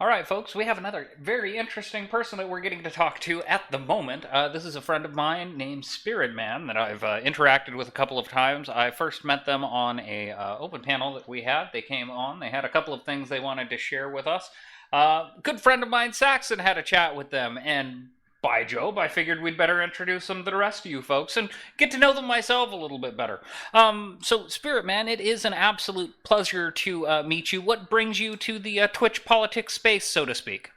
All right, folks, we have another very interesting person that we're getting to talk to at the moment. This is a friend of mine named SpiritMan that I've interacted with a couple of times. I first met them on a open panel that we had. They came on. They had a couple of things they wanted to share with us. Good friend of mine, Saxon, had a chat with them, and by Job, I figured we'd better introduce them to the rest of you folks and get to know them myself a little bit better. So, Spirit Man, it is an absolute pleasure to meet you. What brings you to the Twitch politics space, so to speak?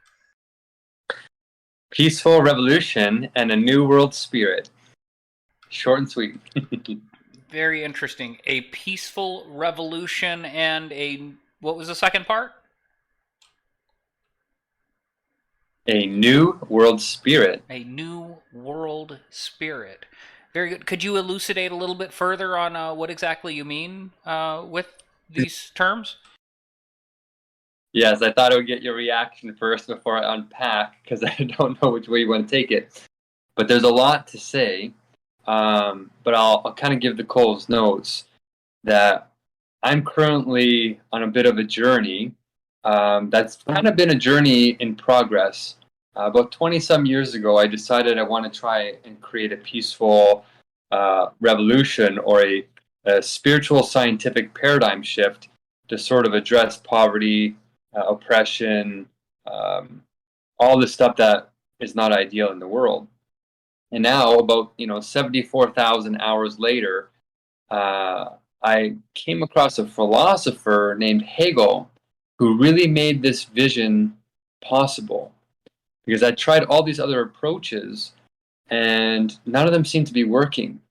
Peaceful revolution and a new world spirit. Short and sweet. Very interesting. A peaceful revolution and a... what was the second part? A new world spirit. A new world spirit. Very good. Could you elucidate a little bit further on what exactly you mean with these terms? Yes, I thought I would get your reaction first before I unpack, because I don't know which way you want to take it. But there's a lot to say. But I'll kind of give the Cole's notes that I'm currently on a bit of a journey. That's kind of been a journey in progress. About 20-some years ago, I decided I want to try and create a peaceful revolution or a spiritual scientific paradigm shift to sort of address poverty, oppression, all the stuff that is not ideal in the world. And now, about 74,000 hours later, I came across a philosopher named Hegel who really made this vision possible. Because I tried all these other approaches, and none of them seemed to be working.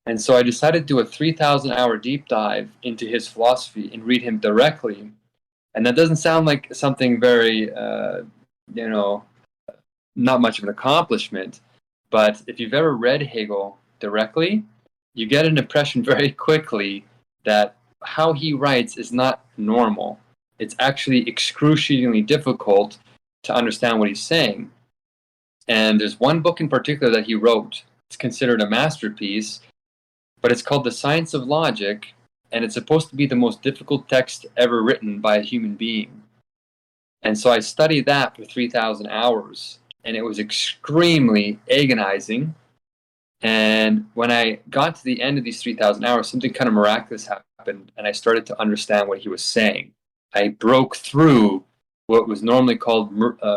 And so I decided to do a 3,000-hour deep dive into his philosophy and read him directly. And that doesn't sound like something very, not much of an accomplishment. But if you've ever read Hegel directly, you get an impression very quickly that how he writes is not normal. It's actually excruciatingly difficult to understand what he's saying. And there's one book in particular that he wrote. It's considered a masterpiece, but it's called The Science of Logic, and it's supposed to be the most difficult text ever written by a human being. And so I studied that for 3,000 hours, and it was extremely agonizing. And when I got to the end of these 3,000 hours, something kind of miraculous happened, and I started to understand what he was saying. I broke through what was normally called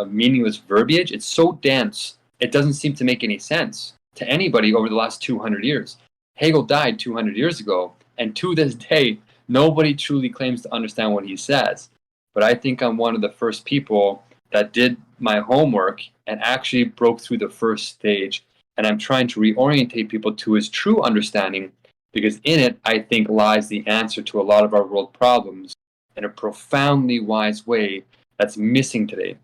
meaningless verbiage. It's so dense, it doesn't seem to make any sense to anybody over the last 200 years. Hegel died 200 years ago, and to this day, nobody truly claims to understand what he says. But I think I'm one of the first people that did my homework and actually broke through the first stage. And I'm trying to reorientate people to his true understanding, because in it, I think, lies the answer to a lot of our world problems in a profoundly wise way that's missing today.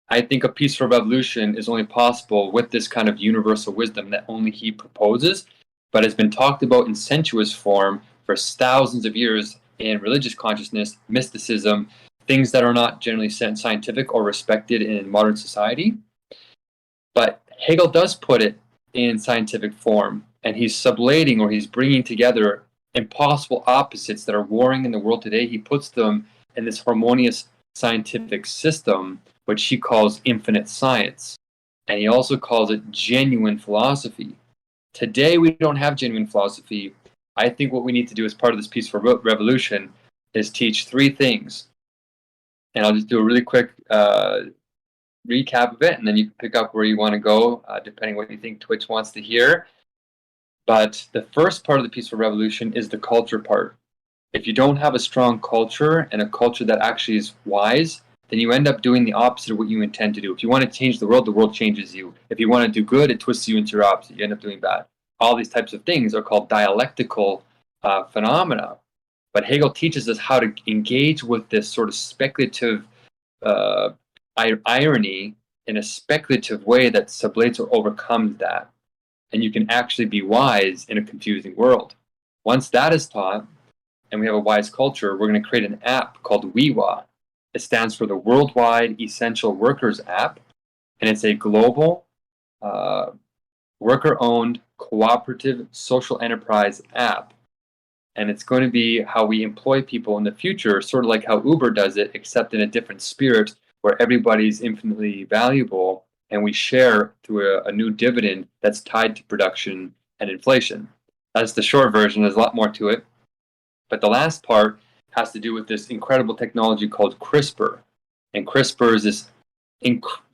I think a peaceful revolution is only possible with this kind of universal wisdom that only he proposes, but has been talked about in sensuous form for thousands of years in religious consciousness, mysticism, things that are not generally scientific or respected in modern society. But Hegel does put it in scientific form, and he's sublating, or he's bringing together impossible opposites that are warring in the world today. He puts them in this harmonious scientific system, which he calls infinite science. And he also calls it genuine philosophy. Today, we don't have genuine philosophy. I think what we need to do as part of this peaceful revolution is teach three things. And I'll just do a really quick recap of it, and then you can pick up where you want to go, depending what you think Twitch wants to hear. But the first part of the peaceful revolution is the culture part. If you don't have a strong culture and a culture that actually is wise, then you end up doing the opposite of what you intend to do. If you want to change the world changes you. If you want to do good, it twists you into your opposite. You end up doing bad. All these types of things are called dialectical phenomena. But Hegel teaches us how to engage with this sort of speculative irony in a speculative way that sublates or overcomes that. And you can actually be wise in a confusing world. Once that is taught, and we have a wise culture, we're going to create an app called WEWA. It stands for the Worldwide Essential Workers App, and it's a global, worker-owned, cooperative social enterprise app. And it's going to be how we employ people in the future, sort of like how Uber does it, except in a different spirit, where everybody's infinitely valuable and we share through a new dividend that's tied to production and inflation. That's the short version. There's a lot more to it. But the last part has to do with this incredible technology called CRISPR. And CRISPR is this,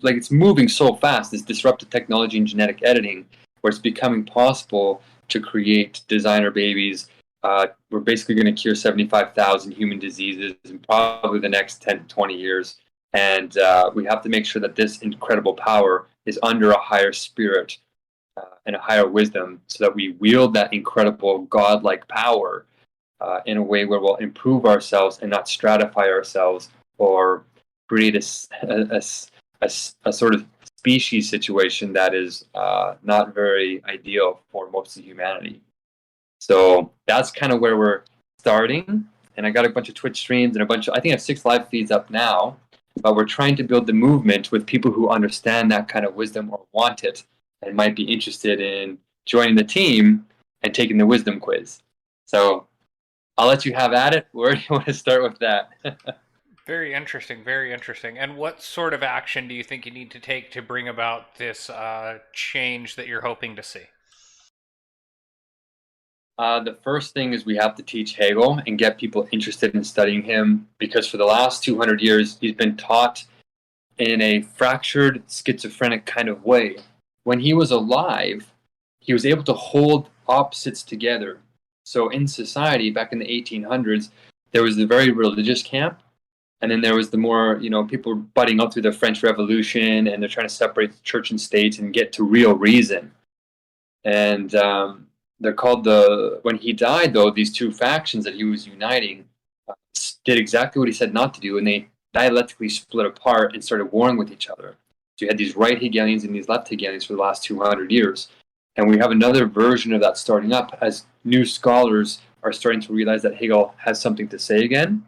like, it's moving so fast, this disruptive technology in genetic editing, where it's becoming possible to create designer babies. We're basically going to cure 75,000 human diseases in probably the next 10 to 20 years. And we have to make sure that this incredible power is under a higher spirit and a higher wisdom, so that we wield that incredible godlike power in a way where we'll improve ourselves and not stratify ourselves or create a sort of species situation that is not very ideal for most of humanity. So that's kind of where we're starting. And I got a bunch of Twitch streams and I think I have 6 live feeds up now. But we're trying to build the movement with people who understand that kind of wisdom or want it and might be interested in joining the team and taking the wisdom quiz. So I'll let you have at it. Where do you want to start with that? Very interesting, very interesting. And what sort of action do you think you need to take to bring about this change that you're hoping to see? The first thing is we have to teach Hegel and get people interested in studying him, because for the last 200 years, he's been taught in a fractured, schizophrenic kind of way. When he was alive, he was able to hold opposites together. So in society, back in the 1800s, there was the very religious camp, and then there was the more, people were butting up through the French Revolution, and they're trying to separate church and state and get to real reason. And they're called when he died, though, these two factions that he was uniting did exactly what he said not to do, and they dialectically split apart and started warring with each other. So you had these right Hegelians and these left Hegelians for the last 200 years. And we have another version of that starting up as new scholars are starting to realize that Hegel has something to say again.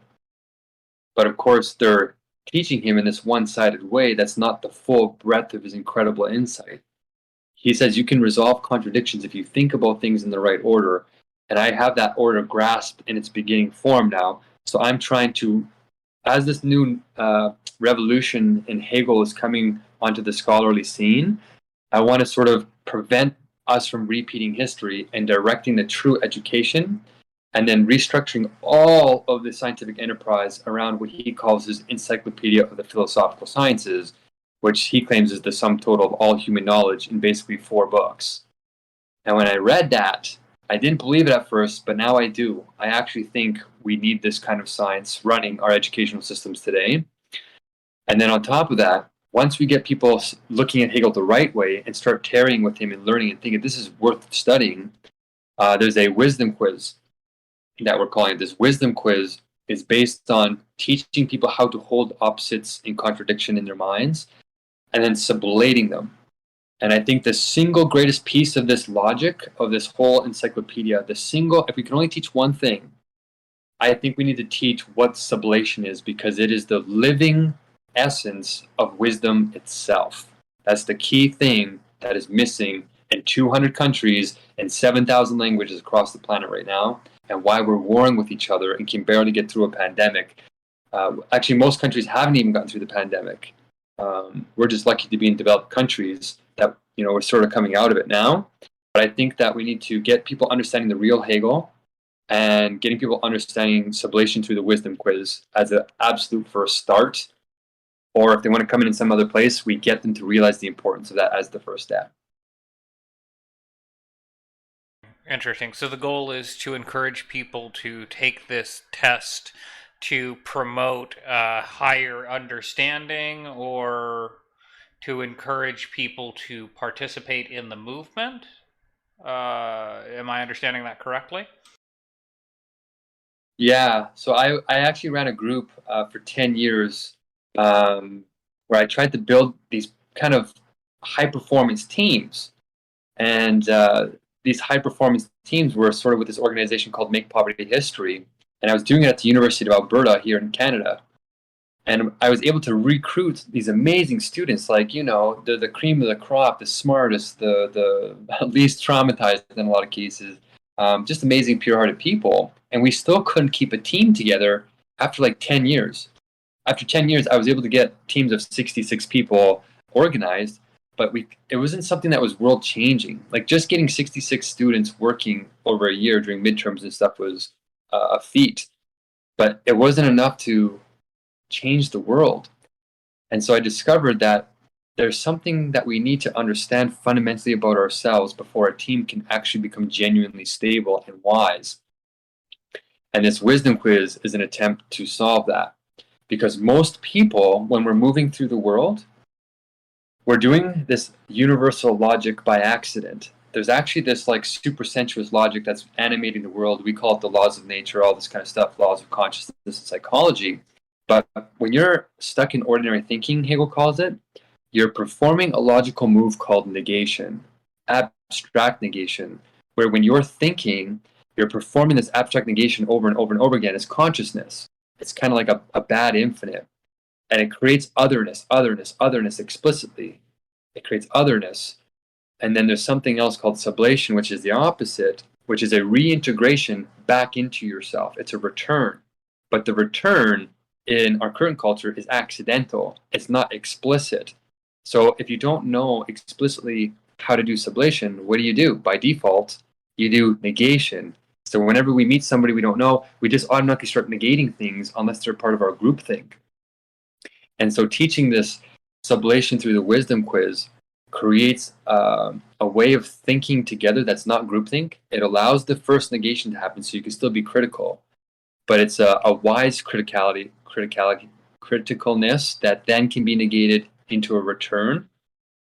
But of course, they're teaching him in this one-sided way that's not the full breadth of his incredible insight. He says you can resolve contradictions if you think about things in the right order. And I have that order grasped in its beginning form now. So I'm trying to, as this new revolution in Hegel is coming onto the scholarly scene, I want to sort of prevent us from repeating history and directing the true education, and then restructuring all of the scientific enterprise around what he calls his Encyclopedia of the Philosophical Sciences, which he claims is the sum total of all human knowledge in basically 4 books. And when I read that, I didn't believe it at first, but now I do. I actually think we need this kind of science running our educational systems today. And then on top of that, once we get people looking at Hegel the right way and start tarrying with him and learning and thinking this is worth studying, there's a wisdom quiz that we're calling it. This wisdom quiz is based on teaching people how to hold opposites in contradiction in their minds, and then sublating them. And I think the single greatest piece of this logic, of this whole encyclopedia, if we can only teach one thing, I think we need to teach what sublation is, because it is the living essence of wisdom itself. That's the key thing that is missing in 200 countries and 7,000 languages across the planet right now, and why we're warring with each other and can barely get through a pandemic. Actually, most countries haven't even gotten through the pandemic. We're just lucky to be in developed countries that, we're sort of coming out of it now. But I think that we need to get people understanding the real Hegel and getting people understanding sublation through the wisdom quiz as an absolute first start. Or if they want to come in some other place, we get them to realize the importance of that as the first step. Interesting. So the goal is to encourage people to take this test to promote higher understanding, or to encourage people to participate in the movement? Am I understanding that correctly? Yeah. So I actually ran a group for 10 years where I tried to build these kind of high-performance teams. And these high-performance teams were sort of with this organization called Make Poverty History. And I was doing it at the University of Alberta here in Canada. And I was able to recruit these amazing students, like, the cream of the crop, the smartest, the least traumatized in a lot of cases, just amazing, pure-hearted people. And we still couldn't keep a team together after like 10 years. after 10 years, I was able to get teams of 66 people organized, but it wasn't something that was world changing. Like just getting 66 students working over a year during midterms and stuff was a feat, but it wasn't enough to change the world. And so I discovered that there's something that we need to understand fundamentally about ourselves before a team can actually become genuinely stable and wise. And this wisdom quiz is an attempt to solve that. Because most people, when we're moving through the world, we're doing this universal logic by accident. There's actually this like super sensuous logic that's animating the world. We call it the laws of nature, all this kind of stuff, laws of consciousness and psychology. But when you're stuck in ordinary thinking, Hegel calls it, you're performing a logical move called negation, abstract negation, where when you're thinking, you're performing this abstract negation over and over and over again as consciousness. It's kind of like a bad infinite. And it creates otherness explicitly. It creates otherness. And then there's something else called sublation, which is the opposite, which is a reintegration back into yourself. It's a return. But the return in our current culture is accidental. It's not explicit. So if you don't know explicitly how to do sublation, what do? By default, you do negation. So whenever we meet somebody we don't know, we just automatically start negating things unless they're part of our groupthink. And so teaching this sublation through the wisdom quiz creates a way of thinking together that's not groupthink. It allows the first negation to happen so you can still be critical. But it's a wise criticalness that then can be negated into a return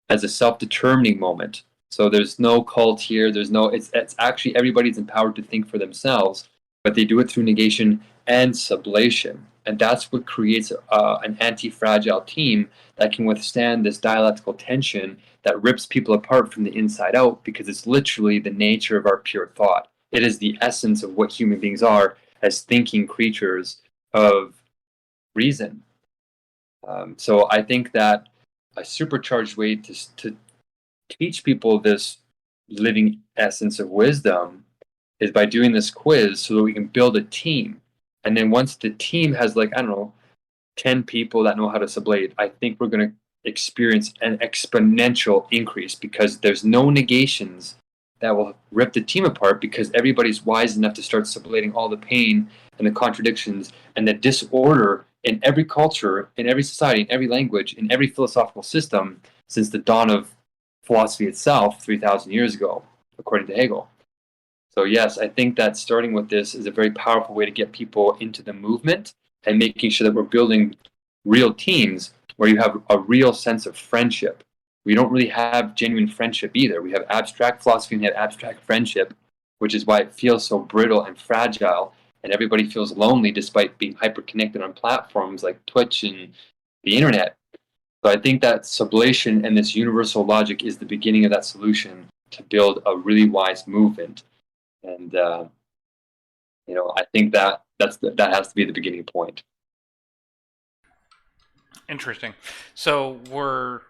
as a self-determining moment. So there's no cult here. It's actually everybody's empowered to think for themselves, but they do it through negation and sublation. And that's what creates an anti-fragile team that can withstand this dialectical tension that rips people apart from the inside out, because it's literally the nature of our pure thought. It is the essence of what human beings are as thinking creatures of reason. So I think that a supercharged way to teach people this living essence of wisdom is by doing this quiz so that we can build a team. And then once the team has 10 people that know how to sublate, I think we're going to experience an exponential increase, because there's no negations that will rip the team apart, because everybody's wise enough to start sublating all the pain and the contradictions and the disorder in every culture, in every society, in every language, in every philosophical system since the dawn of philosophy itself 3,000 years ago, according to Hegel. So yes, I think that starting with this is a very powerful way to get people into the movement and making sure that we're building real teams where you have a real sense of friendship. We don't really have genuine friendship either. We have abstract philosophy and we have abstract friendship, which is why it feels so brittle and fragile, and everybody feels lonely despite being hyper-connected on platforms like Twitch and the internet. So I think that sublation and this universal logic is the beginning of that solution to build a really wise movement. And I think that has to be the beginning point. Interesting. So we're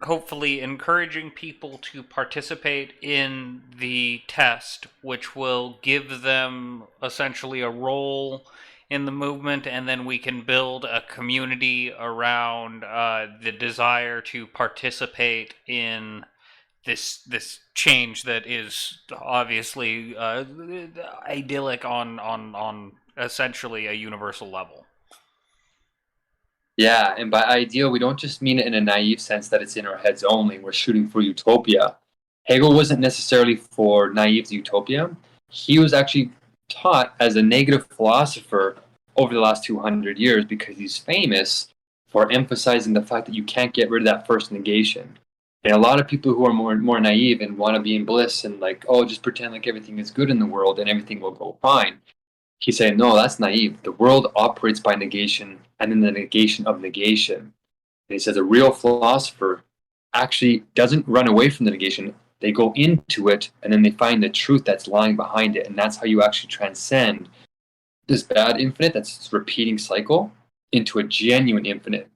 hopefully encouraging people to participate in the test, which will give them essentially a role in the movement, and then we can build a community around the desire to participate in this change that is obviously idyllic on essentially a universal level. Yeah, and by ideal, we don't just mean it in a naive sense that it's in our heads only. We're shooting for utopia. Hegel wasn't necessarily for naive utopia. He was actually taught as a negative philosopher over the last 200 years because he's famous for emphasizing the fact that you can't get rid of that first negation. And a lot of people who are more naive and want to be in bliss and just pretend like everything is good in the world and everything will go fine. He's saying, no, that's naive. The world operates by negation and then the negation of negation. And he says a real philosopher actually doesn't run away from the negation. They go into it and then they find the truth that's lying behind it. And that's how you actually transcend this bad infinite that's this repeating cycle into a genuine infinite.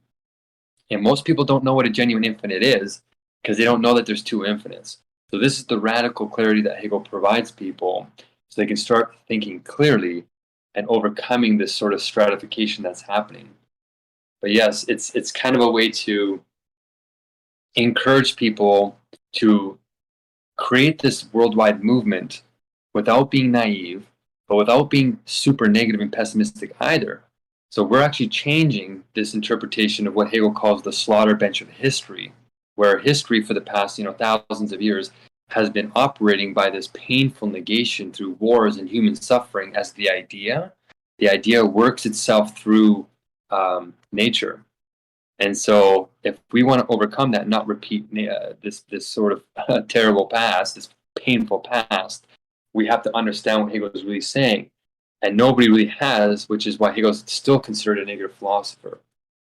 And most people don't know what a genuine infinite is because they don't know that there's two infinites. So this is the radical clarity that Hegel provides people so they can start thinking clearly and overcoming this sort of stratification that's happening. But yes, it's kind of a way to encourage people to create this worldwide movement without being naive, but without being super negative and pessimistic either. So we're actually changing this interpretation of what Hegel calls the slaughter bench of history, where history for the past, thousands of years has been operating by this painful negation through wars and human suffering as the idea. The idea works itself through nature. And so if we want to overcome that, not repeat this sort of terrible past, this painful past, we have to understand what Hegel is really saying. And nobody really has, which is why Hegel is still considered a negative philosopher.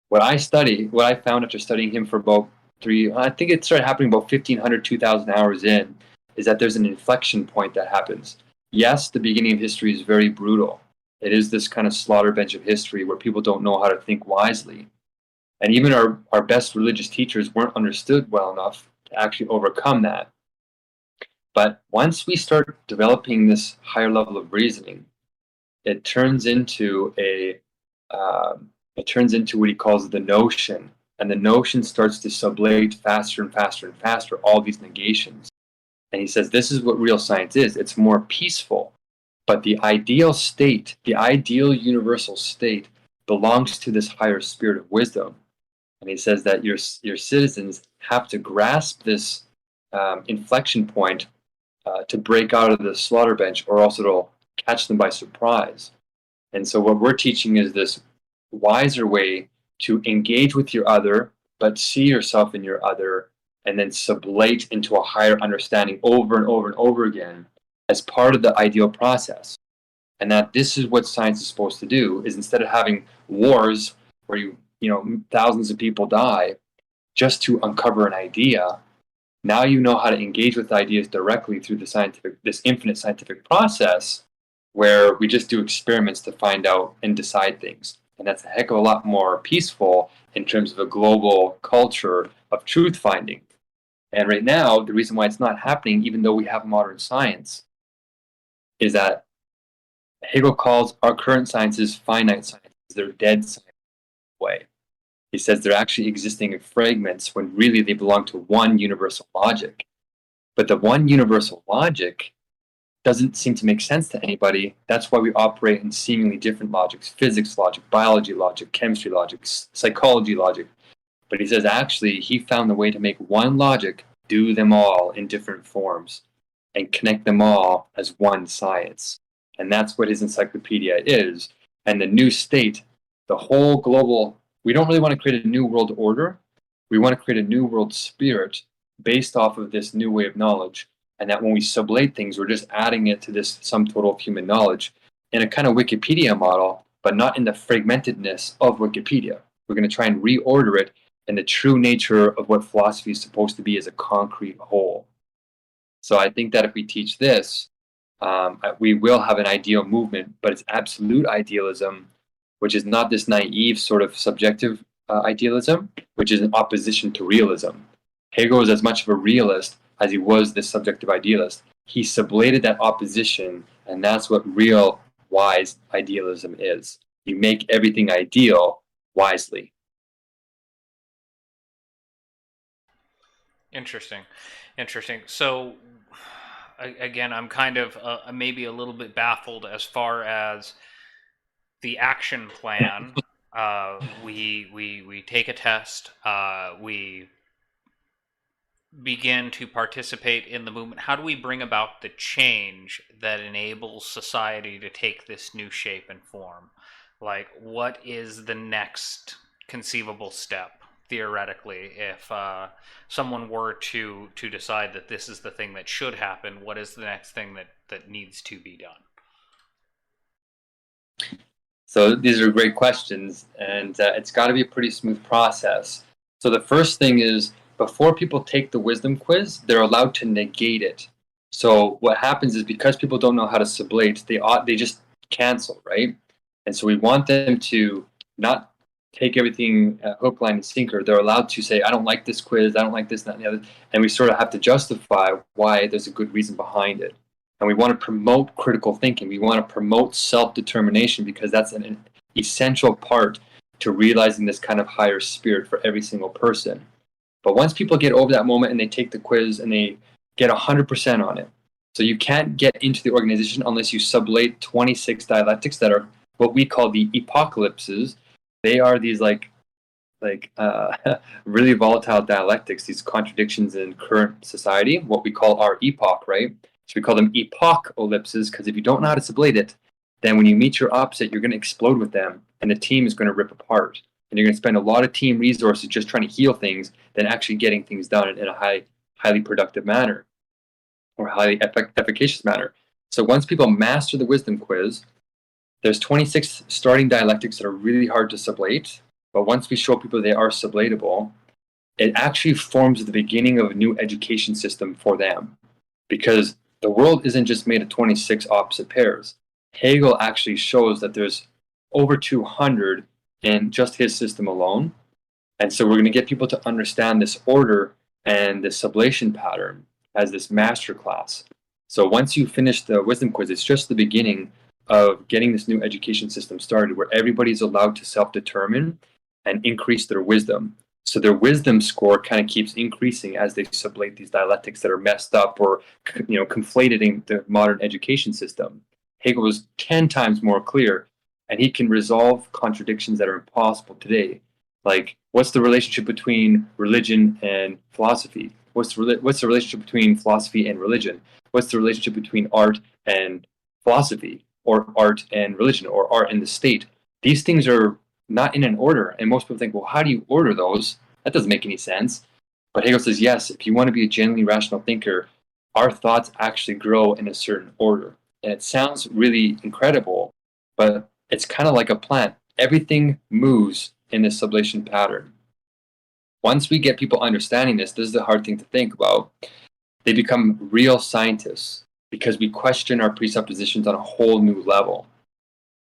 What I found after studying him for about I think it started happening about 1,500, 2,000 hours in, is that there's an inflection point that happens. Yes, the beginning of history is very brutal. It is this kind of slaughter bench of history where people don't know how to think wisely. And even our best religious teachers weren't understood well enough to actually overcome that. But once we start developing this higher level of reasoning, it turns into what he calls the notion. And the notion starts to sublate faster and faster and faster all these negations. And he says this is what real science is. It's more peaceful. But the ideal state, the ideal universal state, belongs to this higher spirit of wisdom. And he says that your citizens have to grasp this inflection point to break out of the slaughter bench, or else it'll catch them by surprise. And so what we're teaching is this wiser way to engage with your other, but see yourself in your other, and then sublate into a higher understanding over and over and over again as part of the ideal process. And that this is what science is supposed to do, is instead of having wars where thousands of people die just to uncover an idea, now you know how to engage with ideas directly through this infinite scientific process where we just do experiments to find out and decide things. And that's a heck of a lot more peaceful in terms of a global culture of truth finding. And right now, the reason why it's not happening, even though we have modern science, is that Hegel calls our current sciences finite sciences. They're dead science way. He says they're actually existing in fragments when really they belong to one universal logic. But the one universal logic doesn't seem to make sense to anybody. That's why we operate in seemingly different logics: physics logic, biology logic, chemistry logic, psychology logic. But he says actually he found the way to make one logic do them all in different forms and connect them all as one science. And that's what his encyclopedia is. And the new state, the whole global, we don't really want to create a new world order. We want to create a new world spirit based off of this new way of knowledge. And that when we sublate things, we're just adding it to this sum total of human knowledge in a kind of Wikipedia model, but not in the fragmentedness of Wikipedia. We're going to try and reorder it in the true nature of what philosophy is supposed to be as a concrete whole. So I think that if we teach this, we will have an ideal movement, but it's absolute idealism, which is not this naive sort of subjective idealism, which is in opposition to realism. Hegel is as much of a realist as he was this subjective idealist. He sublated that opposition, and that's what real wise idealism is. You make everything ideal wisely. Interesting. So, again, I'm kind of maybe a little bit baffled as far as the action plan. We take a test. We begin to participate in the movement. How do we bring about the change that enables society to take this new shape and form? Like, what is the next conceivable step, theoretically, if someone were to decide that this is the thing that should happen? What is the next thing that needs to be done? So these are great questions, and it's got to be a pretty smooth process. So the first thing is, before people take the wisdom quiz, they're allowed to negate it. So what happens is, because people don't know how to sublate, they just cancel, right? And so we want them to not take everything hook, line, and sinker. They're allowed to say, I don't like this quiz, I don't like this, that, and the other. And we sort of have to justify why there's a good reason behind it. And we want to promote critical thinking. We want to promote self-determination, because that's an essential part to realizing this kind of higher spirit for every single person. But once people get over that moment and they take the quiz and they get 100% on it, so you can't get into the organization unless you sublate 26 dialectics that are what we call the apocalypses. They are these really volatile dialectics, these contradictions in current society, what we call our epoch, right? So we call them epoch-ellipses, because if you don't know how to sublate it, then when you meet your opposite, you're going to explode with them, and the team is going to rip apart. And you're going to spend a lot of team resources just trying to heal things than actually getting things done in a highly productive manner or highly efficacious manner. So once people master the wisdom quiz, there's 26 starting dialectics that are really hard to sublate. But once we show people they are sublatable, it actually forms the beginning of a new education system for them. Because the world isn't just made of 26 opposite pairs. Hegel actually shows that there's over 200 in just his system alone. And so we're going to get people to understand this order and this sublation pattern as this master class. So once you finish the wisdom quiz, it's just the beginning of getting this new education system started where everybody's allowed to self-determine and increase their wisdom. So their wisdom score kind of keeps increasing as they sublate these dialectics that are messed up or conflated in the modern education system. Hegel was 10 times more clear, and he can resolve contradictions that are impossible today. Like, what's the relationship between religion and philosophy? What's the relationship between philosophy and religion? What's the relationship between art and philosophy, or art and religion, or art and the state? These things are not in an order, and most people think, well, how do you order those? That doesn't make any sense. But Hegel says, yes, if you want to be a genuinely rational thinker, our thoughts actually grow in a certain order. And it sounds really incredible, but it's kind of like a plant. Everything moves in this sublation pattern. Once we get people understanding this is the hard thing to think about. They become real scientists because we question our presuppositions on a whole new level.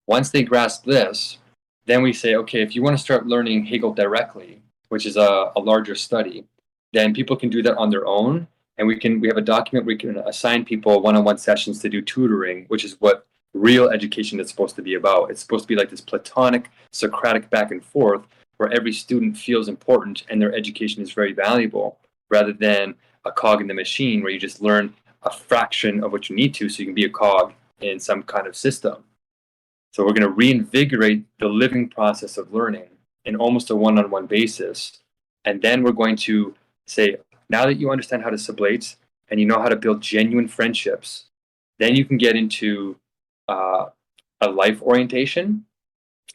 Once they grasp this, then we say, okay, if you want to start learning Hegel directly, which is a larger study, then people can do that on their own. And we have a document where we can assign people one-on-one sessions to do tutoring, which is what real education is supposed to be about. It's supposed to be like this Platonic, Socratic back and forth where every student feels important and their education is very valuable, rather than a cog in the machine where you just learn a fraction of what you need to so you can be a cog in some kind of system. So we're going to reinvigorate the living process of learning in almost a one-on-one basis. And then we're going to say, now that you understand how to sublate and you know how to build genuine friendships, then you can get into a life orientation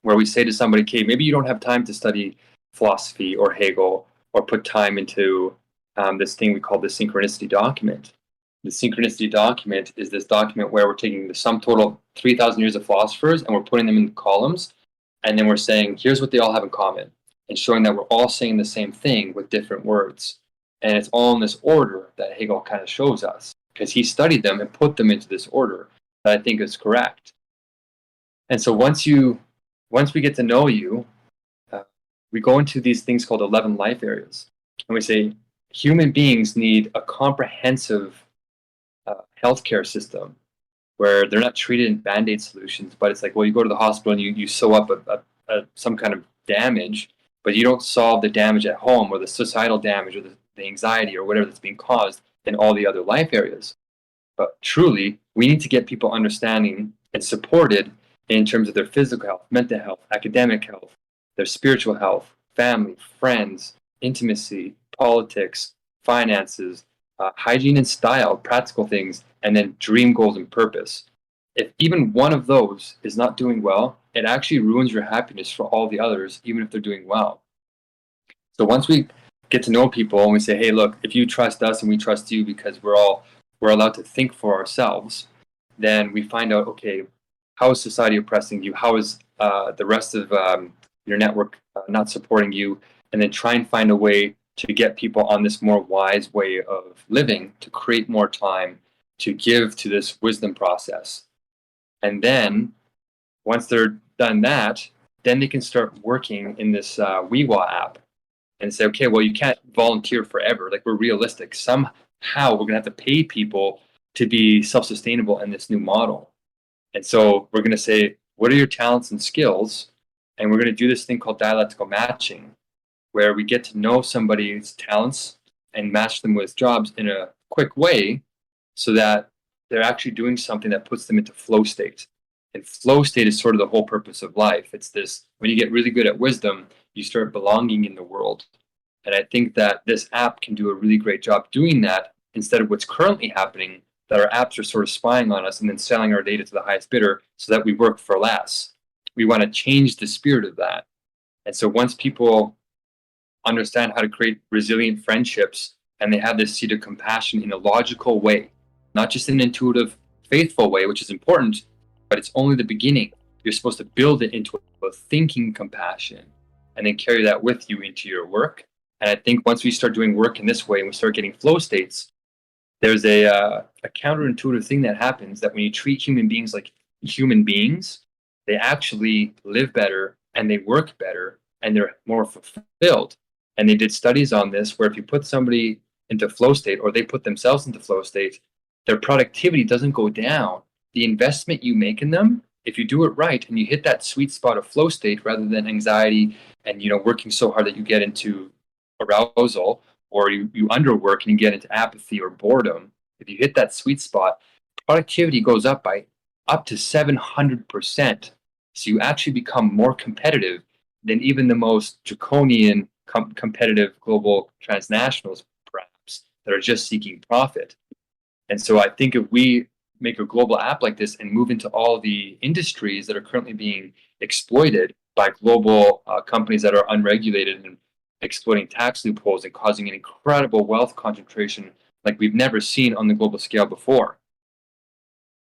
where we say to somebody, okay, maybe you don't have time to study philosophy or Hegel or put time into this thing we call the synchronicity document. The synchronicity document is this document where we're taking the sum total of 3,000 years of philosophers and we're putting them in columns, and then we're saying, here's what they all have in common, and showing that we're all saying the same thing with different words. And it's all in this order that Hegel kind of shows us, because he studied them and put them into this order that I think is correct. And so once we get to know you, we go into these things called 11 life areas. And we say, human beings need a comprehensive healthcare system where they're not treated in Band-Aid solutions, but it's like, well, you go to the hospital and you sew up some kind of damage, but you don't solve the damage at home or the societal damage or the anxiety or whatever that's being caused in all the other life areas. But truly, we need to get people understanding and supported in terms of their physical health, mental health, academic health, their spiritual health, family, friends, intimacy, politics, finances, hygiene and style, practical things, and then dream goals and purpose. If even one of those is not doing well, it actually ruins your happiness for all the others, even if they're doing well. So once we get to know people and we say, hey, look, if you trust us and we trust you because we're allowed to think for ourselves, then we find out, okay, how is society oppressing you? How is the rest of your network not supporting you? And then try and find a way to get people on this more wise way of living, to create more time, to give to this wisdom process. And then once they're done that, then they can start working in this WeWa app and say, okay, well, you can't volunteer forever. Like, we're realistic. Somehow we're going to have to pay people to be self-sustainable in this new model. And so we're going to say, what are your talents and skills? And we're going to do this thing called dialectical matching, where we get to know somebody's talents and match them with jobs in a quick way so that they're actually doing something that puts them into flow state. And flow state is sort of the whole purpose of life. It's this, when you get really good at wisdom, you start belonging in the world. And I think that this app can do a really great job doing that instead of what's currently happening, that our apps are sort of spying on us and then selling our data to the highest bidder so that we work for less. We want to change the spirit of that. And so once people understand how to create resilient friendships and they have this seed of compassion in a logical way, not just an intuitive, faithful way, which is important, but it's only the beginning. You're supposed to build it into a thinking compassion and then carry that with you into your work. And I think once we start doing work in this way and we start getting flow states, there's a counterintuitive thing that happens, that when you treat human beings like human beings, they actually live better and they work better and they're more fulfilled. And they did studies on this where if you put somebody into flow state or they put themselves into flow state, their productivity doesn't go down. The investment you make in them, if you do it right and you hit that sweet spot of flow state rather than anxiety and working so hard that you get into arousal, or you underwork and you get into apathy or boredom, if you hit that sweet spot, productivity goes up by up to 700%. So you actually become more competitive than even the most draconian competitive global transnationals, perhaps, that are just seeking profit. And so I think if we make a global app like this and move into all the industries that are currently being exploited by global companies that are unregulated and exploiting tax loopholes and causing an incredible wealth concentration like we've never seen on the global scale before,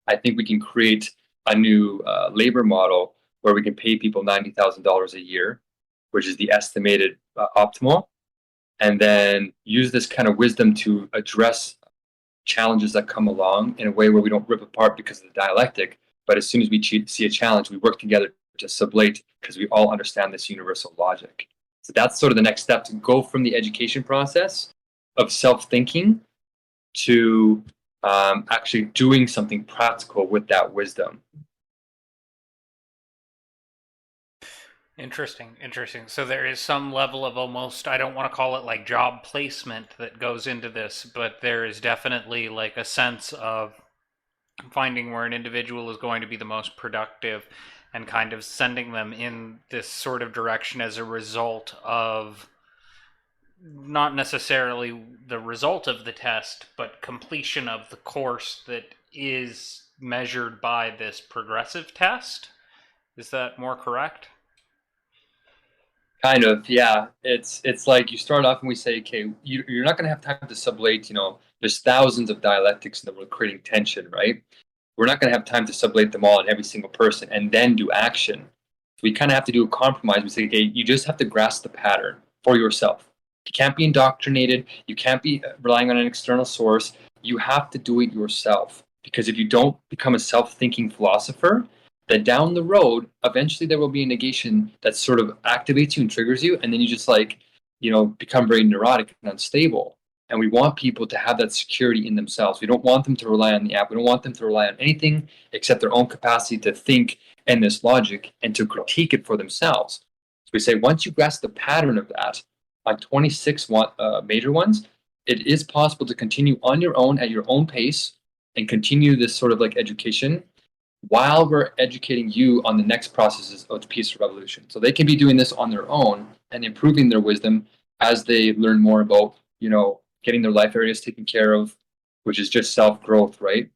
I think we can create a new labor model where we can pay people $90,000 a year, which is the estimated optimal, and then use this kind of wisdom to address challenges that come along in a way where we don't rip apart because of the dialectic, but as soon as we see a challenge, we work together to sublate because we all understand this universal logic. So that's sort of the next step, to go from the education process of self-thinking to actually doing something practical with that wisdom. Interesting. So there is some level of almost, I don't want to call it like job placement that goes into this, but there is definitely like a sense of finding where an individual is going to be the most productive and kind of sending them in this sort of direction as a result of not necessarily the result of the test, but completion of the course that is measured by this progressive test. Is that more correct? Kind of, yeah. It's like you start off and we say, okay, you're not going to have time to sublate, there's thousands of dialectics in the world creating tension, right? We're not going to have time to sublate them all in every single person and then do action. So we kind of have to do a compromise. We say, okay, you just have to grasp the pattern for yourself. You can't be indoctrinated. You can't be relying on an external source. You have to do it yourself. Because if you don't become a self-thinking philosopher, that down the road, eventually there will be a negation that sort of activates you and triggers you, and then you just become very neurotic and unstable. And we want people to have that security in themselves. We don't want them to rely on the app. We don't want them to rely on anything except their own capacity to think in this logic and to critique it for themselves. So we say once you grasp the pattern of that, on 26 major ones, it is possible to continue on your own at your own pace and continue this sort of like education while we're educating you on the next processes of the peace revolution. So they can be doing this on their own and improving their wisdom as they learn more about, getting their life areas taken care of, which is just self-growth, right?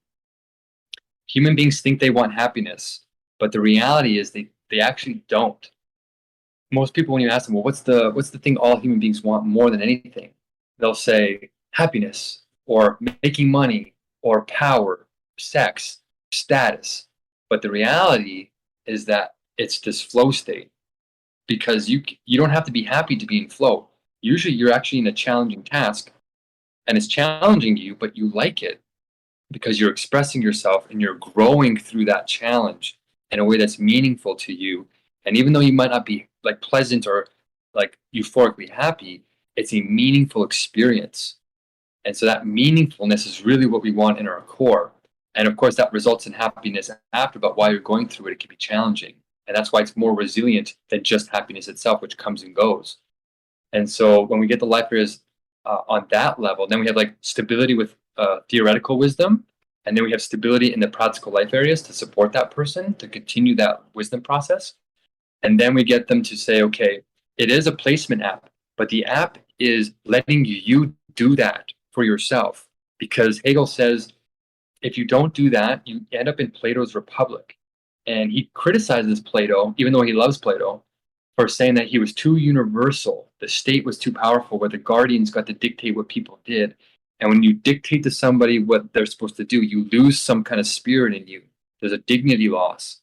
Human beings think they want happiness, but the reality is they actually don't. Most people, when you ask them, well, what's the thing all human beings want more than anything? They'll say happiness, or making money, or power, sex, status. But the reality is that it's this flow state, because you don't have to be happy to be in flow. Usually you're actually in a challenging task and it's challenging you, but you like it because you're expressing yourself and you're growing through that challenge in a way that's meaningful to you. And even though you might not be like pleasant or like euphorically happy, it's a meaningful experience. And so that meaningfulness is really what we want in our core. And of course, that results in happiness after, but while you're going through it, it can be challenging. And that's why it's more resilient than just happiness itself, which comes and goes. And so when we get the life areas on that level, then we have like stability with theoretical wisdom. And then we have stability in the practical life areas to support that person to continue that wisdom process. And then we get them to say, okay, it is a placement app, but the app is letting you do that for yourself. Because Hegel says, if you don't do that, you end up in Plato's Republic. And he criticizes Plato, even though he loves Plato, for saying that he was too universal. The state was too powerful, where the guardians got to dictate what people did. And when you dictate to somebody what they're supposed to do, you lose some kind of spirit in you. There's a dignity loss.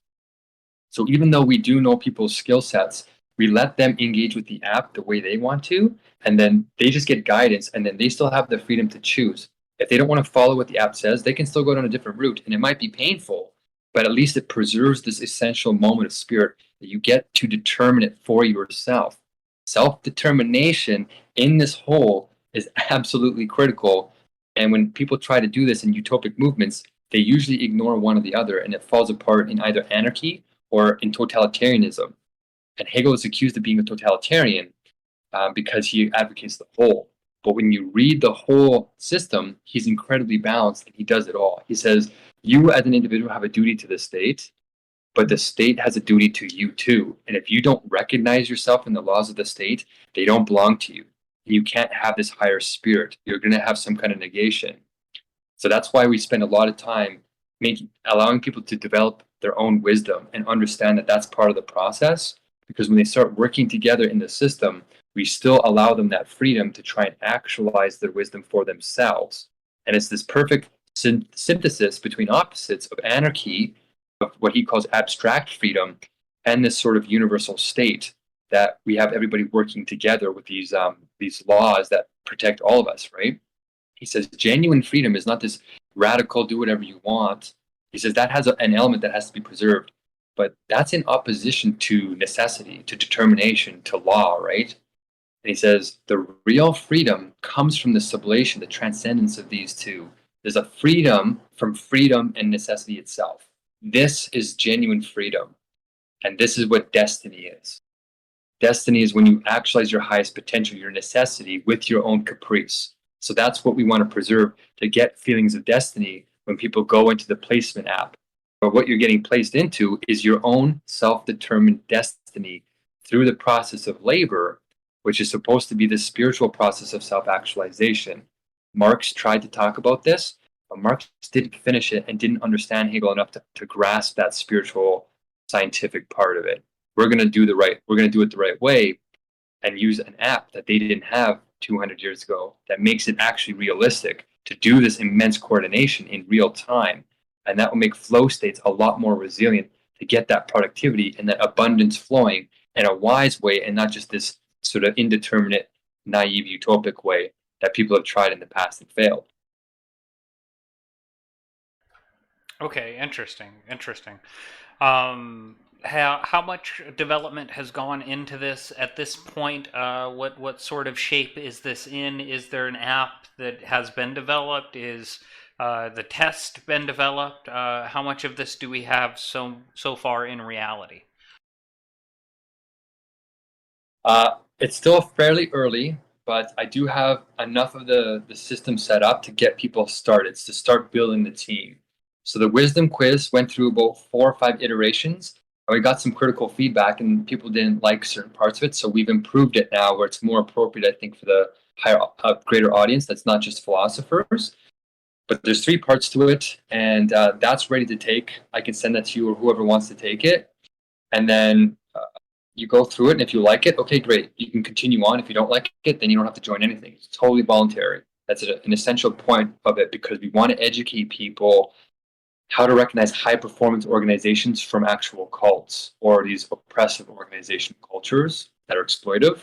So even though we do know people's skill sets, we let them engage with the app the way they want to, and then they just get guidance, and then they still have the freedom to choose. If they don't want to follow what the app says, they can still go down a different route, and it might be painful, but at least it preserves this essential moment of spirit that you get to determine it for yourself. Self-determination in this whole is absolutely critical, and when people try to do this in utopic movements, they usually ignore one or the other, and it falls apart in either anarchy or in totalitarianism. And Hegel is accused of being a totalitarian because he advocates the whole. But when you read the whole system, he's incredibly balanced and he does it all. He says, you as an individual have a duty to the state, but the state has a duty to you too. And if you don't recognize yourself in the laws of the state, they don't belong to you. You can't have this higher spirit. You're going to have some kind of negation. So that's why we spend a lot of time allowing people to develop their own wisdom and understand that that's part of the process. Because when they start working together in the system, we still allow them that freedom to try and actualize their wisdom for themselves. And it's this perfect synthesis between opposites of anarchy, of what he calls abstract freedom, and this sort of universal state that we have everybody working together with these laws that protect all of us, right? He says genuine freedom is not this radical, do whatever you want. He says that has an element that has to be preserved. But that's in opposition to necessity, to determination, to law, right? And he says the real freedom comes from the sublation, the transcendence of these two. There's a freedom from freedom and necessity itself. This is genuine freedom. And this is what destiny is. Destiny is when you actualize your highest potential, your necessity, with your own caprice. So that's what we want to preserve, to get feelings of destiny when people go into the placement app. But what you're getting placed into is your own self-determined destiny through the process of labor, which is supposed to be the spiritual process of self-actualization. Marx tried to talk about this, but Marx didn't finish it and didn't understand Hegel enough to grasp that spiritual scientific part of it. We're going to do it the right way and use an app that they didn't have 200 years ago that makes it actually realistic to do this immense coordination in real time. And that will make flow states a lot more resilient to get that productivity and that abundance flowing in a wise way, and not just this sort of indeterminate, naive, utopic way that people have tried in the past and failed. Okay, interesting. How much development has gone into this at this point? What sort of shape is this in? Is there an app that has been developed? Is the test been developed? How much of this do we have so far in reality? It's still fairly early, but I do have enough of the system set up to get people started, to start building the team. So the wisdom quiz went through about 4 or 5 iterations, and we got some critical feedback, and people didn't like certain parts of it. So we've improved it now, where it's more appropriate, I think, for the greater audience that's not just philosophers. But there's 3 parts to it, and that's ready to take. I can send that to you or whoever wants to take it. And then you go through it, and if you like it, okay, great. You can continue on. If you don't like it, then you don't have to join anything. It's totally voluntary. That's an essential point of it, because we want to educate people how to recognize high-performance organizations from actual cults or these oppressive organization cultures that are exploitive.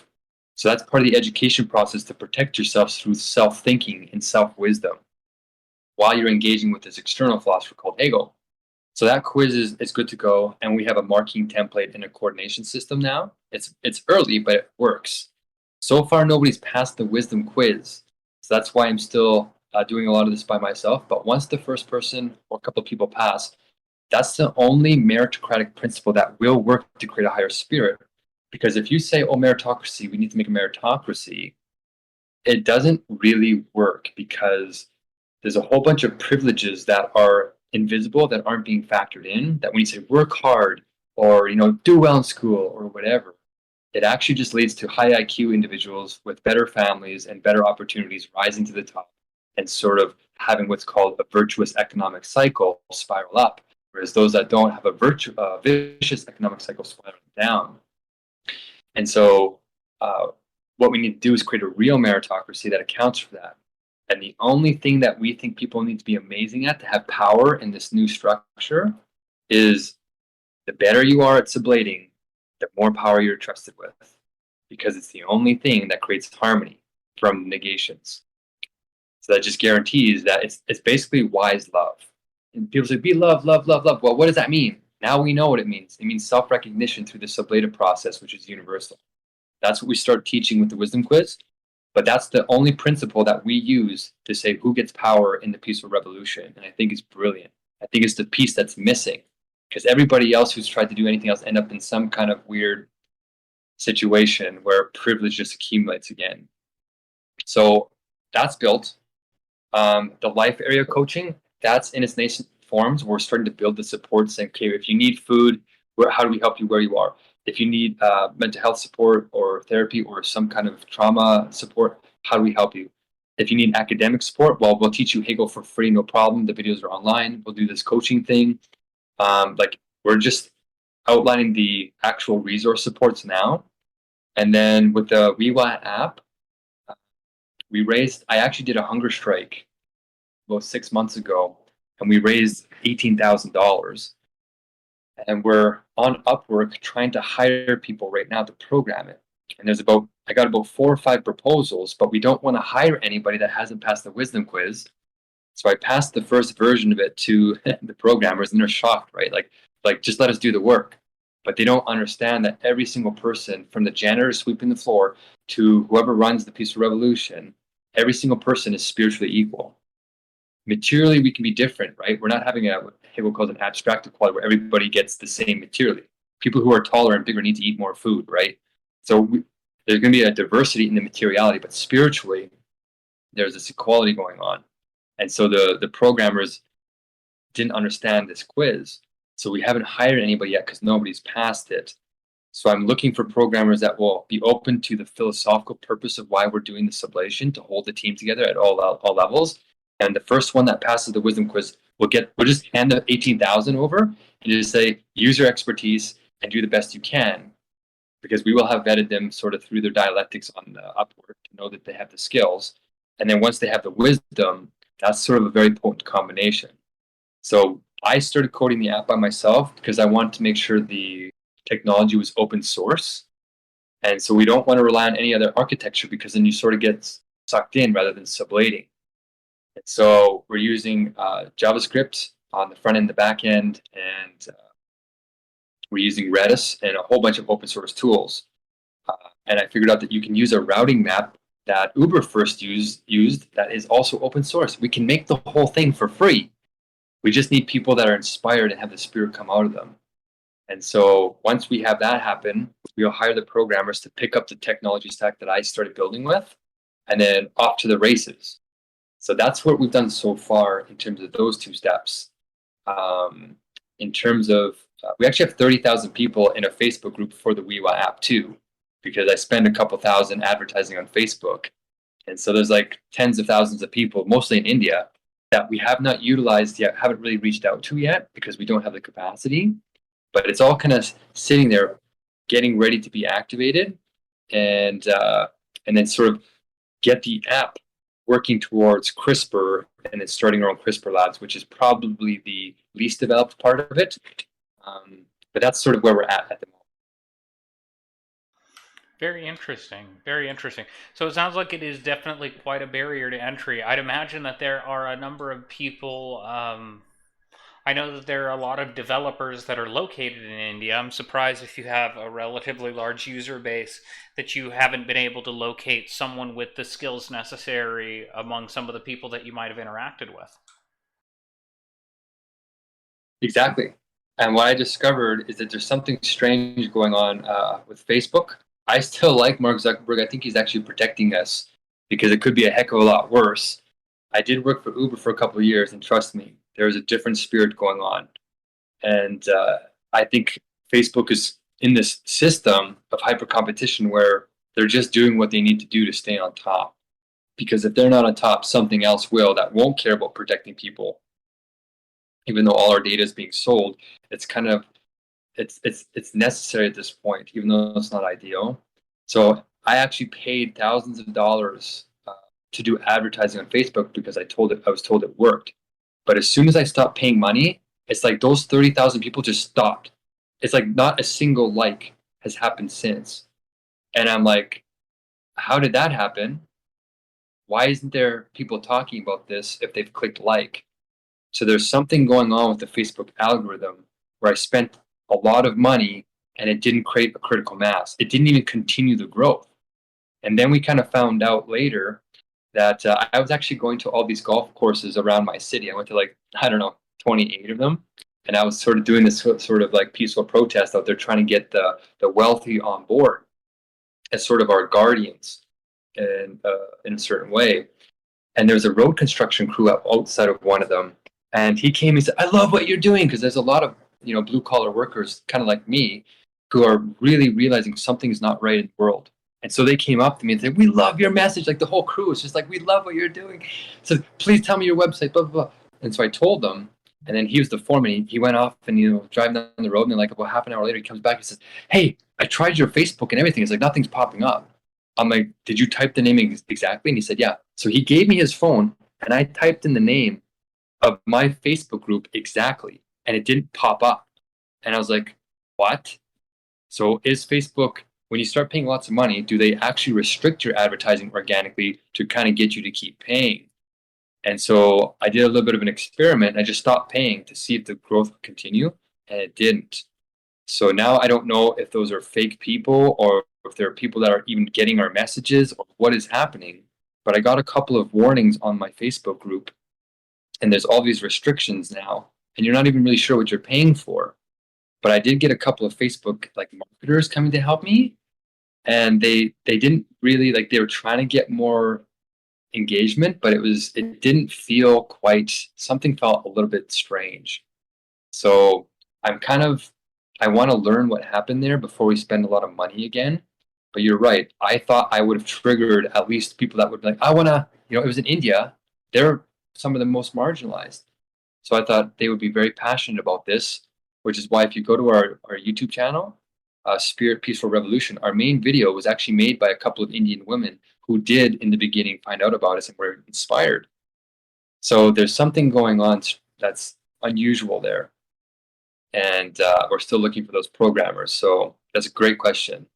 So that's part of the education process, to protect yourselves through self-thinking and self-wisdom while you're engaging with this external philosopher called Hegel. So that quiz is good to go, and we have a marking template and a coordination system now. It's early, but it works. So far, nobody's passed the wisdom quiz. So that's why I'm still doing a lot of this by myself. But once the first person or a couple of people pass, That's the only meritocratic principle that will work to create a higher spirit. Because if you say, oh, meritocracy, we need to make a meritocracy, it doesn't really work, because there's a whole bunch of privileges that are invisible, that aren't being factored in, that when you say work hard or, do well in school or whatever, it actually just leads to high IQ individuals with better families and better opportunities rising to the top and sort of having what's called a virtuous economic cycle spiral up, whereas those that don't have a vicious economic cycle spiral down. And so what we need to do is create a real meritocracy that accounts for that. And the only thing that we think people need to be amazing at to have power in this new structure is the better you are at sublating, the more power you're trusted with, because it's the only thing that creates harmony from negations. So that just guarantees that it's basically wise love. And people say, be love, love, love, love. Well, what does that mean? Now we know what it means. It means self-recognition through the sublative process, which is universal. That's what we start teaching with the wisdom quiz. But that's the only principle that we use to say who gets power in the peaceful revolution. And I think it's brilliant. I think it's the piece that's missing, because everybody else who's tried to do anything else end up in some kind of weird situation where privilege just accumulates again. So that's built. The life area coaching, that's in its nascent forms. We're starting to build the support, saying, okay, if you need food, how do we help you where you are? If you need mental health support or therapy or some kind of trauma support, how do we help you? If you need academic support, well, we'll teach you Hegel for free, no problem. The videos are online. We'll do this coaching thing. We're just outlining the actual resource supports now. And then with the WeWa app, I actually did a hunger strike about 6 months ago, and we raised $18,000. And we're on Upwork trying to hire people right now to program it. And I got about 4 or 5 proposals, but we don't want to hire anybody that hasn't passed the wisdom quiz. So I passed the first version of it to the programmers, and they're shocked, right? Like just let us do the work. But they don't understand that every single person, from the janitor sweeping the floor to whoever runs the peaceful revolution, every single person is spiritually equal. Materially, we can be different, right? We're not having what Hegel calls an abstract equality where everybody gets the same materially. People who are taller and bigger need to eat more food, right? So there's going to be a diversity in the materiality, but spiritually, there's this equality going on. And so the programmers didn't understand this quiz. So we haven't hired anybody yet because nobody's passed it. So I'm looking for programmers that will be open to the philosophical purpose of why we're doing the sublation, to hold the team together at all levels. And the first one that passes the wisdom quiz, we'll just hand the 18,000 over and just say, use your expertise and do the best you can, because we will have vetted them sort of through their dialectics on the Upwork to know that they have the skills. And then once they have the wisdom, that's sort of a very potent combination. So I started coding the app by myself because I wanted to make sure the technology was open source. And so we don't want to rely on any other architecture, because then you sort of get sucked in rather than sublating. And so we're using JavaScript on the front end, the back end, and we're using Redis and a whole bunch of open source tools. And I figured out that you can use a routing map that Uber first used that is also open source. We can make the whole thing for free. We just need people that are inspired and have the spirit come out of them. And so once we have that happen, we'll hire the programmers to pick up the technology stack that I started building with, and then off to the races. So that's what we've done so far in terms of those 2 steps. In terms of, we actually have 30,000 people in a Facebook group for the WeWa app too, because I spend a couple thousand advertising on Facebook. And so there's like tens of thousands of people, mostly in India, that we have not utilized yet, haven't really reached out to yet, because we don't have the capacity. But it's all kind of sitting there, getting ready to be activated, and then sort of get the app working towards CRISPR, and then starting our own CRISPR labs, which is probably the least developed part of it. But that's sort of where we're at the moment. Very interesting. Very interesting. So it sounds like it is definitely quite a barrier to entry. I'd imagine that there are a number of people. I know that there are a lot of developers that are located in India. I'm surprised if you have a relatively large user base that you haven't been able to locate someone with the skills necessary among some of the people that you might have interacted with. Exactly. And what I discovered is that there's something strange going on with Facebook. I still like Mark Zuckerberg. I think he's actually protecting us because it could be a heck of a lot worse. I did work for Uber for a couple of years, and trust me, there's a different spirit going on. And I think Facebook is in this system of hyper competition where they're just doing what they need to do to stay on top. Because if they're not on top, something else will that won't care about protecting people. Even though all our data is being sold, it's kind of it's necessary at this point, even though it's not ideal. So I actually paid thousands of dollars to do advertising on Facebook because I was told it worked. But as soon as I stopped paying money, it's like those 30,000 people just stopped. It's like not a single like has happened since. And I'm like, how did that happen? Why isn't there people talking about this if they've clicked like? So there's something going on with the Facebook algorithm where I spent a lot of money and it didn't create a critical mass. It didn't even continue the growth. And then we kind of found out later that I was actually going to all these golf courses around my city. I went to like, I don't know, 28 of them. And I was sort of doing this sort of like peaceful protest out there trying to get the wealthy on board as sort of our guardians in a certain way. And there was a road construction crew outside of one of them. And he came and said, I love what you're doing, because there's a lot of blue collar workers kind of like me who are really realizing something's not right in the world. And so they came up to me and said, we love your message. Like the whole crew is just like, we love what you're doing. So please tell me your website, blah, blah, blah. And so I told them, and then he was the foreman. He went off and, driving down the road, and then like about half an hour later, he comes back and says, hey, I tried your Facebook and everything. It's like, nothing's popping up. I'm like, did you type the name exactly? And he said, yeah. So he gave me his phone and I typed in the name of my Facebook group exactly, and it didn't pop up. And I was like, what? So is Facebook, when you start paying lots of money, do they actually restrict your advertising organically to kind of get you to keep paying? And so I did a little bit of an experiment. I just stopped paying to see if the growth would continue, and it didn't. So now I don't know if those are fake people or if there are people that are even getting our messages or what is happening. But I got a couple of warnings on my Facebook group, and there's all these restrictions now, and you're not even really sure what you're paying for. But I did get a couple of Facebook like marketers coming to help me, and they didn't really they were trying to get more engagement, but it didn't feel quite, something felt a little bit strange. So I want to learn what happened there before we spend a lot of money again. But you're right. I thought I would have triggered at least people that would be like, I want to, it was in India. They're some of the most marginalized. So I thought they would be very passionate about this, which is why if you go to our YouTube channel, Spirit Peaceful Revolution, our main video was actually made by a couple of Indian women who did in the beginning find out about us and were inspired. So there's something going on that's unusual there. And we're still looking for those programmers. So that's a great question.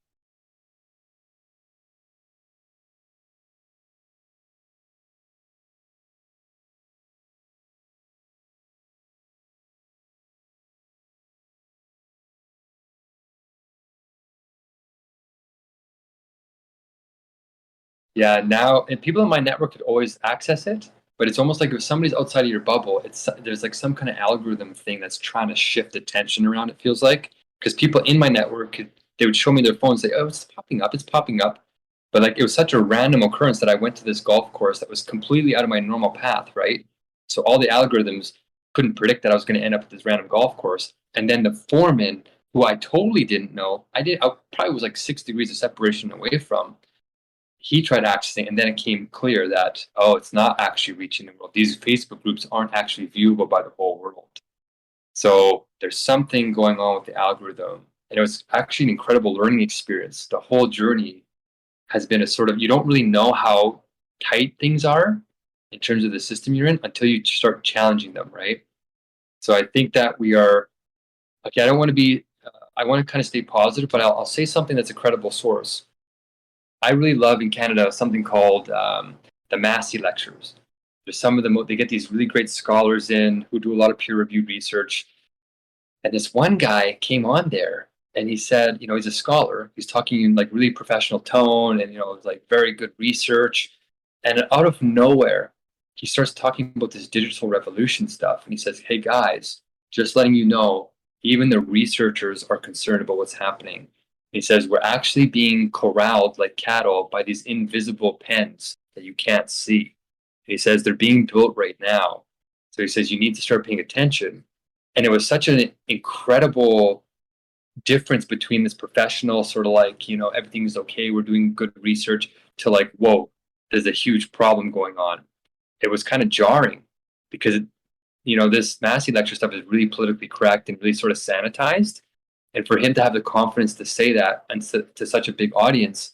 Yeah, now, and people in my network could always access it, but it's almost like if somebody's outside of your bubble, there's like some kind of algorithm thing that's trying to shift attention around, it feels like. Because people in my network, they would show me their phone and say, oh, it's popping up. But like it was such a random occurrence that I went to this golf course that was completely out of my normal path, right? So all the algorithms couldn't predict that I was going to end up at this random golf course. And then the foreman, who I totally didn't know, I probably was like 6 degrees of separation away from, he tried accessing, and then it came clear that, oh, it's not actually reaching the world. These Facebook groups aren't actually viewable by the whole world. So there's something going on with the algorithm. And it was actually an incredible learning experience. The whole journey has been a sort of, you don't really know how tight things are in terms of the system you're in until you start challenging them, right? So I think that we are, okay, I don't want to be, I want to kind of stay positive, but I'll say something that's a credible source. I really love in Canada something called the Massey Lectures. There's some of them, they get these really great scholars in who do a lot of peer-reviewed research. And this one guy came on there and he said, he's a scholar. He's talking in like really professional tone and, like very good research. And out of nowhere, he starts talking about this digital revolution stuff. And he says, hey guys, just letting you know, even the researchers are concerned about what's happening. He says, we're actually being corralled like cattle by these invisible pens that you can't see. He says they're being built right now. So he says you need to start paying attention. And it was such an incredible difference between this professional sort of like, everything's okay, we're doing good research, to like, whoa, there's a huge problem going on. It was kind of jarring because, this Massey lecture stuff is really politically correct and really sort of sanitized. And for him to have the confidence to say that and to such a big audience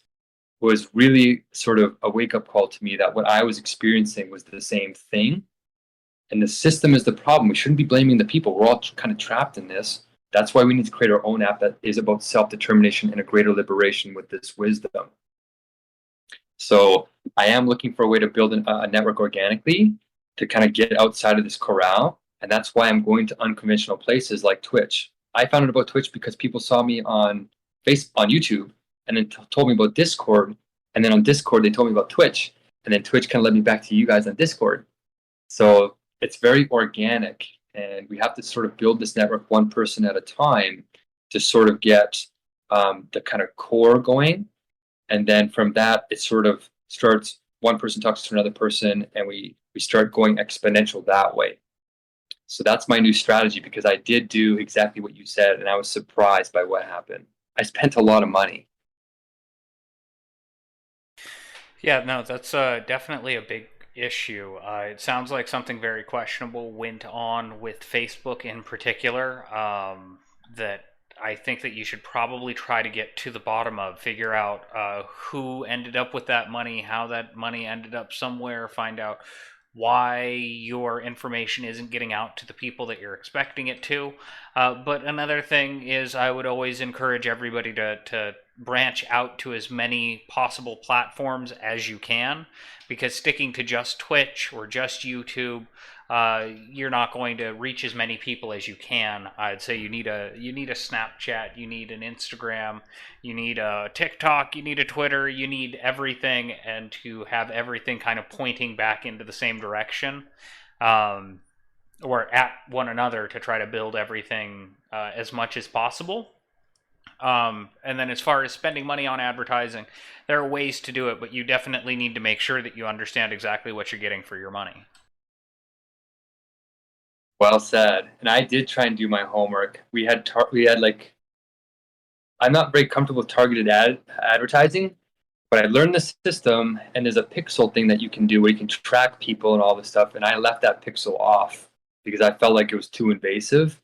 was really sort of a wake-up call to me that what I was experiencing was the same thing. And the system is the problem. We shouldn't be blaming the people. We're all kind of trapped in this. That's why we need to create our own app that is about self-determination and a greater liberation with this wisdom. So I am looking for a way to build a network organically to kind of get outside of this corral. And that's why I'm going to unconventional places like Twitch. I found out about Twitch because people saw me on YouTube and then told me about Discord. And then on Discord, they told me about Twitch. And then Twitch kind of led me back to you guys on Discord. So it's very organic. And we have to sort of build this network one person at a time to sort of get the kind of core going. And then from that, it sort of starts, one person talks to another person, and we start going exponential that way. So that's my new strategy, because I did do exactly what you said, and I was surprised by what happened. I spent a lot of money. Yeah, no, that's definitely a big issue. It sounds like something very questionable went on with Facebook in particular, that I think that you should probably try to get to the bottom of, figure out who ended up with that money, how that money ended up somewhere, find out why your information isn't getting out to the people that you're expecting it to. But another thing is, I would always encourage everybody to branch out to as many possible platforms as you can, because sticking to just Twitch or just YouTube, you're not going to reach as many people as you can. I'd say you need a Snapchat, you need an Instagram, you need a TikTok, you need a Twitter, you need everything, and to have everything kind of pointing back into the same direction, or at one another, to try to build everything as much as possible. And then as far as spending money on advertising, there are ways to do it, but you definitely need to make sure that you understand exactly what you're getting for your money. Well said. And I did try and do my homework. We had like, I'm not very comfortable with targeted advertising, but I learned the system, and there's a pixel thing that you can do where you can track people and all this stuff. And I left that pixel off because I felt like it was too invasive.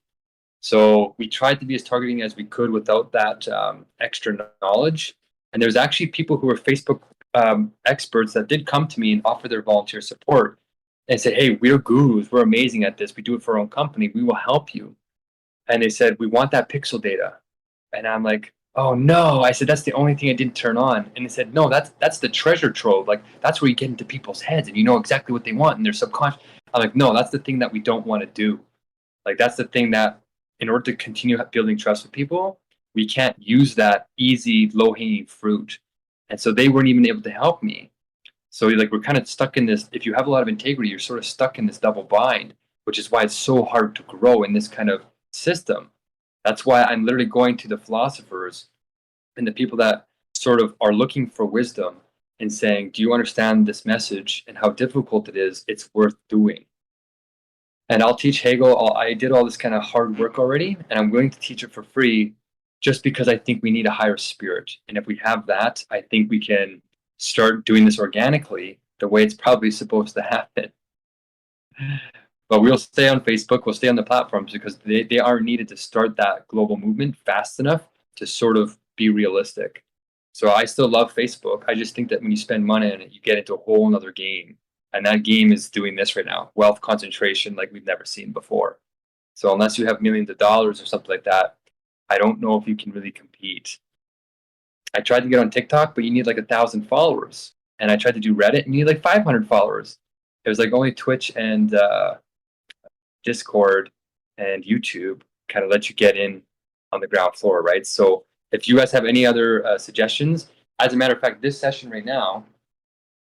So we tried to be as targeting as we could without that extra knowledge. And there's actually people who are Facebook experts that did come to me and offer their volunteer support and say, hey, we're gurus, we're amazing at this, we do it for our own company, we will help you. And they said, we want that pixel data. And I'm like, oh no. I said, that's the only thing I didn't turn on. And they said, no, that's the treasure trove. Like, that's where you get into people's heads and you know exactly what they want and they're subconscious. I'm like, no, that's the thing that we don't want to do. Like, that's the thing that, in order to continue building trust with people, we can't use that easy, low-hanging fruit. And so they weren't even able to help me. So like, we're kind of stuck in this, if you have a lot of integrity, you're sort of stuck in this double bind, which is why it's so hard to grow in this kind of system. That's why I'm literally going to the philosophers and the people that sort of are looking for wisdom and saying, do you understand this message and how difficult it is? It's worth doing. And I'll teach Hegel. I did all this kind of hard work already, and I'm willing to teach it for free just because I think we need a higher spirit. And if we have that, I think we can start doing this organically the way it's probably supposed to happen. But we'll stay on Facebook, we'll stay on the platforms, because they are needed to start that global movement fast enough to sort of be realistic. So I still love Facebook. I just think that when you spend money on it, you get into a whole nother game. And that game is doing this right now, wealth concentration like we've never seen before. So unless you have millions of dollars or something like that, I don't know if you can really compete. I tried to get on TikTok, but you need like 1,000 followers. And I tried to do Reddit, and you need like 500 followers. It was like only Twitch and Discord and YouTube kind of let you get in on the ground floor, right? So if you guys have any other suggestions, as a matter of fact, this session right now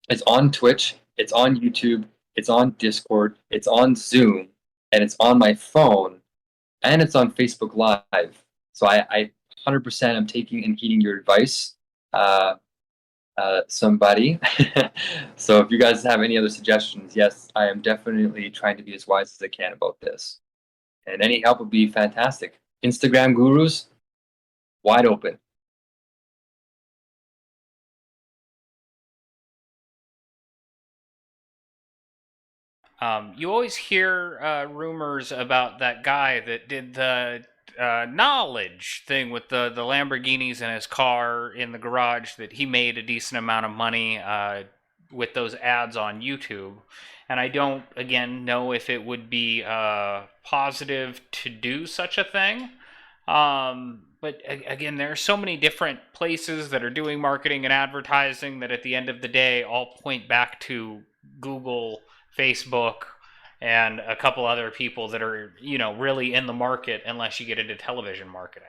is on Twitch, it's on YouTube, it's on Discord, it's on Zoom, and it's on my phone. and it's on Facebook Live. So I 100% am taking and heeding your advice, somebody. So if you guys have any other suggestions, yes, I am definitely trying to be as wise as I can about this. And any help would be fantastic. Instagram gurus, wide open. You always hear rumors about that guy that did the knowledge thing with the Lamborghinis in his car in the garage, that he made a decent amount of money with those ads on YouTube. And I don't, again, know if it would be positive to do such a thing. But again, there are so many different places that are doing marketing and advertising that at the end of the day all point back to Google, Facebook, and a couple other people that are, really in the market unless you get into television marketing.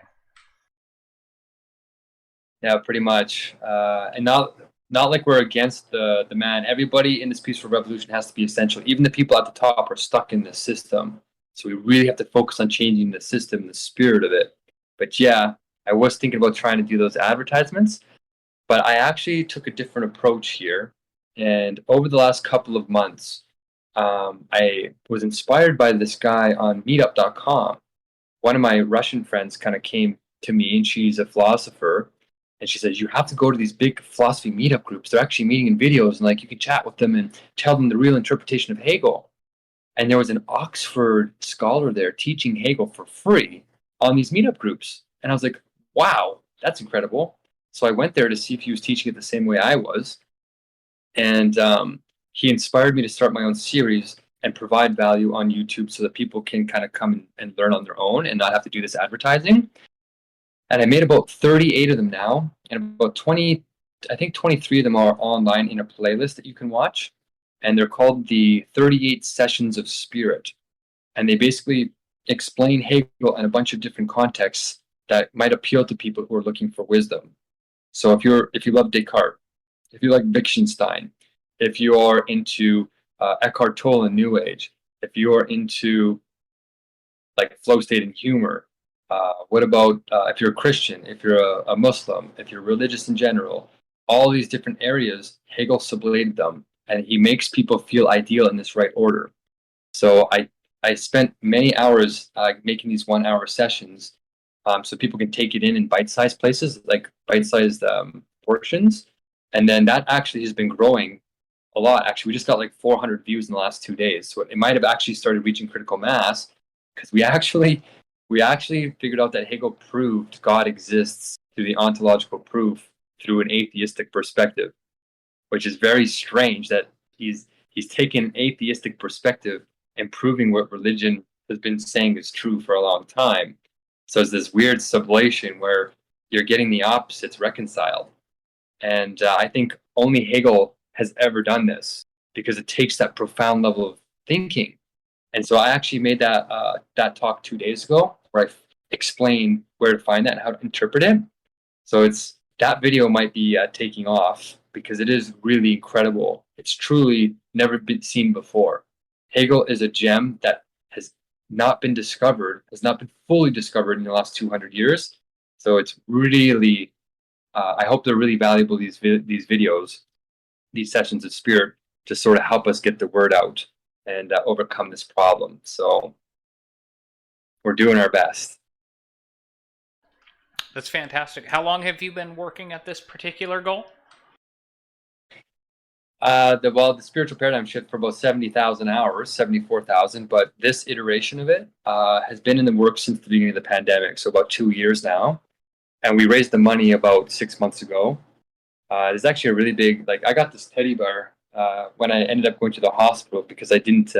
Yeah, pretty much. And not like we're against the man. Everybody in this peaceful revolution has to be essential. Even the people at the top are stuck in the system. So we really have to focus on changing the system, the spirit of it. But yeah, I was thinking about trying to do those advertisements, but I actually took a different approach here. And over the last couple of months, I was inspired by this guy on meetup.com. One of my Russian friends kind of came to me, and she's a philosopher. And she says, you have to go to these big philosophy meetup groups. They're actually meeting in videos, and like you can chat with them and tell them the real interpretation of Hegel. And there was an Oxford scholar there teaching Hegel for free on these meetup groups. And I was like, wow, that's incredible. So I went there to see if he was teaching it the same way I was. And he inspired me to start my own series and provide value on YouTube so that people can kind of come and learn on their own and not have to do this advertising. And I made about 38 of them now, and about 20, I think 23 of them are online in a playlist that you can watch. And they're called the 38 Sessions of Spirit. And they basically explain Hegel in a bunch of different contexts that might appeal to people who are looking for wisdom. So if you love Descartes, if you like Wittgenstein, if you are into Eckhart Tolle and New Age, if you are into like flow state and humor, what about if you're a Christian, if you're a Muslim, if you're religious in general, all these different areas, Hegel sublated them, and he makes people feel ideal in this right order. So I spent many hours making these 1 hour sessions so people can take it in bite-sized places, like bite-sized portions. And then that actually has been growing a lot. Actually, we just got like 400 views in the last 2 days. So it might have actually started reaching critical mass because we actually figured out that Hegel proved God exists through the ontological proof through an atheistic perspective, which is very strange that he's taken an atheistic perspective and proving what religion has been saying is true for a long time. So it's this weird sublation where you're getting the opposites reconciled. And I think only Hegel has ever done this because it takes that profound level of thinking. And so I actually made that talk 2 days ago where I explained where to find that and how to interpret it. So that video might be taking off because it is really incredible. It's truly never been seen before. Hegel is a gem that has not been discovered, has not been fully discovered in the last 200 years. So it's really, I hope they're really valuable, these videos, these sessions of spirit, to sort of help us get the word out and overcome this problem. So we're doing our best. That's fantastic. How long have you been working at this particular goal? The spiritual paradigm shift for about 70,000 hours, 74,000, but this iteration of it has been in the works since the beginning of the pandemic, so about 2 years now. And we raised the money about 6 months ago. There's actually a really big, I got this teddy bear when I ended up going to the hospital because I didn't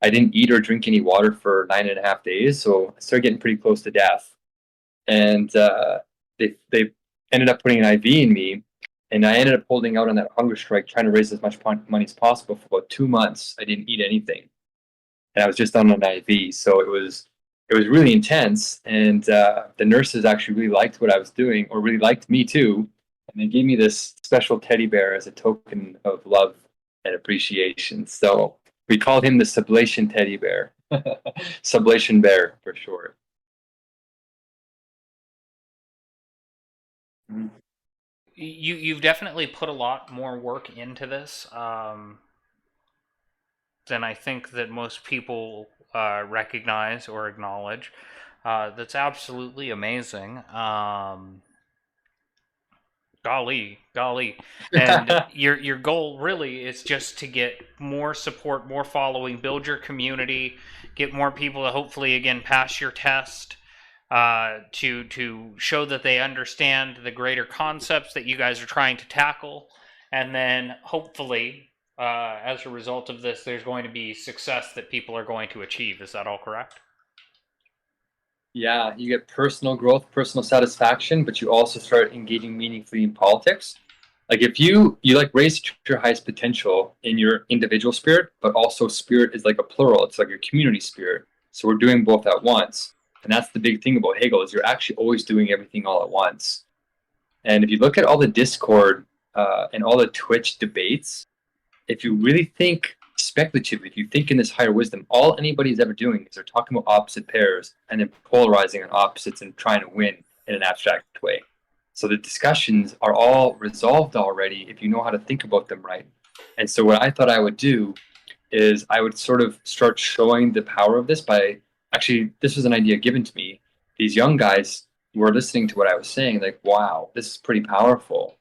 eat or drink any water for 9.5 days, so I started getting pretty close to death. And they ended up putting an IV in me. And I ended up holding out on that hunger strike, trying to raise as much money as possible for about 2 months. I didn't eat anything, and I was just on an IV. So it was really intense. And the nurses actually really liked what I was doing, or really liked me too. And they gave me this special teddy bear as a token of love and appreciation. So we called him the Sublation Teddy Bear. Sublation bear for sure. Mhm. You've definitely put a lot more work into this than I think that most people recognize or acknowledge. That's absolutely amazing. Golly, and your goal really is just to get more support, more following, build your community, get more people to hopefully again pass your test, to show that they understand the greater concepts that you guys are trying to tackle, and then hopefully, as a result of this, there's going to be success that people are going to achieve. Is that all correct? Yeah, you get personal growth, personal satisfaction, but you also start engaging meaningfully in politics. Like if you like raise your highest potential in your individual spirit, but also spirit is like a plural. It's like your community spirit. So we're doing both at once. And that's the big thing about Hegel is you're actually always doing everything all at once. And if you look at all the Discord and all the Twitch debates, if you really think speculatively, if you think in this higher wisdom, all anybody's ever doing is they're talking about opposite pairs and then polarizing on opposites and trying to win in an abstract way. So the discussions are all resolved already if you know how to think about them right. And so what I thought I would do is I would sort of start showing the power of this by actually, this was an idea given to me. These young guys were listening to what I was saying, like, wow, this is pretty powerful.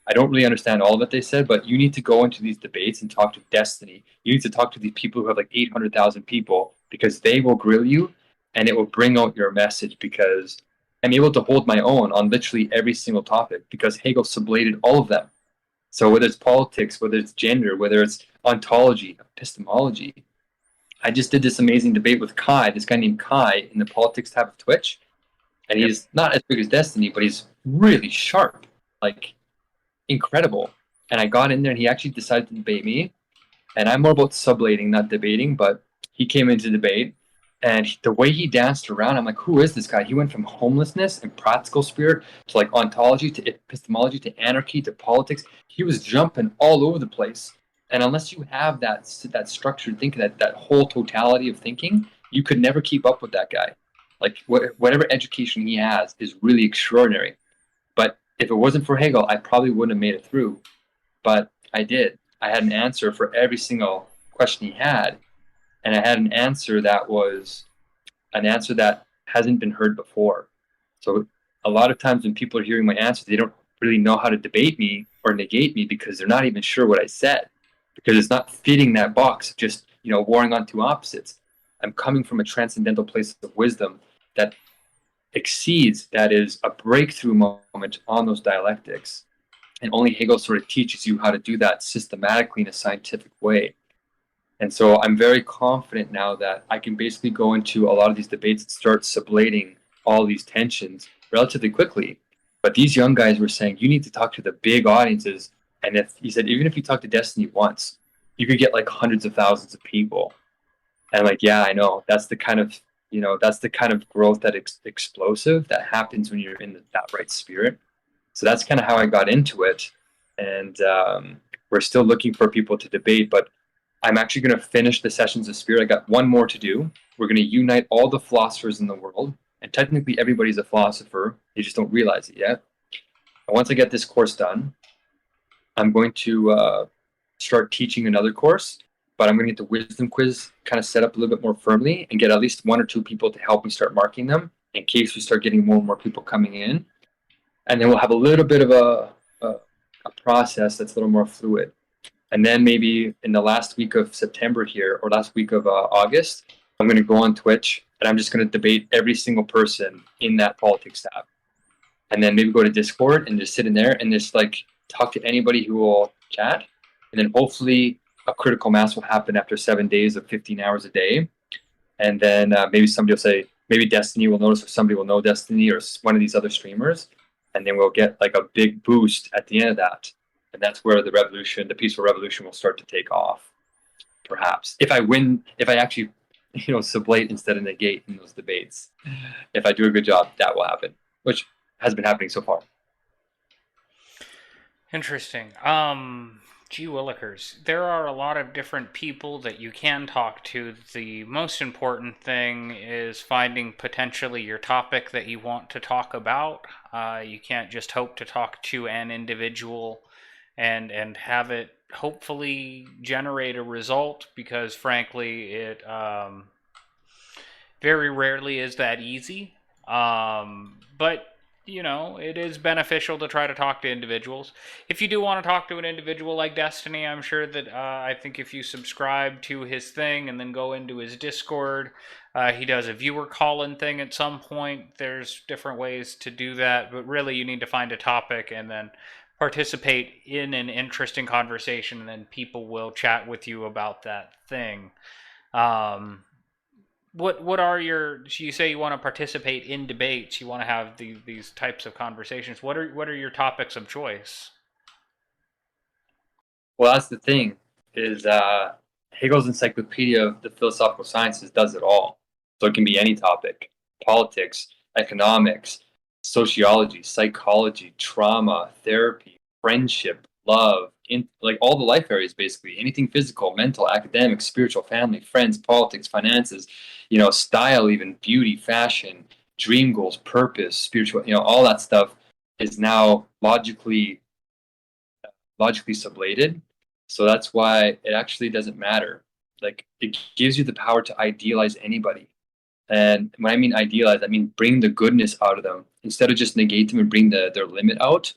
I don't really understand all of it they said, but you need to go into these debates and talk to Destiny. You need to talk to these people who have like 800,000 people because they will grill you and it will bring out your message because I'm able to hold my own on literally every single topic because Hegel sublated all of them. So whether it's politics, whether it's gender, whether it's ontology, epistemology, I just did this amazing debate with Kai, this guy named Kai in the politics tab of Twitch, and Yep. he's not as big as Destiny, but he's really sharp, like incredible. And I got in there, and he actually decided to debate me. And I'm more about sublating, not debating, but he came into debate, and the way he danced around, I'm like, who is this guy? He went from homelessness and practical spirit to like ontology to epistemology to anarchy to politics. He was jumping all over the place. And unless you have that structured thinking, that whole totality of thinking, you could never keep up with that guy. Like whatever education he has is really extraordinary. But if it wasn't for Hegel, I probably wouldn't have made it through. But I did. I had an answer for every single question he had, and I had an answer that was an answer that hasn't been heard before. So a lot of times when people are hearing my answer, they don't really know how to debate me or negate me because they're not even sure what I said because it's not fitting that box of just warring on two opposites. I'm coming from a transcendental place of wisdom that exceeds, that is a breakthrough moment on those dialectics. And only Hegel sort of teaches you how to do that systematically in a scientific way. And so I'm very confident now that I can basically go into a lot of these debates and start sublating all these tensions relatively quickly. But these young guys were saying, you need to talk to the big audiences. And if he said, even if you talk to Destiny once, you could get like hundreds of thousands of people. And like, yeah, I know that's the kind of, that's the kind of growth that explosive that happens when you're in that right spirit. So that's kind of how I got into it. And we're still looking for people to debate, but I'm actually going to finish the sessions of spirit. I got one more to do. We're going to unite all the philosophers in the world. And technically, everybody's a philosopher. They just don't realize it yet. And once I get this course done, I'm going to start teaching another course. But I'm going to get the wisdom quiz kind of set up a little bit more firmly and get at least one or two people to help me start marking them in case we start getting more and more people coming in. And then we'll have a little bit of a process that's a little more fluid. And then maybe in the last week of September here, or last week of August, I'm going to go on Twitch and I'm just going to debate every single person in that politics tab. And then maybe go to Discord and just sit in there and just like talk to anybody who will chat. And then hopefully a critical mass will happen after 7 days of 15 hours a day. And then maybe somebody will say, maybe Destiny will notice, or somebody will know Destiny, or one of these other streamers. And then we'll get like a big boost at the end of that. And that's where the revolution, the peaceful revolution, will start to take off. Perhaps if I win, if I actually, sublate instead of negate in those debates, if I do a good job, that will happen, which has been happening so far. Interesting. Gee willikers. There are a lot of different people that you can talk to. The most important thing is finding potentially your topic that you want to talk about. You can't just hope to talk to an individual and have it hopefully generate a result, because frankly it very rarely is that easy. But you know, it is beneficial to try to talk to individuals. If you do want to talk to an individual like Destiny, I'm sure that I think if you subscribe to his thing and then go into his Discord, he does a viewer call-in thing at some point. There's different ways to do that, but really you need to find a topic and then participate in an interesting conversation, and then people will chat with you about that thing. Um, what are your? You say you want to participate in debates. You want to have these types of conversations. What are your topics of choice? Well, that's the thing, is Hegel's Encyclopedia of the Philosophical Sciences does it all. So it can be any topic: politics, economics, sociology, psychology, trauma, therapy, friendship, love, like all the life areas, basically anything physical, mental, academic, spiritual, family, friends, politics, finances, style, even beauty, fashion, dream goals, purpose, spiritual, all that stuff is now logically sublated. So that's why it actually doesn't matter. Like, it gives you the power to idealize anybody. And when I mean idealize, I mean bring the goodness out of them. Instead of just negate them and bring their limit out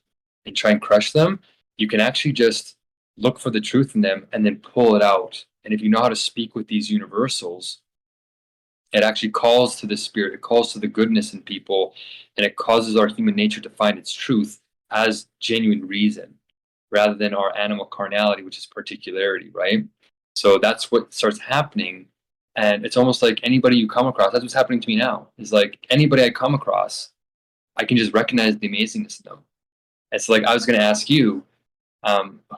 and try and crush them, you can actually just look for the truth in them and then pull it out. And if you know how to speak with these universals, it actually calls to the spirit, it calls to the goodness in people, and it causes our human nature to find its truth as genuine reason rather than our animal carnality, which is particularity, right? So that's what starts happening. And it's almost like anybody you come across, that's what's happening to me now. Is like anybody I come across, I can just recognize the amazingness in them. It's like I was going to ask you,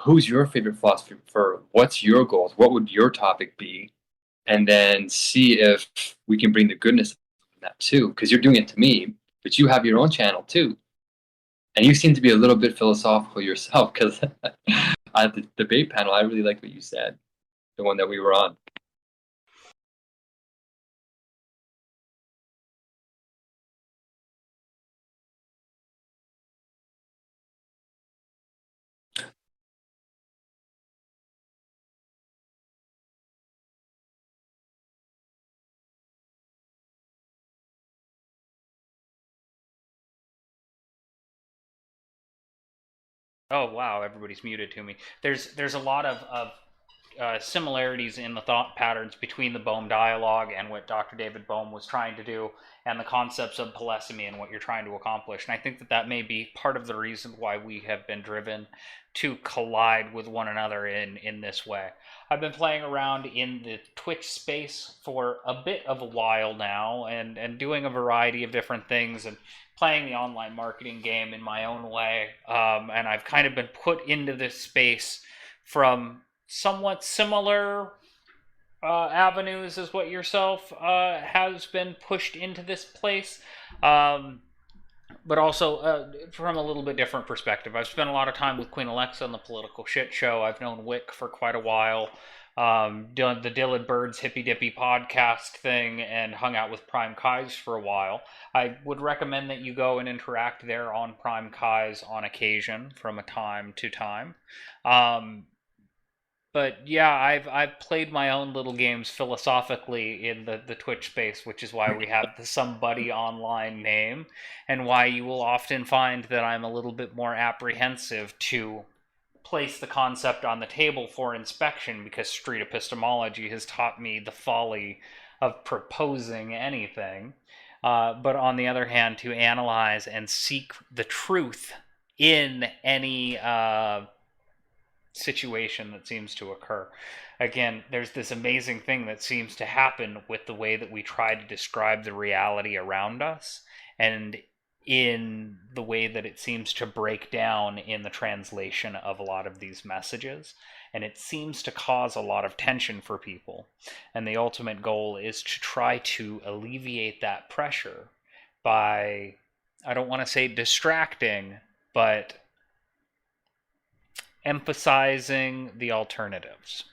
who's your favorite philosopher? What's your goals? What would your topic be? And then see if we can bring the goodness in that too. Because you're doing it to me, but you have your own channel too. And you seem to be a little bit philosophical yourself, because at the debate panel, I really liked what you said, the one that we were on. Oh wow, everybody's muted to me. There's a lot of similarities in the thought patterns between the Bohm dialogue and what Dr. David Bohm was trying to do, and the concepts of polysemy and what you're trying to accomplish. And I think that that may be part of the reason why we have been driven to collide with one another in this way. I've been playing around in the Twitch space for a bit of a while now, and doing a variety of different things, and playing the online marketing game in my own way. And I've kind of been put into this space from somewhat similar avenues as what yourself has been pushed into this place, but also from a little bit different perspective. I've spent a lot of time with Queen Alexa on the Political Shit Show. I've known Wick for quite a while, done the Dylan Bird's Hippy Dippy podcast thing, and hung out with Prime Kais for a while. I would recommend that you go and interact there on Prime Kais on occasion from a time to time. But yeah, I've played my own little games philosophically in the Twitch space, which is why we have the Somebody Online name, and why you will often find that I'm a little bit more apprehensive to place the concept on the table for inspection, because street epistemology has taught me the folly of proposing anything. But on the other hand, to analyze and seek the truth in any situation that seems to occur. Again, there's this amazing thing that seems to happen with the way that we try to describe the reality around us, and in the way that it seems to break down in the translation of a lot of these messages. And it seems to cause a lot of tension for people. And the ultimate goal is to try to alleviate that pressure by, I don't want to say distracting, but emphasizing the alternatives.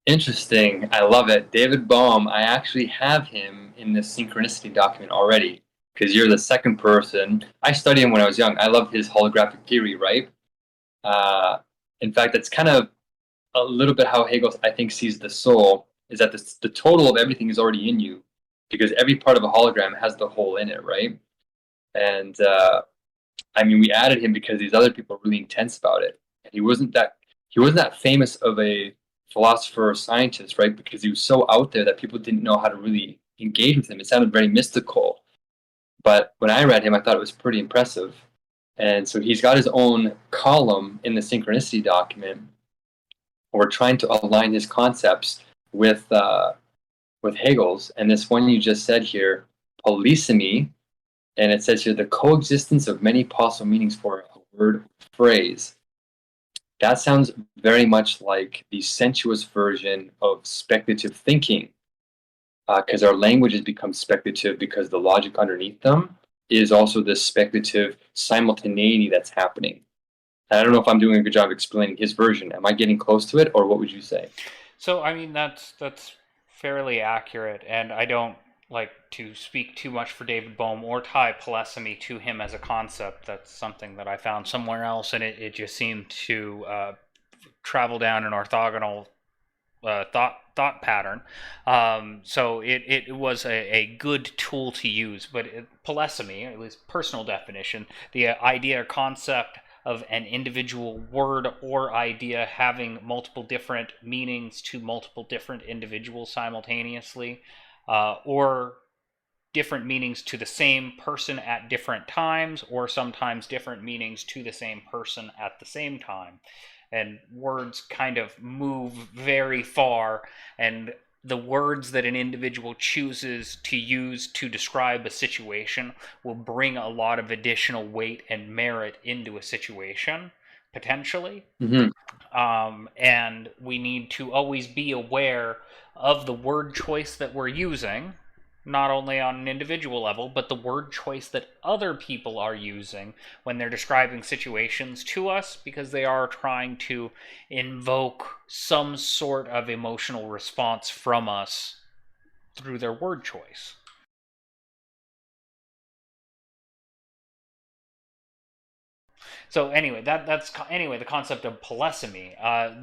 Interesting. I love it. David Bohm, I actually have him in the synchronicity document already because you're the second person. I studied him when I was young. I love his holographic theory, right? Uh, in fact, that's kind of a little bit how Hegel, I think, sees the soul, is that the total of everything is already in you because every part of a hologram has the whole in it, right? And I mean, we added him because these other people are really intense about it. And he wasn't that famous of a philosopher or scientist, right? Because he was so out there that people didn't know how to really engage with him. It sounded very mystical. But when I read him, I thought it was pretty impressive. And so he's got his own column in the synchronicity document. We're trying to align his concepts with Hegel's. And this one you just said here, polysemy, and it says here the coexistence of many possible meanings for a word or phrase. That sounds very much like the sensuous version of speculative thinking, because our languages become speculative because the logic underneath them is also this speculative simultaneity that's happening. And I don't know if I'm doing a good job explaining his version. Am I getting close to it, or what would you say? So, I mean, that's fairly accurate, and I don't like to speak too much for David Bohm or tie polysemy to him as a concept. That's something that I found somewhere else, and it just seemed to travel down an orthogonal thought pattern. So it was a good tool to use, but polysemy, at least personal definition, the idea or concept of an individual word or idea having multiple different meanings to multiple different individuals simultaneously, or different meanings to the same person at different times, or sometimes different meanings to the same person at the same time. And words kind of move very far, and the words that an individual chooses to use to describe a situation will bring a lot of additional weight and merit into a situation, potentially. Mm-hmm. And we need to always be aware of the word choice that we're using, not only on an individual level, but the word choice that other people are using when they're describing situations to us, because they are trying to invoke some sort of emotional response from us through their word choice. So anyway, that's the concept of polysemy.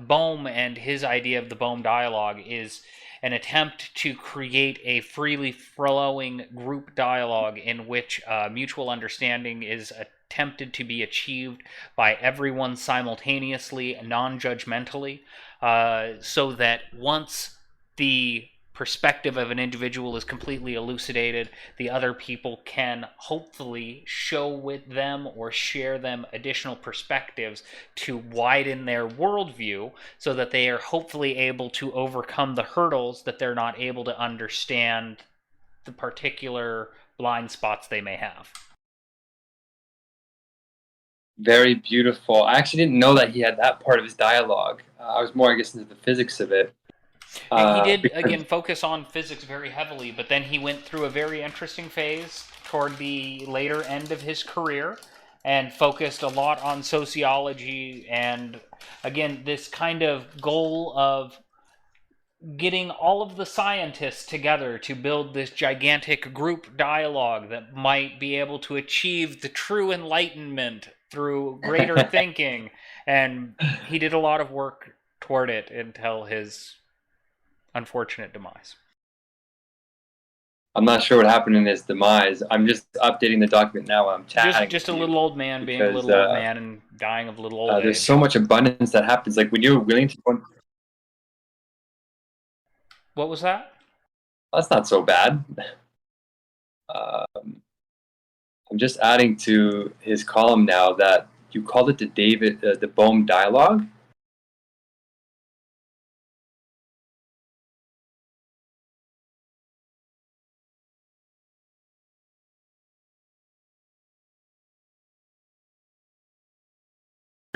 Bohm and his idea of the Bohm dialogue is an attempt to create a freely flowing group dialogue in which mutual understanding is attempted to be achieved by everyone simultaneously, non-judgmentally, so that once the perspective of an individual is completely elucidated, the other people can hopefully show with them or share them additional perspectives to widen their worldview, so that they are hopefully able to overcome the hurdles that they're not able to understand the particular blind spots they may have. Very beautiful. I actually didn't know that he had that part of his dialogue. I was more, I guess, into the physics of it. He did, Because again, focus on physics very heavily, but then he went through a very interesting phase toward the later end of his career and focused a lot on sociology and, again, this kind of goal of getting all of the scientists together to build this gigantic group dialogue that might be able to achieve the true enlightenment through greater thinking. And he did a lot of work toward it until his unfortunate demise. I'm not sure what happened in his demise. I'm just updating the document now while I'm chatting. Just a little old man being a because little old man and dying of little old there's age. so much abundance that happens. Like when you're willing to go, What was that? that's not so bad. Um, I'm just adding to his column now that you called it the Bohm dialogue.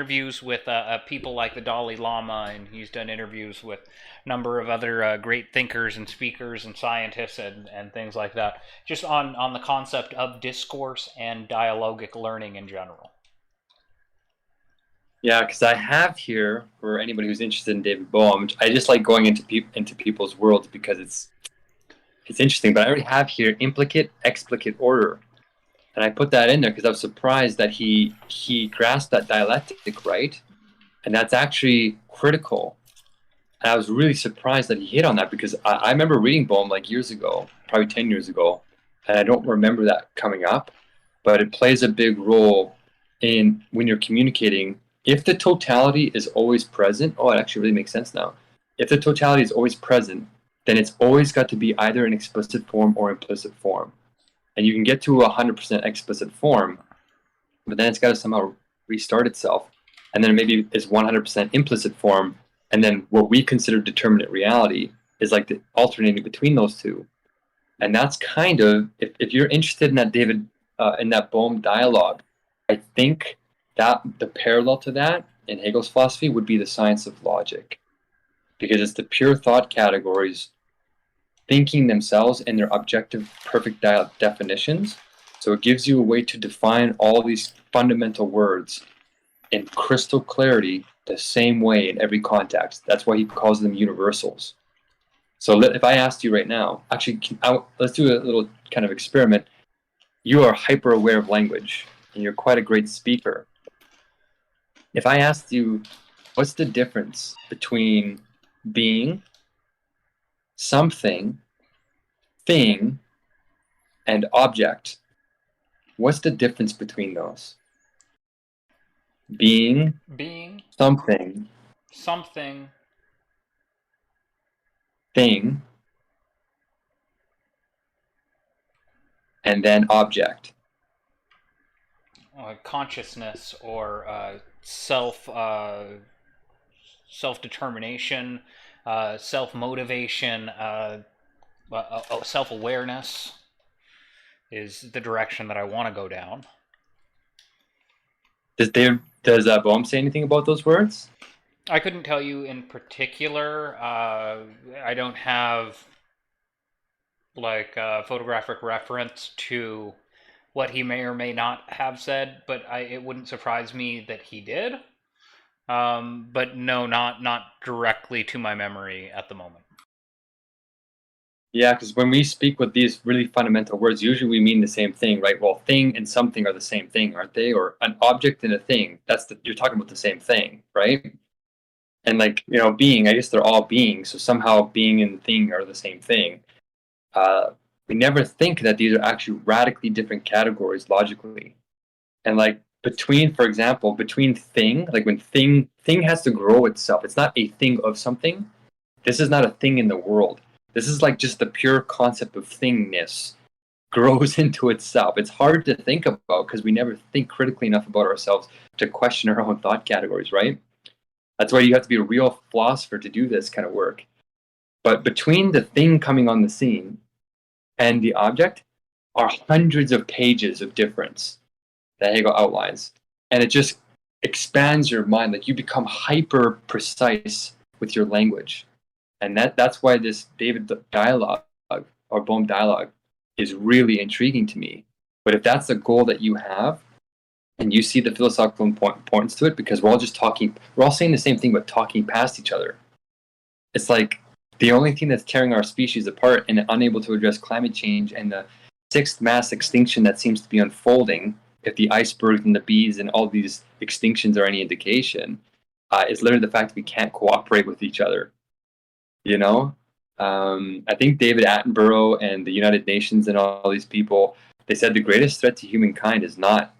interviews with people like the Dalai Lama, and he's done interviews with a number of other great thinkers and speakers and scientists and things like that, just on the concept of discourse and dialogic learning in general. Yeah, because I have here, for anybody who's interested in David Bohm, I just like going into people's worlds because it's interesting. But I already have here implicate, explicate order. And I put that in there because I was surprised that he grasped that dialectic right, and that's actually critical. And I was really surprised that he hit on that because I remember reading Bohm like years ago, probably 10 years ago, and I don't remember that coming up, but it plays a big role in when you're communicating. If the totality is always present, oh, it actually really makes sense now. If the totality is always present, then it's always got to be either in explicit form or implicit form. And you can get to 100% explicit form, but then it's got to somehow restart itself. And then maybe it's 100% implicit form, and then what we consider determinate reality is like the alternating between those two. And that's kind of, if you're interested in that in that Bohm dialogue, I think that the parallel to that in Hegel's philosophy would be the science of logic, because it's the pure thought categories thinking themselves in their objective perfect definitions. So it gives you a way to define all these fundamental words in crystal clarity the same way in every context. That's why he calls them universals. So if I asked you right now, actually, let's do a little kind of experiment. You are hyper aware of language, and you're quite a great speaker. If I asked you, what's the difference between being, something, thing, and object? What's the difference between those? Being, something, thing, and then object. Consciousness or self-determination, self-motivation, self-awareness is the direction that I want to go down. Does Bohm say anything about those words? I couldn't tell you in particular. I don't have like a photographic reference to what he may or may not have said, but it wouldn't surprise me that he did. But no, not directly to my memory at the moment. Yeah, because when we speak with these really fundamental words, usually we mean the same thing, right? Well, thing and something are the same thing, aren't they? Or an object and a thing. You're talking about the same thing, right? And like, being, I guess they're all beings. So somehow being and thing are the same thing. We never think that these are actually radically different categories logically. And like for example, between thing, like when thing has to grow itself. It's not a thing of something. This is not a thing in the world. This is like just the pure concept of thingness grows into itself. It's hard to think about because we never think critically enough about ourselves to question our own thought categories, right? That's why you have to be a real philosopher to do this kind of work. But between the thing coming on the scene and the object are hundreds of pages of difference that Hegel outlines. And it just expands your mind. Like you become hyper precise with your language. And that's why this David dialogue or Bohm dialogue is really intriguing to me. But if that's the goal that you have, and you see the philosophical importance to it, because we're all saying the same thing, but talking past each other. It's like the only thing that's tearing our species apart and unable to address climate change and the sixth mass extinction that seems to be unfolding, if the icebergs and the bees and all these extinctions are any indication, is literally the fact that we can't cooperate with each other. I think David Attenborough and the United Nations and all these people, they said the greatest threat to humankind is not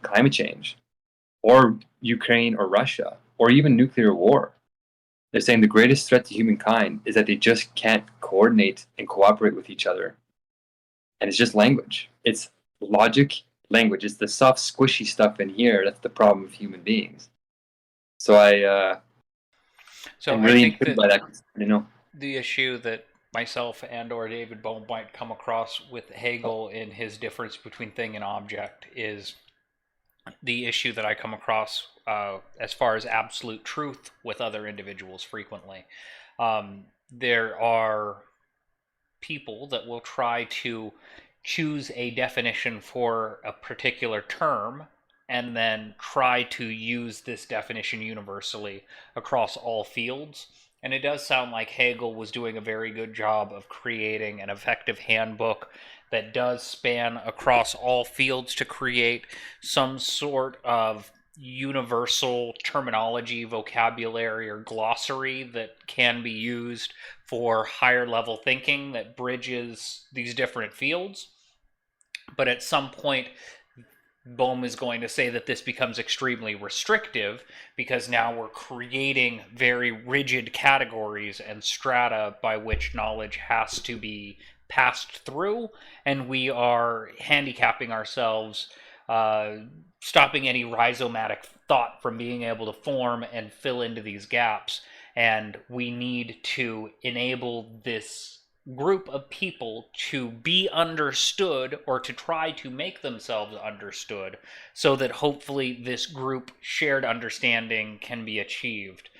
climate change or Ukraine or Russia or even nuclear war. They're saying the greatest threat to humankind is that they just can't coordinate and cooperate with each other. And it's just language. It's logic, language. It's the soft, squishy stuff in here that's the problem of human beings. So I'm really intrigued by that, The issue that myself and or David Bohm might come across with Hegel in his difference between thing and object is the issue that I come across as far as absolute truth with other individuals frequently. There are people that will try to choose a definition for a particular term and then try to use this definition universally across all fields. And it does sound like Hegel was doing a very good job of creating an effective handbook that does span across all fields to create some sort of universal terminology, vocabulary, or glossary that can be used for higher level thinking that bridges these different fields. But at some point, Bohm is going to say that this becomes extremely restrictive because now we're creating very rigid categories and strata by which knowledge has to be passed through, and we are handicapping ourselves, stopping any rhizomatic thought from being able to form and fill into these gaps. And we need to enable this group of people to be understood or to try to make themselves understood so that hopefully this group shared understanding can be achieved.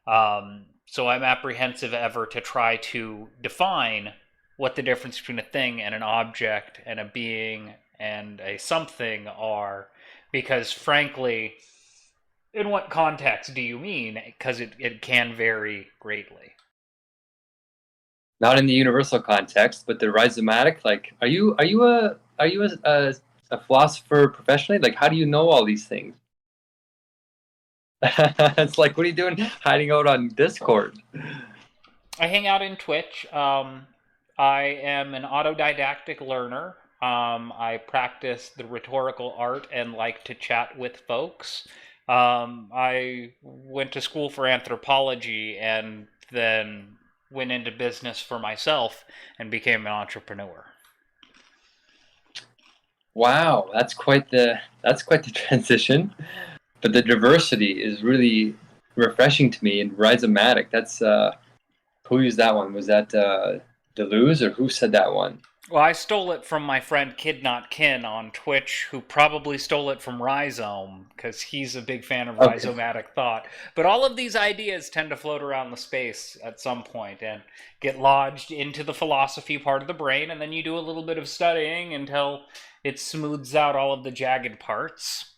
So I'm apprehensive ever to try to define what the difference between a thing and an object and a being and a something are, because frankly, in what context do you mean? Because it can vary greatly. Not in the universal context, but the rhizomatic. Like, are you a philosopher professionally? Like, how do you know all these things? It's like, what are you doing hiding out on Discord? I hang out in Twitch. I am an autodidactic learner. I practice the rhetorical art and like to chat with folks. I went to school for anthropology and then went into business for myself and became an entrepreneur. Wow, that's quite the transition. But the diversity is really refreshing to me. And rhizomatic, that's who used that one? Was that Deleuze, or who said that one? Well, I stole it from my friend Kid Not Kin on Twitch, who probably stole it from Rhizome, because he's a big fan of rhizomatic thought. But all of these ideas tend to float around the space at some point and get lodged into the philosophy part of the brain, and then you do a little bit of studying until it smooths out all of the jagged parts.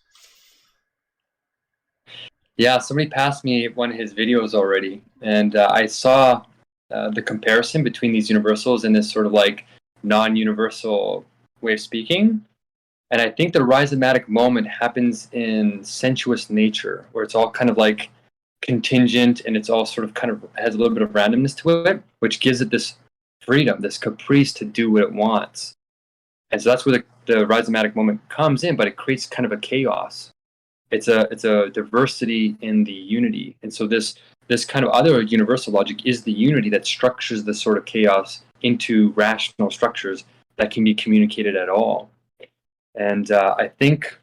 Yeah, somebody passed me one of his videos already, and I saw the comparison between these universals and this sort of like non-universal way of speaking. And I think the rhizomatic moment happens in sensuous nature, where it's all kind of like contingent and it's all sort of kind of has a little bit of randomness to it, which gives it this freedom, this caprice to do what it wants. And so that's where the rhizomatic moment comes in, but it creates kind of a chaos. It's a diversity in the unity. And so this kind of other universal logic is the unity that structures this sort of chaos into rational structures that can be communicated at all. And I think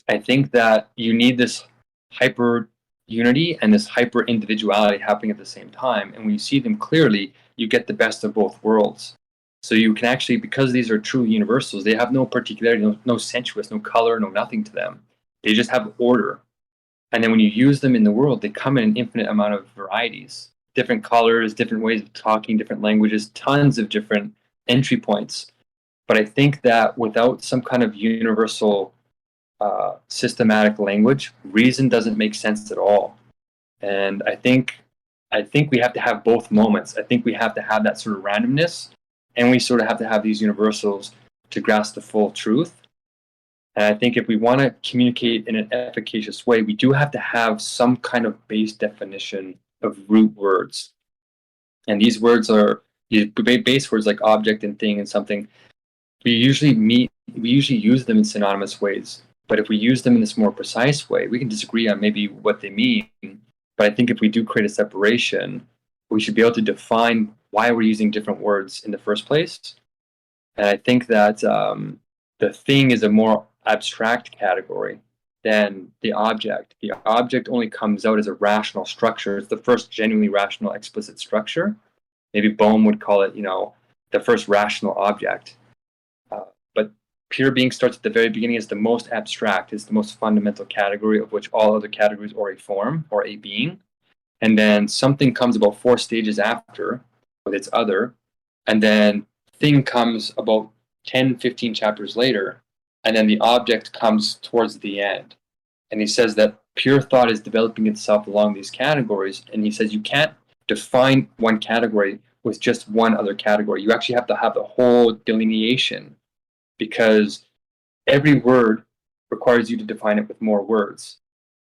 that you need this hyper unity and this hyper individuality happening at the same time. And when you see them clearly, you get the best of both worlds. So you can actually, because these are true universals, they have no particularity, no sensuous, no color, no nothing to them. They just have order. And then when you use them in the world, they come in an infinite amount of varieties. Different colors, different ways of talking, different languages, tons of different entry points. But I think that without some kind of universal systematic language, reason doesn't make sense at all. And I think we have to have both moments. I think we have to have that sort of randomness, and we sort of have to have these universals to grasp the full truth. And I think if we want to communicate in an efficacious way, we do have to have some kind of base definition of root words. And these words are base words like object and thing and something. We usually use them in synonymous ways. But if we use them in this more precise way, we can disagree on maybe what they mean. But I think if we do create a separation, we should be able to define why we're using different words in the first place. And I think that the thing is a more abstract category than the object. The object only comes out as a rational structure. It's the first genuinely rational explicit structure. Maybe Bohm would call it, the first rational object. pure being starts at the very beginning as the most abstract, is the most fundamental category of which all other categories are a form or a being. And then something comes about 4 stages after with its other. And then thing comes about 10, 15 chapters later. And then the object comes towards the end. And he says that pure thought is developing itself along these categories. And he says you can't define one category with just one other category. You actually have to have the whole delineation, because every word requires you to define it with more words.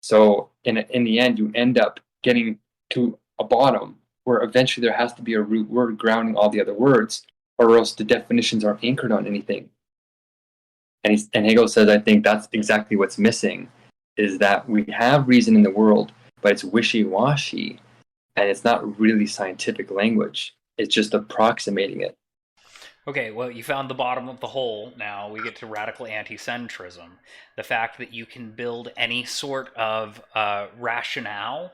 So in the end, you end up getting to a bottom where eventually there has to be a root word grounding all the other words, or else the definitions aren't anchored on anything. And Hegel says, I think that's exactly what's missing, is that we have reason in the world, but it's wishy-washy, and it's not really scientific language. It's just approximating it. Okay, well, you found the bottom of the hole. Now we get to radical anti-centrism. The fact that you can build any sort of rationale,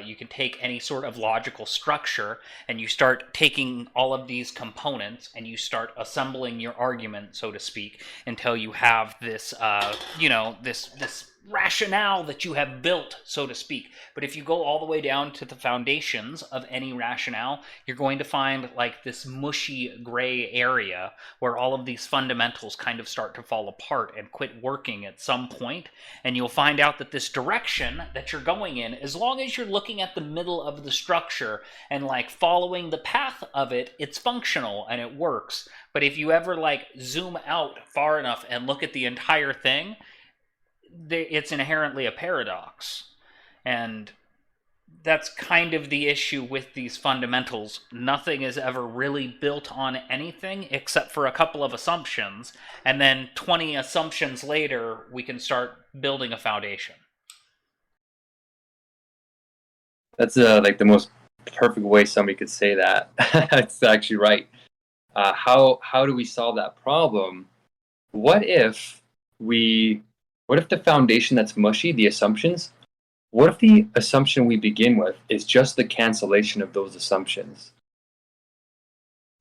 you can take any sort of logical structure, and you start taking all of these components, and you start assembling your argument, so to speak, until you have this, this rationale that you have built, so to speak. But if you go all the way down to the foundations of any rationale, you're going to find like this mushy gray area where all of these fundamentals kind of start to fall apart and quit working at some point. And you'll find out that this direction that you're going in, as long as you're looking at the middle of the structure and like following the path of it, it's functional and it works. But if you ever like zoom out far enough and look at the entire thing, it's inherently a paradox. And that's kind of the issue with these fundamentals. Nothing is ever really built on anything except for a couple of assumptions, and then 20 assumptions later we can start building a foundation. That's like the most perfect way somebody could say that. That's actually right. How do we solve that problem? What if the foundation that's mushy, the assumptions, what if the assumption we begin with is just the cancellation of those assumptions?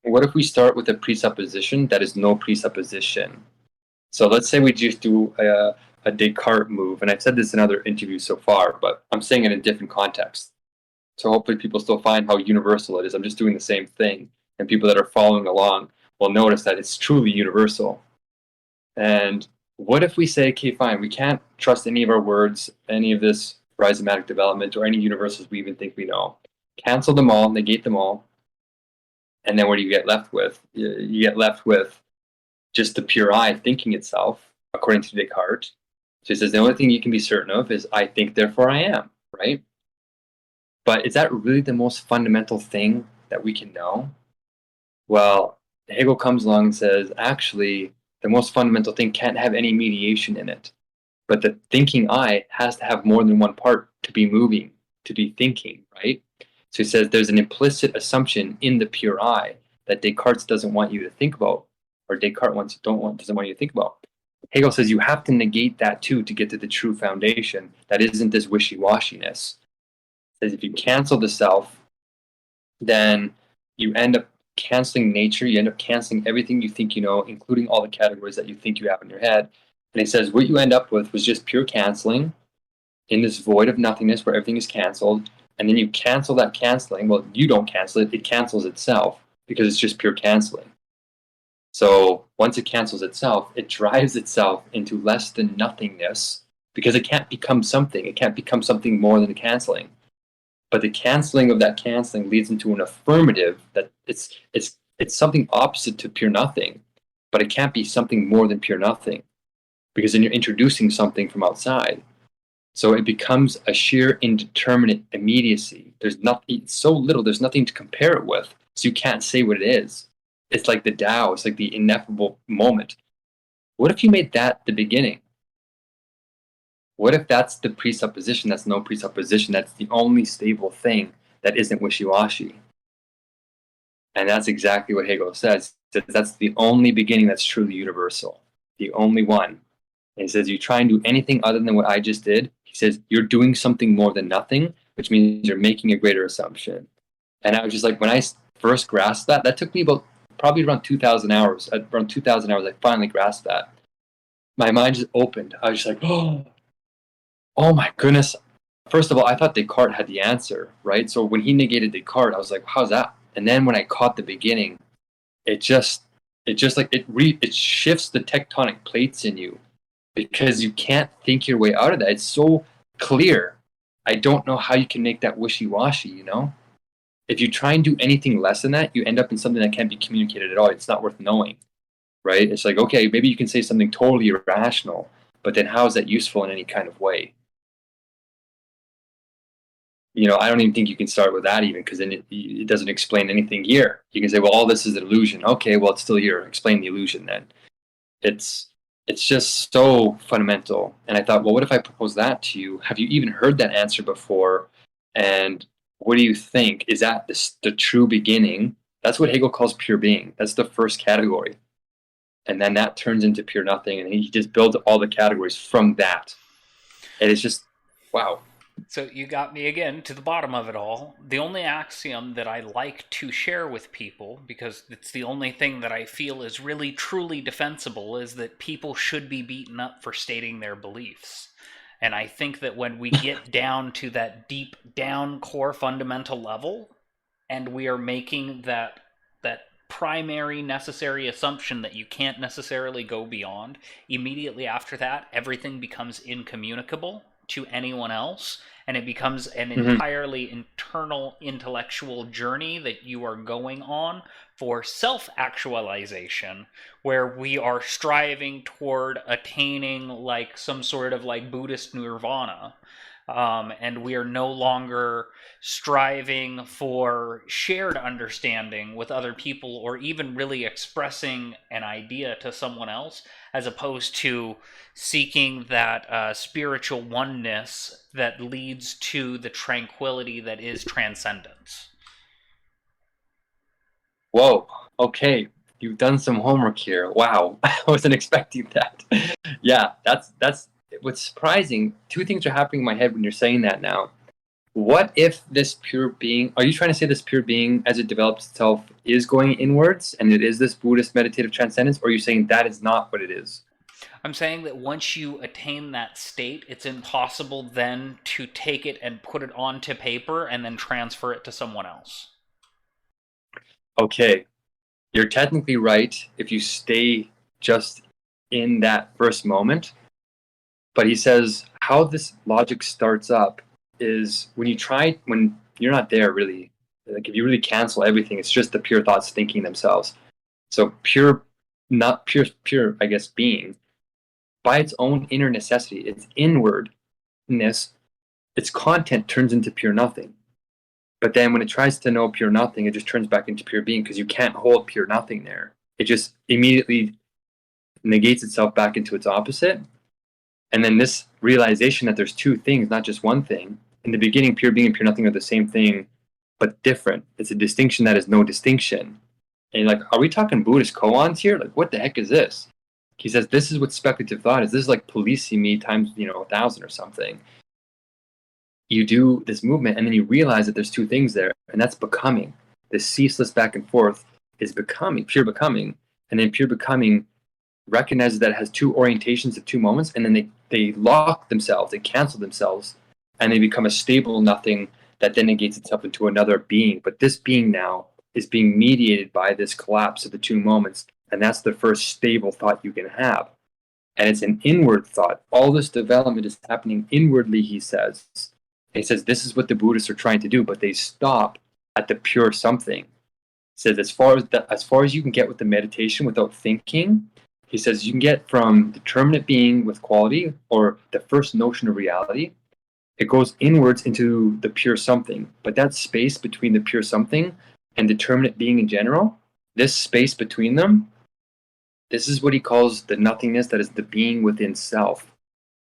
What if we start with a presupposition that is no presupposition? So let's say we just do a Descartes move, and I've said this in other interviews so far, but I'm saying it in different contexts. So hopefully people still find how universal it is. I'm just doing the same thing, and people that are following along will notice that it's truly universal. And what if we say, okay, fine, we can't trust any of our words, any of this rhizomatic development, or any universals we even think we know? Cancel them all, negate them all, and then what do you get left with? You get left with just the pure I thinking itself, according to Descartes. So he says the only thing you can be certain of is I think, therefore I am, right? But is that really the most fundamental thing that we can know? Well, Hegel comes along and says, actually, the most fundamental thing can't have any mediation in it. But the thinking I has to have more than one part to be moving, to be thinking, right? So he says there's an implicit assumption in the pure I that Descartes doesn't want you to think about, or Descartes doesn't want you to think about. Hegel says you have to negate that too to get to the true foundation that isn't this wishy-washiness. He says if you cancel the self, then you end up canceling nature, you end up canceling everything you think you know, including all the categories that you think you have in your head. And he says what you end up with was just pure canceling in this void of nothingness where everything is canceled. And then you cancel that canceling. Well, you don't cancel it, it cancels itself because it's just pure canceling. So once it cancels itself, it drives itself into less than nothingness because it can't become something. It can't become something more than a canceling. But the canceling of that canceling leads into an affirmative that it's something opposite to pure nothing, but it can't be something more than pure nothing because then you're introducing something from outside. So it becomes a sheer indeterminate immediacy. There's nothing, it's so little, there's nothing to compare it with. So you can't say what it is. It's like the Tao, it's like the ineffable moment. What if you made that the beginning? What if that's the presupposition, that's no presupposition, that's the only stable thing that isn't wishy-washy? And that's exactly what Hegel says. That's the only beginning that's truly universal, the only one. And he says, you try and do anything other than what I just did, he says, you're doing something more than nothing, which means you're making a greater assumption. And I was just like, when I first grasped that took me about probably around 2,000 hours. Around 2,000 hours, I finally grasped that. my mind just opened. I was just like, oh my goodness. First of all, I thought Descartes had the answer, right? So when he negated Descartes, I was like, how's that? And then when I caught the beginning, it just like it shifts the tectonic plates in you, because you can't think your way out of that. It's so clear. I don't know how you can make that wishy-washy, you know? If you try and do anything less than that, you end up in something that can't be communicated at all. It's not worth knowing, right? It's like, okay, maybe you can say something totally irrational, but then how is that useful in any kind of way? You know, I don't even think you can start with that even, because then it doesn't explain anything here. You can say, well, all this is an illusion. Okay, well, it's still here. Explain the illusion then. It's just so fundamental. And I thought, well, what if I propose that to you? Have you even heard that answer before? And what do you think? Is that the true beginning? That's what Hegel calls pure being. That's the first category. And then that turns into pure nothing. And he just builds all the categories from that. And it's just, wow. So you got me again to the bottom of it all. The only axiom that I like to share with people, because it's the only thing that I feel is really truly defensible, is that people should be beaten up for stating their beliefs. And I think that when we get down to that deep down core fundamental level, and we are making that primary necessary assumption that you can't necessarily go beyond, immediately after that, everything becomes incommunicable to anyone else, and it becomes an entirely internal intellectual journey that you are going on for self-actualization, where we are striving toward attaining like some sort of like Buddhist nirvana. And we are no longer striving for shared understanding with other people, or even really expressing an idea to someone else, as opposed to seeking that spiritual oneness that leads to the tranquility that is transcendence. Whoa, okay. You've done some homework here. Wow, I wasn't expecting that. Yeah, that's what's surprising. Two things are happening in my head when you're saying that now. What if this pure being, are you trying to say this pure being as it develops itself is going inwards and it is this Buddhist meditative transcendence, or are you saying that is not what it is? I'm saying that once you attain that state, it's impossible then to take it and put it onto paper and then transfer it to someone else. Okay, you're technically right if you stay just in that first moment. But he says how this logic starts up is when you're not there really. Like if you really cancel everything, it's just the pure thoughts thinking themselves. So pure, not pure, I guess, being, by its own inner necessity, its inwardness, its content turns into pure nothing. But then when it tries to know pure nothing, it just turns back into pure being, because you can't hold pure nothing there. It just immediately negates itself back into its opposite. And then this realization that there's two things, not just one thing. In the beginning, pure being and pure nothing are the same thing, but different. It's a distinction that is no distinction. And you're like, are we talking Buddhist koans here? Like, what the heck is this? He says, this is what speculative thought is. This is like policing me times, 1,000 or something. You do this movement, and then you realize that there's two things there, and that's becoming. This ceaseless back and forth is becoming, pure becoming. And then pure becoming recognizes that it has two orientations of two moments, and then they lock themselves, they cancel themselves, and they become a stable nothing that then negates itself into another being. But this being now is being mediated by this collapse of the two moments, and that's the first stable thought you can have. And it's an inward thought. All this development is happening inwardly, he says. And he says this is what the Buddhists are trying to do, but they stop at the pure something. He says as far as you can get with the meditation without thinking, he says you can get from determinate being with quality, or the first notion of reality. It goes inwards into the pure something. But that space between the pure something and determinate being in general, this space between them, this is what he calls the nothingness that is the being within self.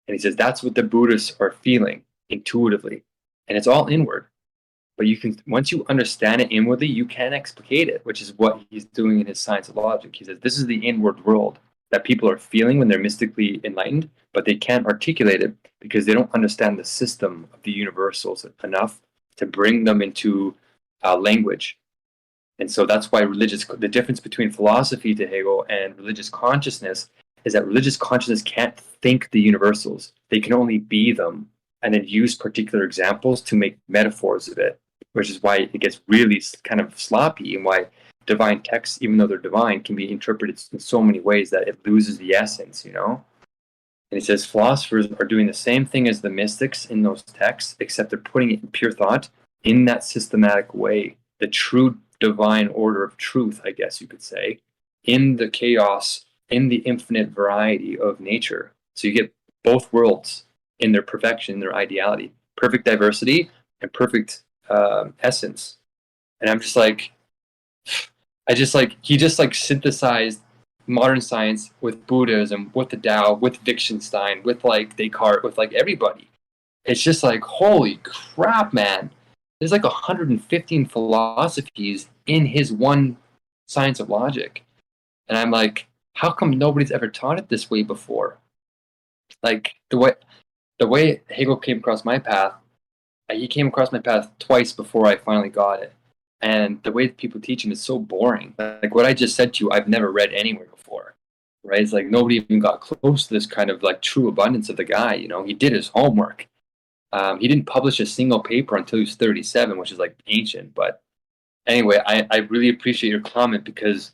And he says that's what the Buddhists are feeling intuitively. And it's all inward. But you can, once you understand it inwardly, you can explicate it, which is what he's doing in his Science of Logic. He says this is the inward world that people are feeling when they're mystically enlightened, but they can't articulate it because they don't understand the system of the universals enough to bring them into language. And so that's why the difference between philosophy to Hegel and religious consciousness is that religious consciousness can't think the universals. They can only be them and then use particular examples to make metaphors of it, which is why it gets really kind of sloppy, and why divine texts, even though they're divine, can be interpreted in so many ways that it loses the essence, you know? And he says philosophers are doing the same thing as the mystics in those texts, except they're putting it in pure thought in that systematic way, the true divine order of truth, I guess you could say, in the chaos, in the infinite variety of nature. So you get both worlds in their perfection, their ideality, perfect diversity and perfect essence. And I'm just like, he just like synthesized modern science with Buddhism, with the Tao, with Wittgenstein, with like Descartes, with like everybody. It's just like, holy crap, man. There's like 115 philosophies in his one science of logic. And I'm like, how come nobody's ever taught it this way before? Like the way Hegel came across my path, he came across my path twice before I finally got it. And the way that people teach him is so boring. Like what I just said to you, I've never read anywhere before, right? It's like nobody even got close to this kind of like true abundance of the guy. You know, he did his homework. He didn't publish a single paper until he was 37, which is like ancient. But anyway, I really appreciate your comment, because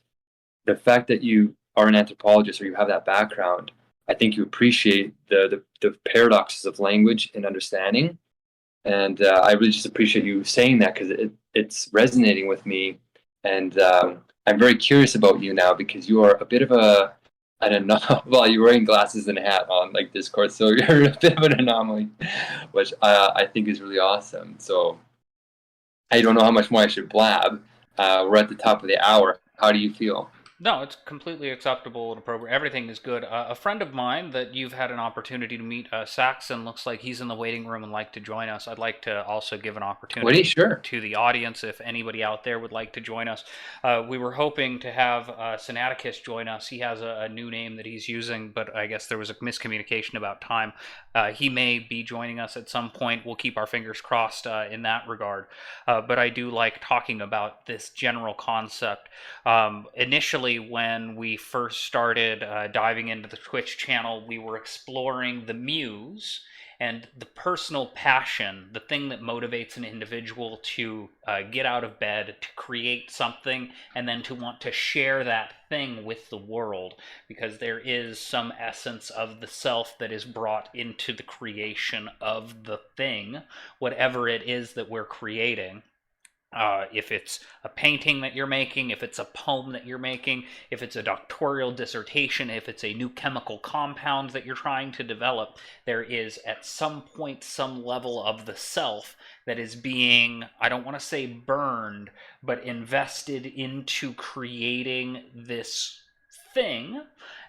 the fact that you are an anthropologist or you have that background, I think you appreciate the paradoxes of language and understanding. And I really just appreciate you saying that, because it's resonating with me. And I'm very curious about you now, because you are a bit of well, you're wearing glasses and a hat on like Discord, so you're a bit of an anomaly, which I think is really awesome. So I don't know how much more I should blab. We're at the top of the hour. How do you feel? No, it's completely acceptable and appropriate. Everything is good. A friend of mine that you've had an opportunity to meet, Saxon, looks like he's in the waiting room and like to join us. I'd like to also give an opportunity to the audience if anybody out there would like to join us. We were hoping to have Sinaticus join us. He has a new name that he's using, but I guess there was a miscommunication about time. He may be joining us at some point. We'll keep our fingers crossed in that regard. But I do like talking about this general concept. Initially, when we first started diving into the Twitch channel, we were exploring the muse and the personal passion, the thing that motivates an individual to get out of bed, to create something, and then to want to share that thing with the world, because there is some essence of the self that is brought into the creation of the thing, whatever it is that we're creating. If it's a painting that you're making, if it's a poem that you're making, if it's a doctoral dissertation, if it's a new chemical compound that you're trying to develop, there is at some point some level of the self that is being, I don't want to say burned, but invested into creating this thing.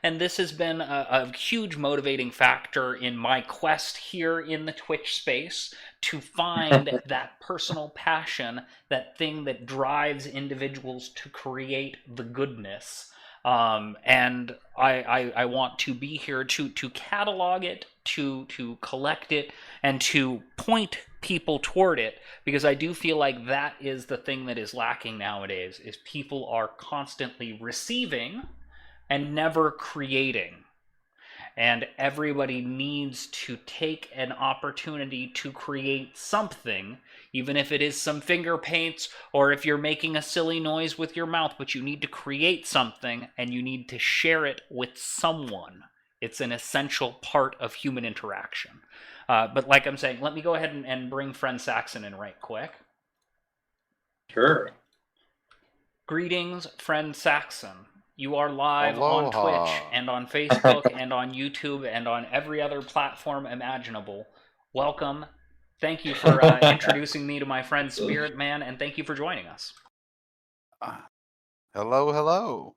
And this has been a huge motivating factor in my quest here in the Twitch space to find that personal passion, that thing that drives individuals to create the goodness. And I want to be here to catalog it, to collect it, and to point people toward it, because I do feel like that is the thing that is lacking nowadays, is people are constantly receiving and never creating. And everybody needs to take an opportunity to create something, even if it is some finger paints or if you're making a silly noise with your mouth, but you need to create something and you need to share it with someone. It's an essential part of human interaction. But like I'm saying, let me go ahead and bring friend Saxon in right quick. Sure. Greetings, friend Saxon. You are live Aloha. on Twitch and on Facebook and on YouTube and on every other platform imaginable. Welcome. Thank you for introducing me to my friend SpiritMan, and thank you for joining us. Hello.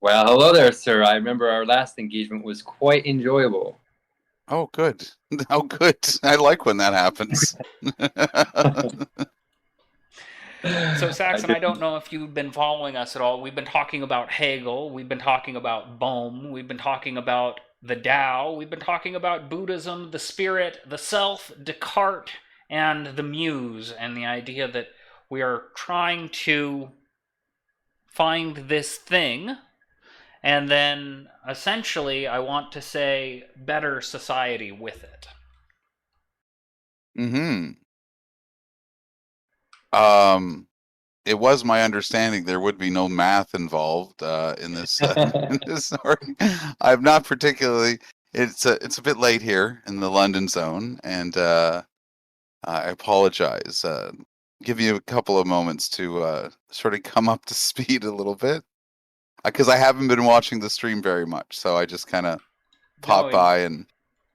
Well, hello there, sir. I remember our last engagement was quite enjoyable. Oh, good. Oh, good. I like when that happens. So, Saxon, I don't know if you've been following us at all. We've been talking about Hegel. We've been talking about Bohm. We've been talking about the Tao. We've been talking about Buddhism, the spirit, the self, Descartes, and the muse, and the idea that we are trying to find this thing and then essentially I want to say better society with it. Mm-hmm. Um, it was my understanding there would be no math involved in this in this story. I'm not particularly. It's a bit late here in the London zone, and I apologize. Give you a couple of moments to sort of come up to speed a little bit, because I haven't been watching the stream very much, so I just kind of No, popped by and.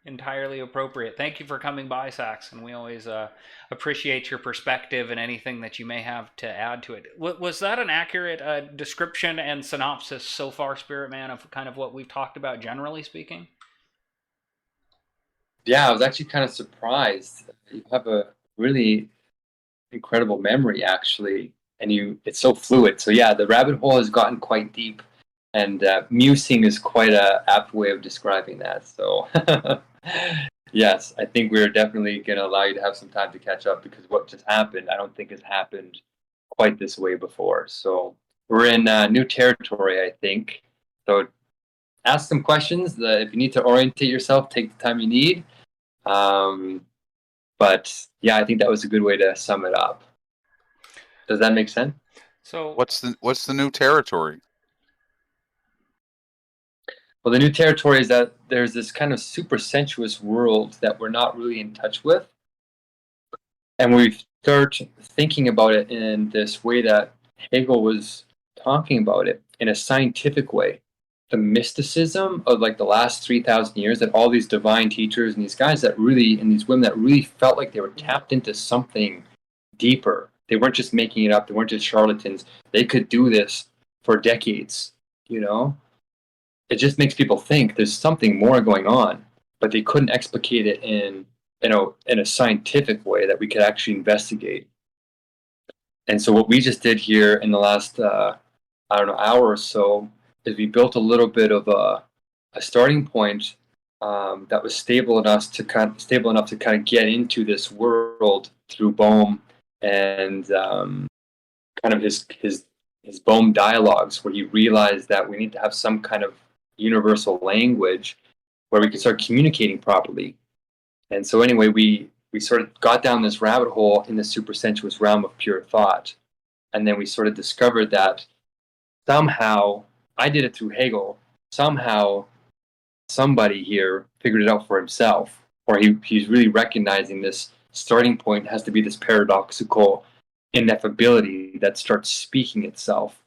entirely appropriate. Thank you for coming by, Saxon. We always appreciate your perspective and anything that you may have to add to it. Was that an accurate description and synopsis so far, Spirit Man, of kind of what we've talked about generally speaking? Yeah, I was actually kind of surprised. You have a really incredible memory, actually, and it's so fluid. So yeah, the rabbit hole has gotten quite deep, and musing is quite a apt way of describing that. So yes, I think we're definitely going to allow you to have some time to catch up, because what just happened, I don't think has happened quite this way before. So we're in new territory, I think. So ask some questions. If you need to orientate yourself, take the time you need. But yeah, I think that was a good way to sum it up. Does that make sense? So What's the new territory? Well, the new territory is that there's this kind of super sensuous world that we're not really in touch with. And we start thinking about it in this way that Hegel was talking about it, in a scientific way. The mysticism of like the last 3,000 years, that all these divine teachers and these guys that really, and these women that really felt like they were tapped into something deeper. They weren't just making it up. They weren't just charlatans. They could do this for decades, you know? It just makes people think there's something more going on, but they couldn't explicate it in a scientific way that we could actually investigate. And so what we just did here in the last hour or so is we built a little bit of a starting point that was stable enough to kind of get into this world through Bohm and kind of his Bohm dialogues, where he realized that we need to have some kind of universal language where we can start communicating properly. And so anyway, we sort of got down this rabbit hole in the supersensuous realm of pure thought. And then we sort of discovered that somehow, I did it through Hegel, somehow somebody here figured it out for himself, or he's really recognizing this starting point has to be this paradoxical ineffability that starts speaking itself.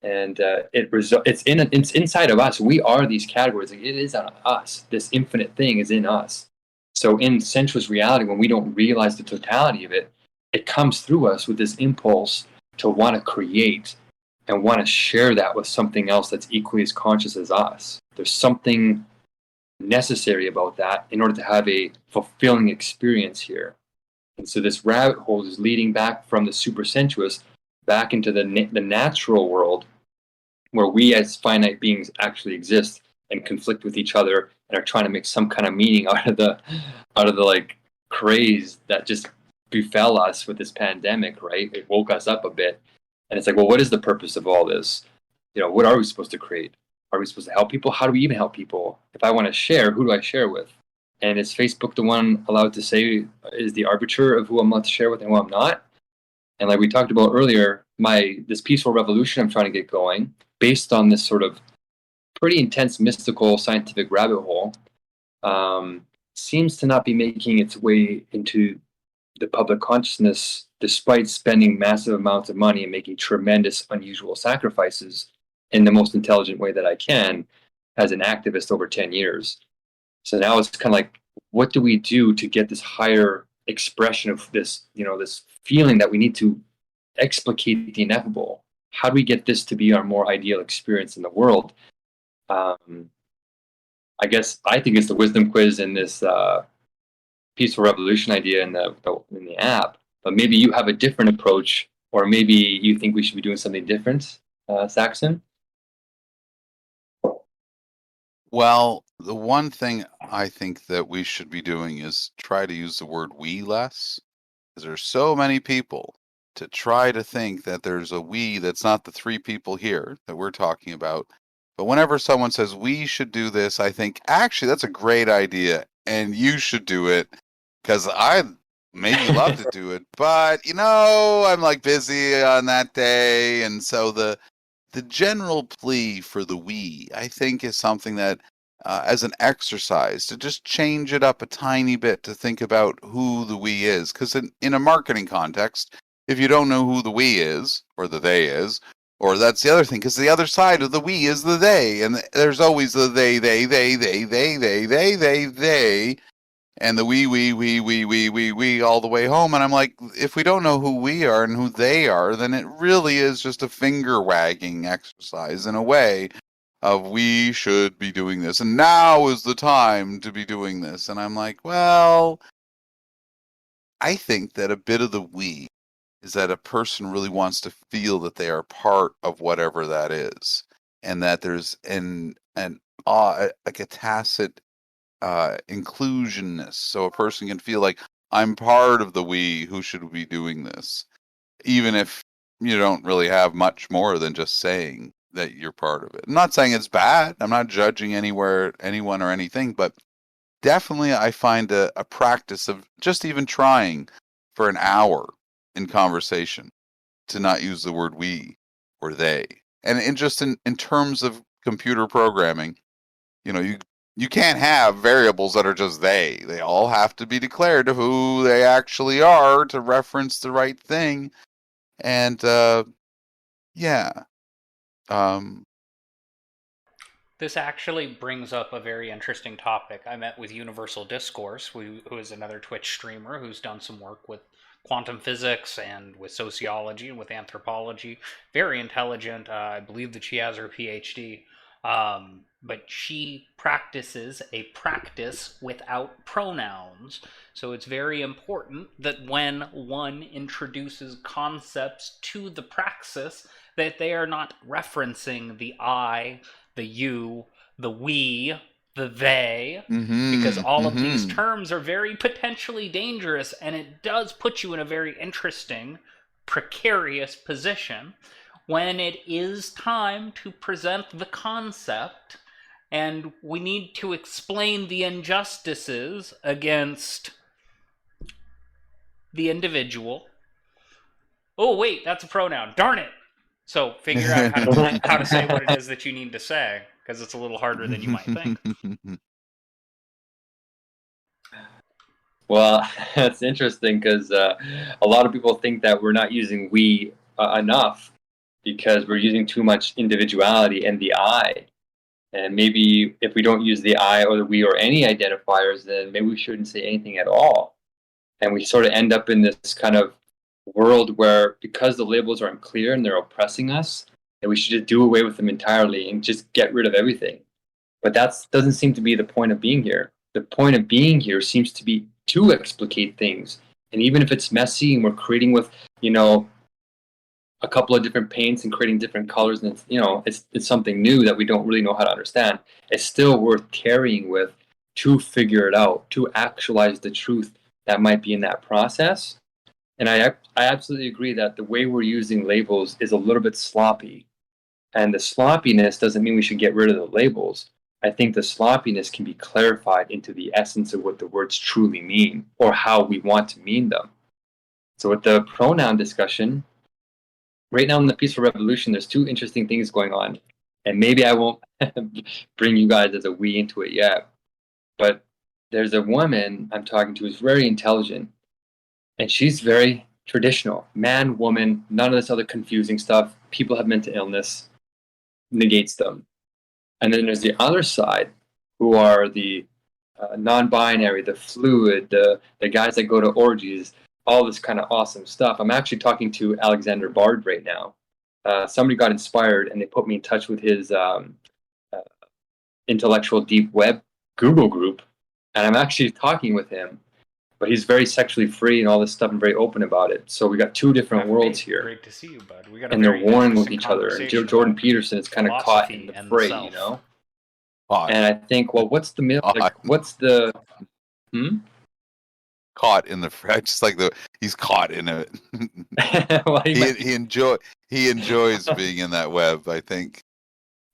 And it's inside of us. We are these categories. Like, it is on us. This infinite thing is in us. So in sensuous reality, when we don't realize the totality of it, it comes through us with this impulse to want to create and want to share that with something else that's equally as conscious as us. There's something necessary about that in order to have a fulfilling experience here. And so this rabbit hole is leading back from the supersensuous back into the natural world, where we as finite beings actually exist and conflict with each other and are trying to make some kind of meaning out of the like craze that just befell us with this pandemic, right? It woke us up a bit. And it's like, well, what is the purpose of all this? What are we supposed to create? Are we supposed to help people? How do we even help people? If I want to share, who do I share with? And is Facebook the one allowed to say, is the arbiter of who I'm allowed to share with and who I'm not? And like we talked about earlier, this peaceful revolution I'm trying to get going, based on this sort of pretty intense mystical scientific rabbit hole, seems to not be making its way into the public consciousness, despite spending massive amounts of money and making tremendous, unusual sacrifices in the most intelligent way that I can as an activist over 10 years. So now it's kind of like, what do we do to get this higher expression of this, this feeling that we need to explicate the ineffable? How do we get this to be our more ideal experience in the world? I think it's the wisdom quiz in this peaceful revolution idea in the app. But maybe you have a different approach, or maybe you think we should be doing something different, Saxon? Well, the one thing I think that we should be doing is try to use the word we less, because there's so many people to try to think that there's a we that's not the three people here that we're talking about, But whenever someone says we should do this, I think actually that's a great idea, and you should do it because I maybe love to do it, but I'm like busy on that day, and so the general plea for the we, I think, is something that, as an exercise, to just change it up a tiny bit to think about who the we is. Because in a marketing context, if you don't know who the we is, or the they is, or that's the other thing, because the other side of the we is the they, and there's always the they, and the we all the way home. And I'm like, if we don't know who we are and who they are, then it really is just a finger wagging exercise in a way of we should be doing this. And now is the time to be doing this. And I'm like, well, I think that a bit of the we is that a person really wants to feel that they are part of whatever that is. And that there's like a tacit inclusionness, so a person can feel like I'm part of the we who should be doing this, even if you don't really have much more than just saying that you're part of it. I'm not saying it's bad. I'm not judging anyone or anything, but definitely I find a practice of just even trying for an hour in conversation to not use the word we or they. And in terms of computer programming, you can't have variables that are just they. They all have to be declared to who they actually are to reference the right thing. And yeah. This actually brings up a very interesting topic. I met with Universal Discourse, who is another Twitch streamer who's done some work with quantum physics and with sociology and with anthropology. Very intelligent. I believe that she has her PhD. But she practices a practice without pronouns. So it's very important that when one introduces concepts to the praxis, that they are not referencing the I, the you, the we, the they, because all of these terms are very potentially dangerous, and it does put you in a very interesting, precarious position when it is time to present the concept, and we need to explain the injustices against the individual. Oh, wait, that's a pronoun. Darn it! So figure out how to say what it is that you need to say, because it's a little harder than you might think. Well, that's interesting because a lot of people think that we're not using we enough because we're using too much individuality and the I. And maybe if we don't use the I or the we or any identifiers, then maybe we shouldn't say anything at all. And we sort of end up in this kind of world where, because the labels are unclear and they're oppressing us, that we should just do away with them entirely and just get rid of everything. But that doesn't seem to be the point of being here. The point of being here seems to be to explicate things. And even if it's messy and we're creating with, a couple of different paints and creating different colors, and it's something new that we don't really know how to understand, it's still worth carrying with to figure it out, to actualize the truth that might be in that process. And I absolutely agree that the way we're using labels is a little bit sloppy. And the sloppiness doesn't mean we should get rid of the labels. I think the sloppiness can be clarified into the essence of what the words truly mean, or how we want to mean them. So with the pronoun discussion, right now in the Peaceful Revolution, there's two interesting things going on. And maybe I won't bring you guys as a we into it yet. But there's a woman I'm talking to who's very intelligent. And she's very traditional. Man, woman, none of this other confusing stuff. People have mental illness. Negates them. And then there's the other side, who are the non-binary, the fluid, the guys that go to orgies, all this kind of awesome stuff. I'm actually talking to Alexander Bard right now. Somebody got inspired, and they put me in touch with his intellectual deep web Google group, and I'm actually talking with him. But he's very sexually free and all this stuff, and very open about it. So we got two different worlds here. Great to see you, bud. And they're warring with each other. And Jordan Peterson is kind of caught in the fray, And I think, well, what's the middle? Like, what's the? Caught in the fray, just like he's caught in it. Well, he enjoys being in that web, I think.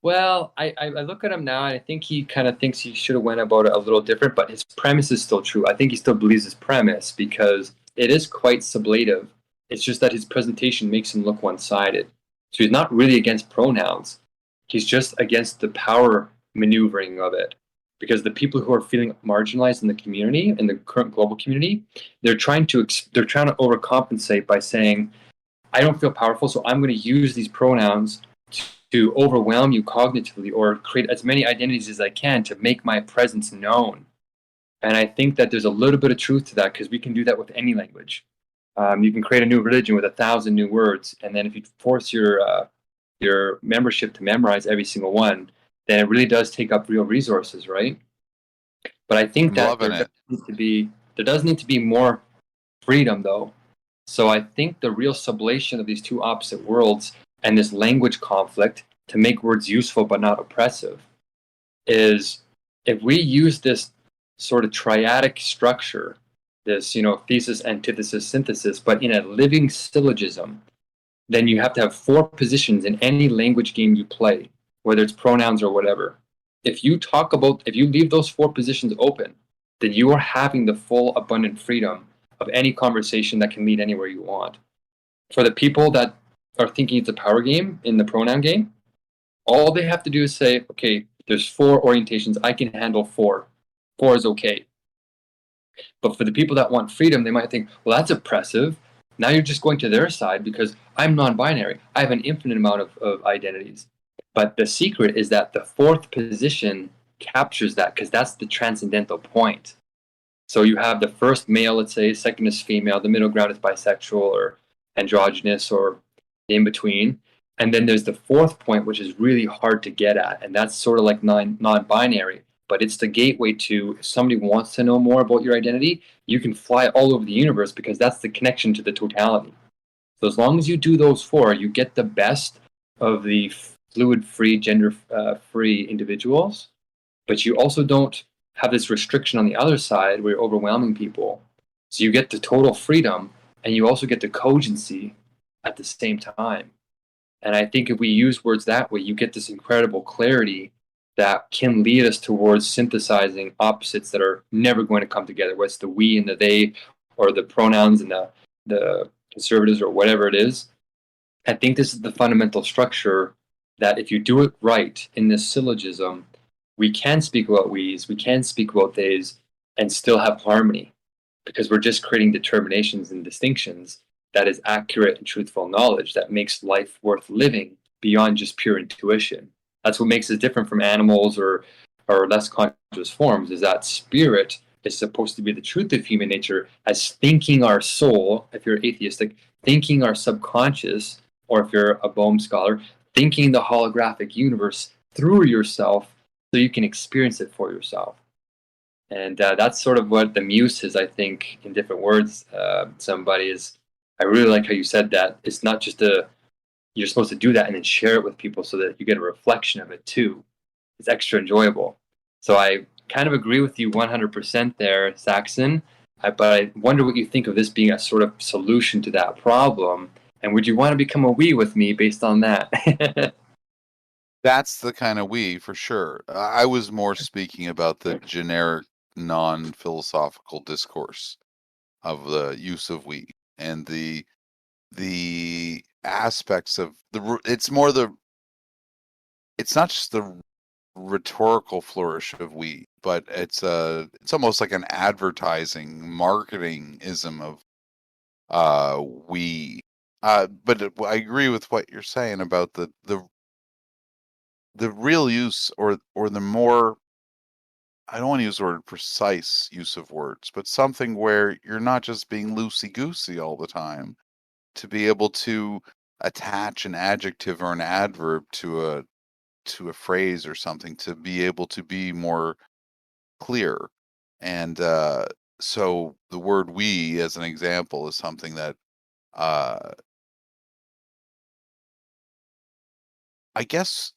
Well, I look at him now, and I think he kind of thinks he should have went about it a little different, but his premise is still true. I think he still believes his premise because it is quite sublative. It's just that his presentation makes him look one-sided. So he's not really against pronouns. He's just against the power maneuvering of it. Because the people who are feeling marginalized in the community, in the current global community, they're trying to overcompensate by saying, I don't feel powerful, so I'm going to use these pronouns to overwhelm you cognitively or create as many identities as I can to make my presence known. And I think that there's a little bit of truth to that because we can do that with any language. You can create a new religion with 1,000 new words, and then if you force your membership to memorize every single one, then it really does take up real resources, right? But I think I'm that loving it. there does need to be more freedom, though. So I think the real sublation of these two opposite worlds and this language conflict to make words useful but not oppressive is if we use this sort of triadic structure, this thesis, antithesis, synthesis, but in a living syllogism, then you have to have four positions in any language game you play, whether it's pronouns or whatever. If you leave those four positions open, then you are having the full abundant freedom of any conversation that can lead anywhere you want. For the people that are thinking it's a power game in the pronoun game, all they have to do is say, okay, there's four orientations. I can handle four. Four is okay. But for the people that want freedom, they might think, well, that's oppressive. Now you're just going to their side because I'm non-binary. I have an infinite amount of identities. But the secret is that the fourth position captures that because that's the transcendental point. So you have the first male, let's say, second is female, the middle ground is bisexual or androgynous or in between. And then there's the fourth point, which is really hard to get at. And that's sort of like non-binary. But it's the gateway to if somebody wants to know more about your identity, you can fly all over the universe because that's the connection to the totality. So as long as you do those four, you get the best of the fluid-free, gender-free individuals. But you also don't have this restriction on the other side where you're overwhelming people. So you get the total freedom and you also get the cogency at the same time. And I think if we use words that way, you get this incredible clarity that can lead us towards synthesizing opposites that are never going to come together, whether it's the we and the they, or the pronouns and the conservatives, or whatever it is. I think this is the fundamental structure that if you do it right in this syllogism, we can speak about we's, we can speak about they's, and still have harmony, because we're just creating determinations and distinctions that is accurate and truthful knowledge that makes life worth living beyond just pure intuition. That's what makes us different from animals or less conscious forms, is that spirit is supposed to be the truth of human nature as thinking our soul, if you're atheistic, thinking our subconscious, or if you're a Bohm scholar, thinking the holographic universe through yourself so you can experience it for yourself. And that's sort of what the muse is, I think, in different words. Somebody is, I really like how you said that. It's not just you're supposed to do that and then share it with people so that you get a reflection of it too. It's extra enjoyable. So I kind of agree with you 100% there, Saxon. But I wonder what you think of this being a sort of solution to that problem. And would you want to become a we with me based on that? That's the kind of we, for sure. I was more speaking about the generic, non-philosophical discourse of the use of we and the aspects of it's not just the rhetorical flourish of we, but it's almost like an advertising marketing ism of we. But I agree with what you're saying about the real use, or the more, I don't want to use the word precise use of words, but something where you're not just being loosey-goosey all the time, to be able to attach an adjective or an adverb to a phrase or something, to be able to be more clear. And so the word we, as an example, is something that I guess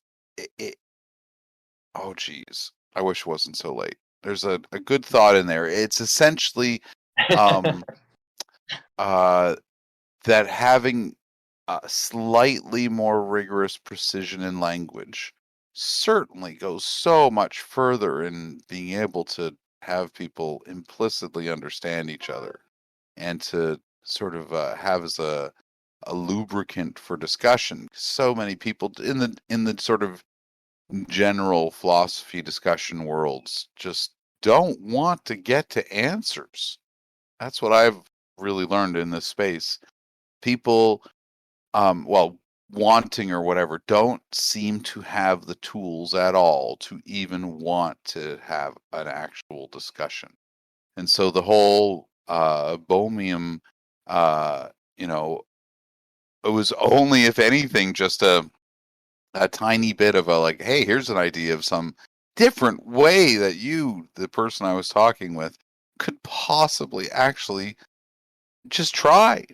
oh geez, I wish it wasn't so late. There's a good thought in there. It's essentially um, that having a slightly more rigorous precision in language certainly goes so much further in being able to have people implicitly understand each other and to sort of have as a lubricant for discussion. So many people in the sort of general philosophy discussion worlds just don't want to get to answers. That's what I've really learned in this space. People, well, wanting or whatever, don't seem to have the tools at all to even want to have an actual discussion. And so the whole Bohemian, you know, it was only, if anything, just a tiny bit of a like, hey, here's an idea of some different way that you, the person I was talking with, could possibly actually just try.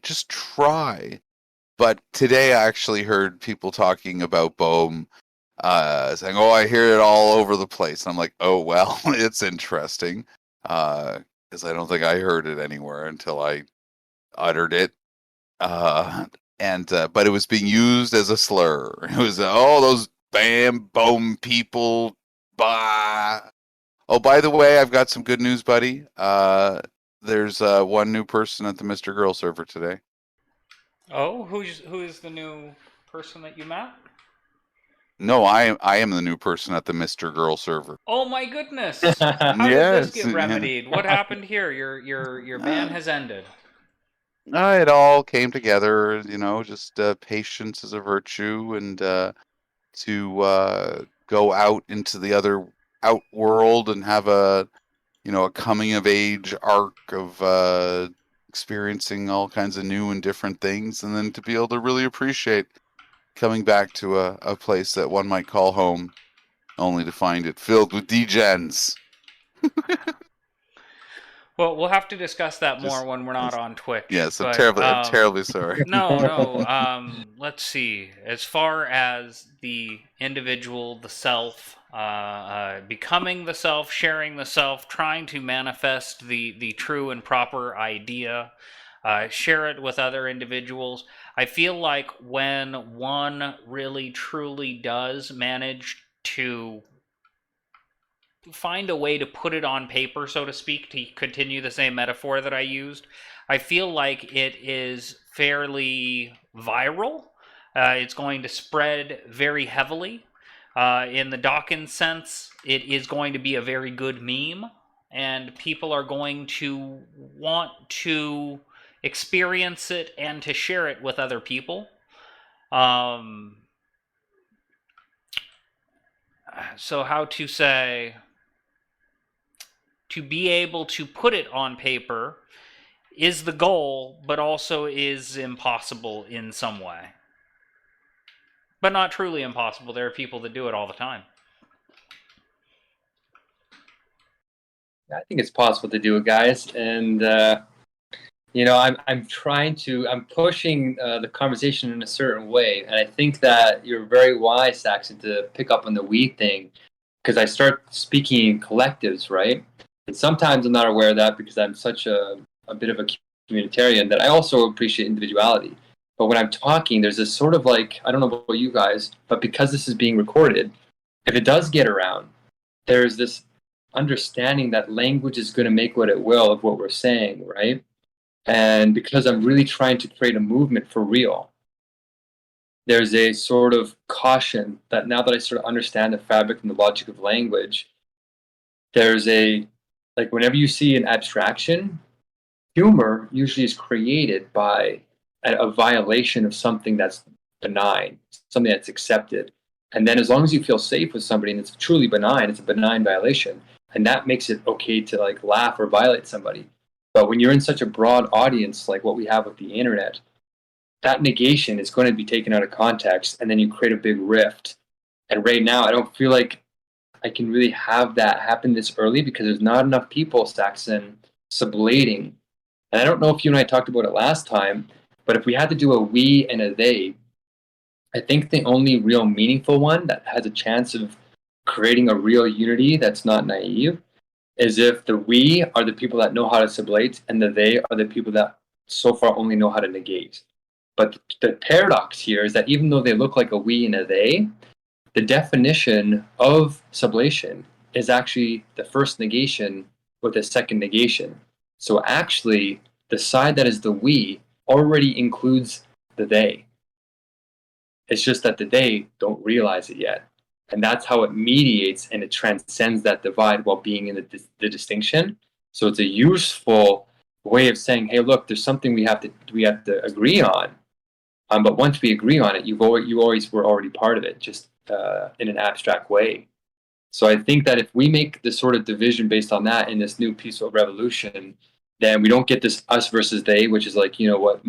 But today I actually heard people talking about Bohm, saying, oh, I hear it all over the place. And I'm like, oh, well, it's interesting. Because I don't think I heard it anywhere until I uttered it. But it was being used as a slur. It was, oh, those Bohm people. Bah. Oh, by the way, I've got some good news, buddy. There's one new person at the Mr. Girl server today. Oh, who is the new person that you met? No, I am the new person at the Mr. Girl server. Oh my goodness! How did this get remedied? What happened here? Your ban has ended. It all came together, just patience is a virtue, and to go out into the other out world and have a coming of age arc of experiencing all kinds of new and different things, and then to be able to really appreciate coming back to a place that one might call home, only to find it filled with degens. Well, we'll have to discuss that more when we're not on Twitch. Yes, I'm terribly sorry. No. Let's see. As far as the individual, the self, becoming the self, sharing the self, trying to manifest the true and proper idea, share it with other individuals. I feel like when one really truly does manage to find a way to put it on paper, so to speak, to continue the same metaphor that I used, I feel like it is fairly viral. It's going to spread very heavily. In the Dawkins sense, it is going to be a very good meme, and people are going to want to experience it and to share it with other people. So how to say, to be able to put it on paper is the goal, but also is impossible in some way. But not truly impossible. There are people that do it all the time. I think it's possible to do it, guys. And, I'm pushing the conversation in a certain way. And I think that you're very wise, Saxon, to pick up on the we thing. Because I start speaking in collectives, right? And sometimes I'm not aware of that because I'm such a bit of a communitarian that I also appreciate individuality. But when I'm talking, there's this sort of like, I don't know about you guys, but because this is being recorded, if it does get around, there's this understanding that language is going to make what it will of what we're saying, right? And because I'm really trying to create a movement for real, there's a sort of caution that now that I sort of understand the fabric and the logic of language, there's like whenever you see an abstraction, humor usually is created by a violation of something that's benign, something that's accepted. And then as long as you feel safe with somebody and it's truly benign, it's a benign violation. And that makes it okay to like laugh or violate somebody. But when you're in such a broad audience, like what we have with the internet, that negation is going to be taken out of context, and then you create a big rift. And right now, I don't feel like I can really have that happen this early because there's not enough people, Saxon, sublating. And I don't know if you and I talked about it last time, but if we had to do a we and a they, I think the only real meaningful one that has a chance of creating a real unity that's not naive is if the we are the people that know how to sublate and the they are the people that so far only know how to negate. But the paradox here is that even though they look like a we and a they, the definition of sublation is actually the first negation with a second negation. So actually, the side that is the we already includes the they. It's just that the they don't realize it yet. And that's how it mediates and it transcends that divide while being in the distinction. So it's a useful way of saying, hey, look, there's something we have to agree on. But once we agree on it, you always were already part of it, just in an abstract way. So I think that if we make this sort of division based on that in this new peaceful revolution, then we don't get this us versus they, which is like, you know, what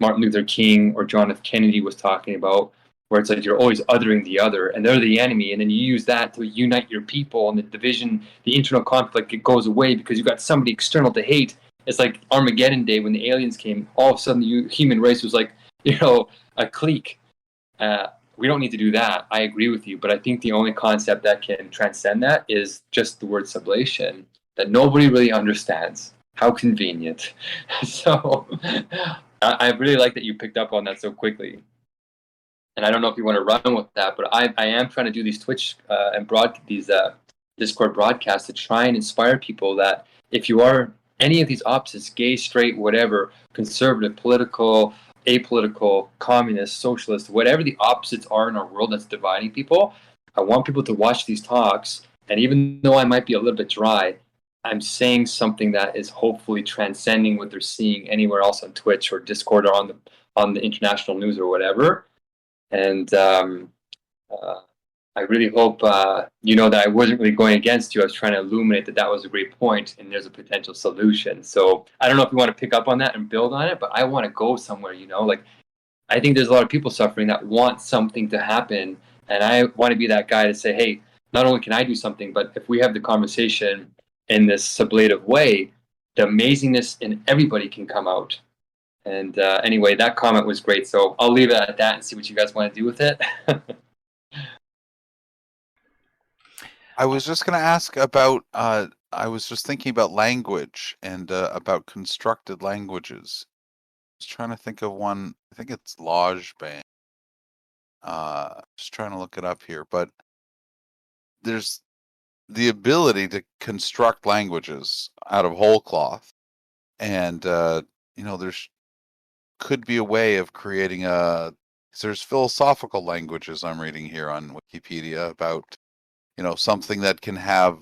Martin Luther King or John F. Kennedy was talking about, where it's like you're always othering the other and they're the enemy. And then you use that to unite your people, and the division, the internal conflict, it goes away because you got somebody external to hate. It's like Armageddon Day when the aliens came. All of a sudden, the human race was like, you know, a clique. We don't need to do that. I agree with you, but I think the only concept that can transcend that is just the word sublation that nobody really understands. How convenient. So I really like that you picked up on that so quickly. And I don't know if you want to run with that, but I am trying to do these Twitch and these Discord broadcasts to try and inspire people that if you are any of these opposites, gay, straight, whatever, conservative, political, apolitical, communist, socialist, whatever the opposites are in our world that's dividing people, I want people to watch these talks. And even though I might be a little bit dry, I'm saying something that is hopefully transcending what they're seeing anywhere else on Twitch or Discord or on the international news or whatever. And I really hope you know that I wasn't really going against you. I was trying to illuminate that that was a great point and there's a potential solution. So I don't know if you want to pick up on that and build on it, but I want to go somewhere, you know, like I think there's a lot of people suffering that want something to happen. And I want to be that guy to say, hey, not only can I do something, but if we have the conversation in this sublative way, the amazingness in everybody can come out. And anyway, that comment was great. So I'll leave it at that and see what you guys want to do with it. I was just going to ask about, I was just thinking about language and about constructed languages. I was trying to think of one, I think it's Lojban. Just trying to look it up here, but there's the ability to construct languages out of whole cloth. And, you know, there's could be a way of creating there's philosophical languages I'm reading here on Wikipedia about, you know, something that can have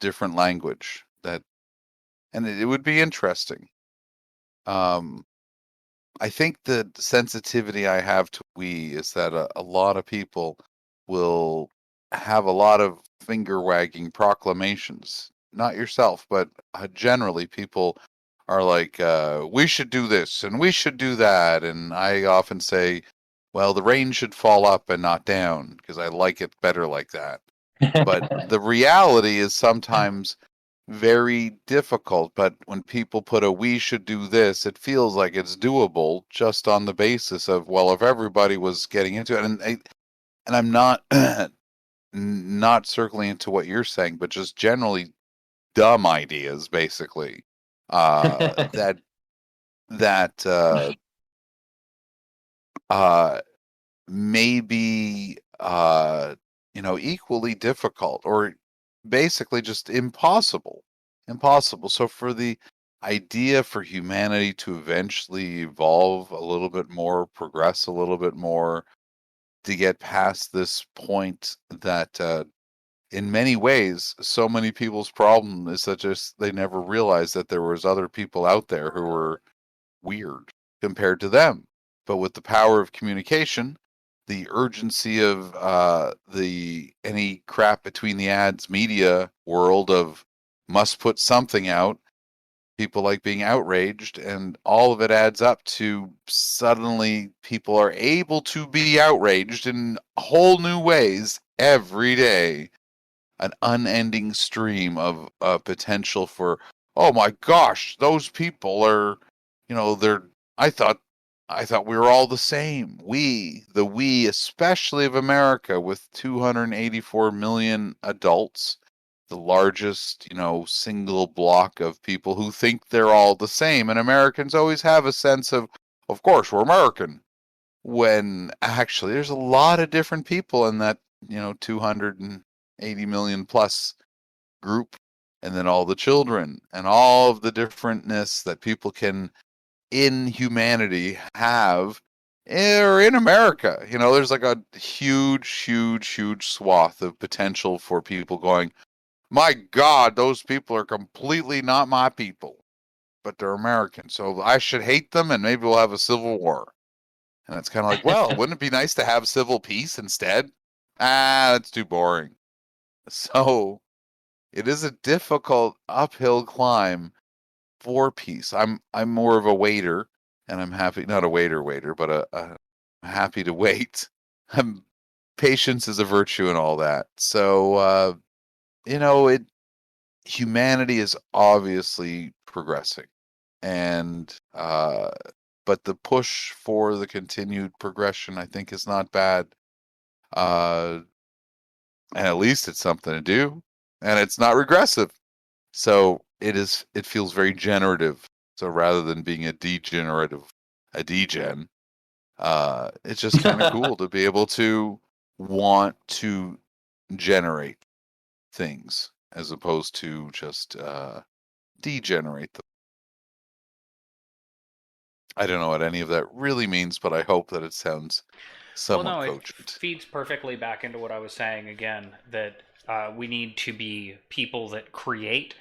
different language and it would be interesting. I think the sensitivity I have to we is that a lot of people will have a lot of finger wagging proclamations. Not yourself, but generally people are like, we should do this and we should do that. And I often say, well, the rain should fall up and not down because I like it better like that. But the reality is sometimes very difficult. But when people put a we should do this, it feels like it's doable just on the basis of, well, if everybody was getting into it. And I'm not not circling into what you're saying, but just generally dumb ideas, basically. That may be you know, equally difficult or basically just impossible. So for the idea for humanity to eventually evolve a little bit more, progress a little bit more, to get past this point that in many ways, so many people's problem is that just they never realized that there was other people out there who were weird compared to them. But with the power of communication, the urgency of the any crap between the ads media world of must put something out, people like being outraged, and all of it adds up to suddenly people are able to be outraged in whole new ways every day. An unending stream of potential for, oh my gosh, those people are, you know, I thought we were all the same. We especially of America, with 284 million adults, the largest, you know, single block of people who think they're all the same. And Americans always have a sense of course, we're American. when actually there's a lot of different people in that, 280 million plus group, and then all the children and all of the differentness that people can in humanity have, or in America. There's like a huge swath of potential for people going, my God, those people are completely not my people, but they're American, so I should hate them, and maybe we'll have a civil war. And it's kind of like, well, wouldn't it be nice to have civil peace instead? That's too boring. So it is a difficult uphill climb for peace. I'm more of a waiter, and I'm happy, not a waiter, but I'm happy to wait. Patience is a virtue and all that. So humanity is obviously progressing, and but the push for the continued progression, I think, is not bad. And at least it's something to do, and it's not regressive. So it feels very generative. So rather than being a degen, it's just kind of cool to be able to want to generate things as opposed to just degenerate them. I don't know what any of that really means, but I hope that it sounds somewhat Well, no, it cogent. feeds perfectly back into what I was saying again, that we need to be people that create,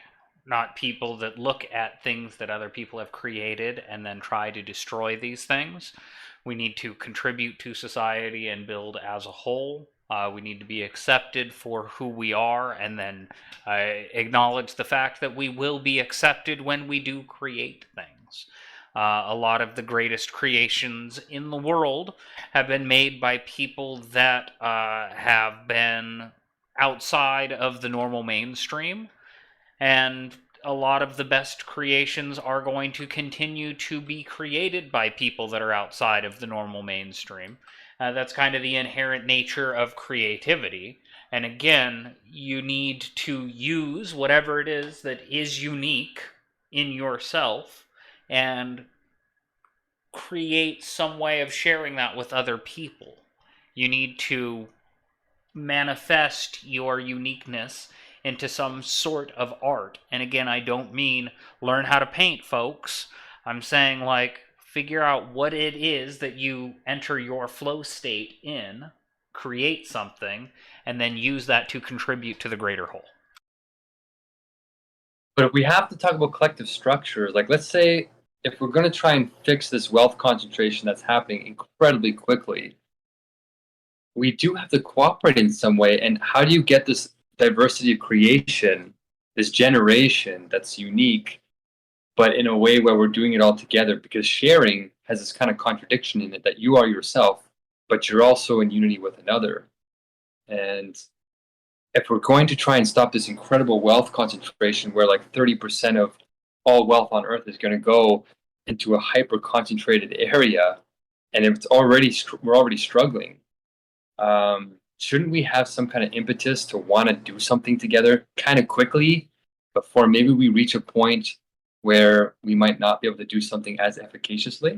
not people that look at things that other people have created and then try to destroy these things. We need to contribute to society and build as a whole. We need to be accepted for who we are, and then acknowledge the fact that we will be accepted when we do create things. A lot of the greatest creations in the world have been made by people that have been outside of the normal mainstream, and a lot of the best creations are going to continue to be created by people that are outside of the normal mainstream. That's kind of the inherent nature of creativity. And again, you need to use whatever it is that is unique in yourself and create some way of sharing that with other people. You need to manifest your uniqueness into some sort of art. And again, I don't mean learn how to paint, folks. I'm saying, like, figure out what it is that you enter your flow state in, create something, and then use that to contribute to the greater whole. But if we have to talk about collective structures, like let's say if we're going to try and fix this wealth concentration that's happening incredibly quickly, we do have to cooperate in some way. And how do you get this diversity of creation, this generation that's unique, but in a way where we're doing it all together? Because sharing has this kind of contradiction in it, that you are yourself, but you're also in unity with another. And if we're going to try and stop this incredible wealth concentration where like 30% of all wealth on earth is going to go into a hyper concentrated area, and it's we're already struggling, shouldn't we have some kind of impetus to want to do something together kind of quickly before maybe we reach a point where we might not be able to do something as efficaciously?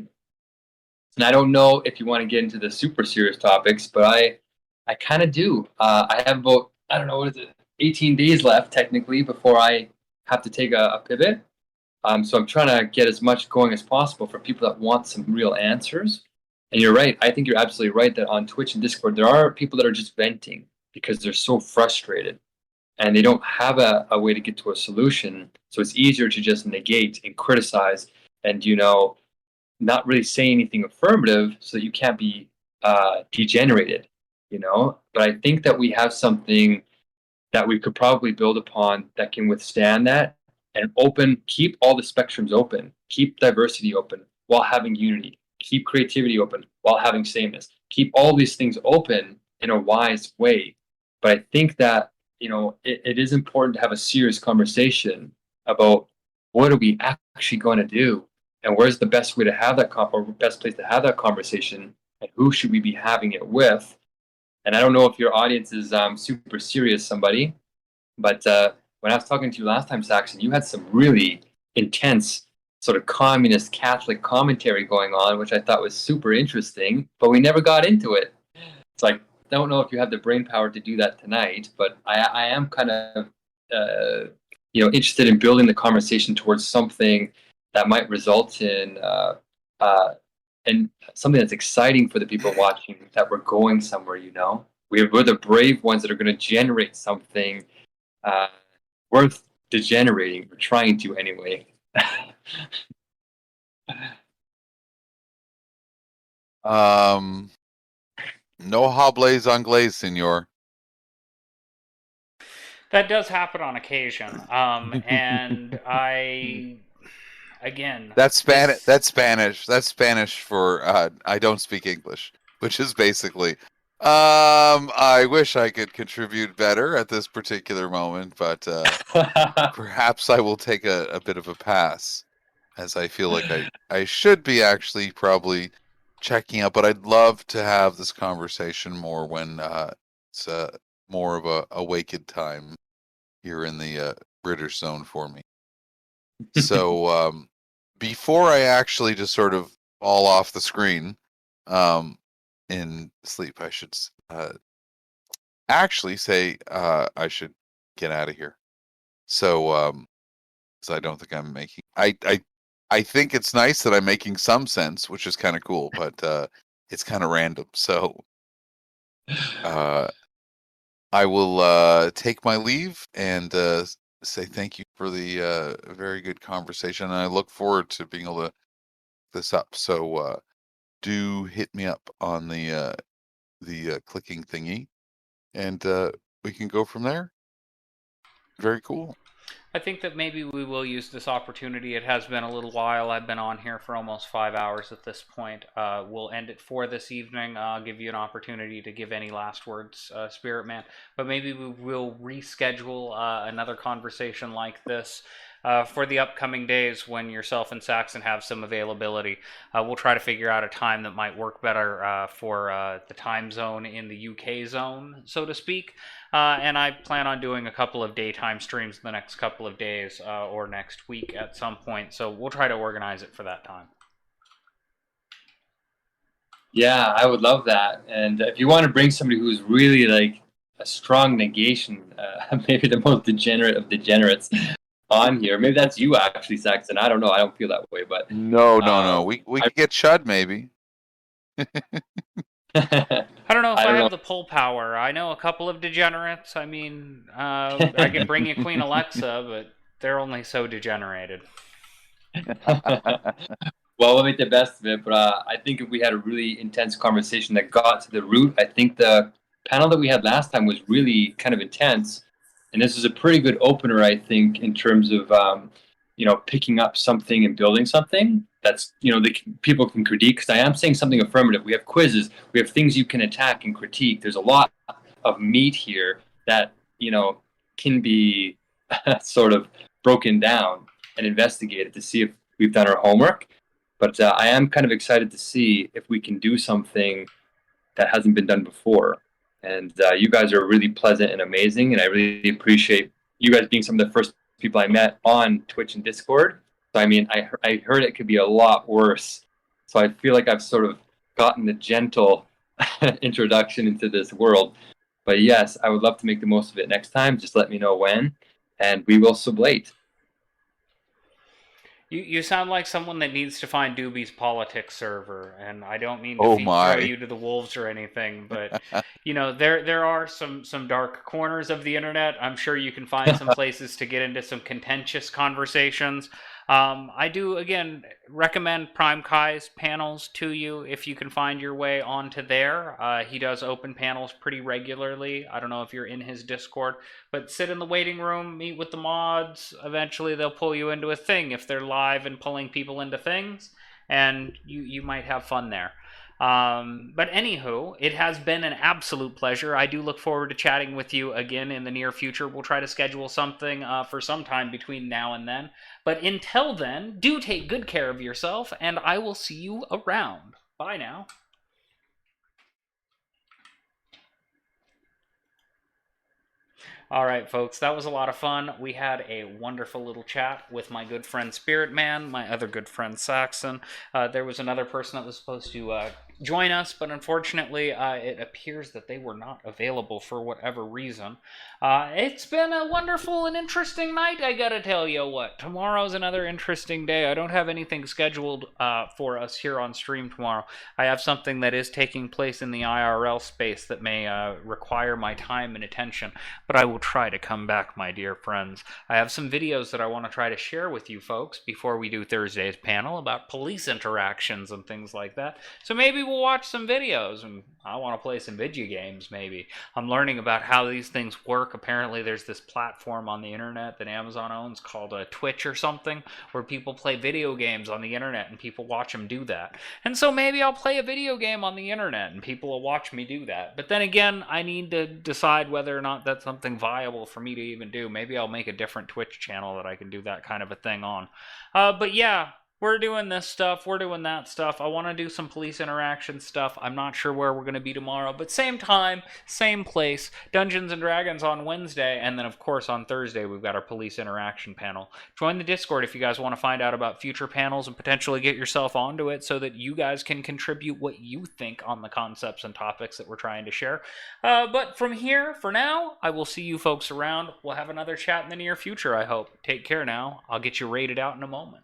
And I don't know if you want to get into the super serious topics, but I kind of do. I have about, I don't know, what is it, 18 days left technically before I have to take a pivot. So I'm trying to get as much going as possible for people that want some real answers. And you're right. I think you're absolutely right that on Twitch and Discord, there are people that are just venting because they're so frustrated and they don't have a way to get to a solution. So it's easier to just negate and criticize and, not really say anything affirmative so that you can't be degenerated, But I think that we have something that we could probably build upon that can withstand that and keep all the spectrums open, keep diversity open while having unity. Keep creativity open while having sameness. Keep all these things open in a wise way. But I think that, it is important to have a serious conversation about what are we actually going to do, and where's the best way to have that or best place to have that conversation, and who should we be having it with. And I don't know if your audience is super serious, somebody, but when I was talking to you last time, Saxon, you had some really intense sort of communist Catholic commentary going on, which I thought was super interesting, but we never got into it. So I don't know if you have the brain power to do that tonight, but I am kind of interested in building the conversation towards something that might result in and something that's exciting for the people watching, that we're going somewhere. We're the brave ones that are going to generate something worth degenerating, or trying to anyway. No hables anglaise, senor. That does happen on occasion. And again, That's Spanish. That's Spanish for I don't speak English, which is basically I wish I could contribute better at this particular moment, but perhaps I will take a bit of a pass, as I feel like I should be actually probably checking out. But I'd love to have this conversation more when it's more of a awakened time here in the British zone for me. So before I actually just sort of fall off the screen in sleep, I should actually say I should get out of here. So because I don't think I'm making I think it's nice that I'm making some sense, which is kind of cool, but it's kind of random. So I will take my leave and say thank you for the very good conversation. And I look forward to being able to pick this up. So do hit me up on the clicking thingy, and we can go from there. Very cool. I think that maybe we will use this opportunity. It has been a little while. I've been on here for almost 5 hours at this point. We'll end it for this evening. I'll give you an opportunity to give any last words, SpiritMan. But maybe we will reschedule another conversation like this for the upcoming days when yourself and Saxon have some availability. We'll try to figure out a time that might work better for the time zone in the UK zone, so to speak. And I plan on doing a couple of daytime streams in the next couple of days or next week at some point. So we'll try to organize it for that time. Yeah, I would love that. And if you want to bring somebody who's really like a strong negation, maybe the most degenerate of degenerates on here. Maybe that's you actually, Saxon. I don't know. I don't feel that way, but no. We could get Chud maybe. I don't know if I have the pull power. I know a couple of degenerates. I mean, I can bring you Queen Alexa, but they're only so degenerated. Well, we'll make the best of it. But I think if we had a really intense conversation that got to the root, I think the panel that we had last time was really kind of intense. And this is a pretty good opener, I think, in terms of picking up something and building something that's people can critique. Because I am saying something affirmative. We have quizzes, we have things you can attack and critique. There's a lot of meat here that can be sort of broken down and investigated to see if we've done our homework. But I am kind of excited to see if we can do something that hasn't been done before. And you guys are really pleasant and amazing, and I really appreciate you guys being some of the first people I met on Twitch and Discord. So I mean, I heard it could be a lot worse. So I feel like I've sort of gotten the gentle introduction into this world. But yes, I would love to make the most of it next time. Just let me know when, and we will sublate. You sound like someone that needs to find Doobie's politics server, and I don't mean to throw you to the wolves or anything, but there are some dark corners of the internet. I'm sure you can find some places to get into some contentious conversations. I do, again, recommend Prime Kai's panels to you if you can find your way onto there. He does open panels pretty regularly. I don't know if you're in his Discord, but sit in the waiting room, meet with the mods. Eventually they'll pull you into a thing if they're live and pulling people into things, and you might have fun there. But anywho, it has been an absolute pleasure. I do look forward to chatting with you again in the near future. We'll try to schedule something for some time between now and then. But until then, do take good care of yourself, and I will see you around. Bye now. All right, folks, that was a lot of fun. We had a wonderful little chat with my good friend SpiritMan, my other good friend Saxon. There was another person that was supposed to join us, but unfortunately, it appears that they were not available for whatever reason. It's been a wonderful and interesting night, I gotta tell you what. Tomorrow's another interesting day. I don't have anything scheduled for us here on stream tomorrow. I have something that is taking place in the IRL space that may require my time and attention, but I will try to come back, my dear friends. I have some videos that I want to try to share with you folks before we do Thursday's panel about police interactions and things like that. So maybe we'll watch some videos, and I want to play some video games maybe. I'm learning about how these things work. Apparently there's this platform on the internet that Amazon owns called Twitch or something, where people play video games on the internet and people watch them do that. And so maybe I'll play a video game on the internet and people will watch me do that. But then again, I need to decide whether or not that's something viable for me to even do. Maybe I'll make a different Twitch channel that I can do that kind of a thing on. But yeah, we're doing this stuff, we're doing that stuff. I want to do some police interaction stuff. I'm not sure where we're going to be tomorrow, but same time, same place. Dungeons and Dragons on Wednesday, and then of course on Thursday we've got our police interaction panel. Join the Discord if you guys want to find out about future panels and potentially get yourself onto it so that you guys can contribute what you think on the concepts and topics that we're trying to share. But from here, for now, I will see you folks around. We'll have another chat in the near future, I hope. Take care now. I'll get you rated out in a moment.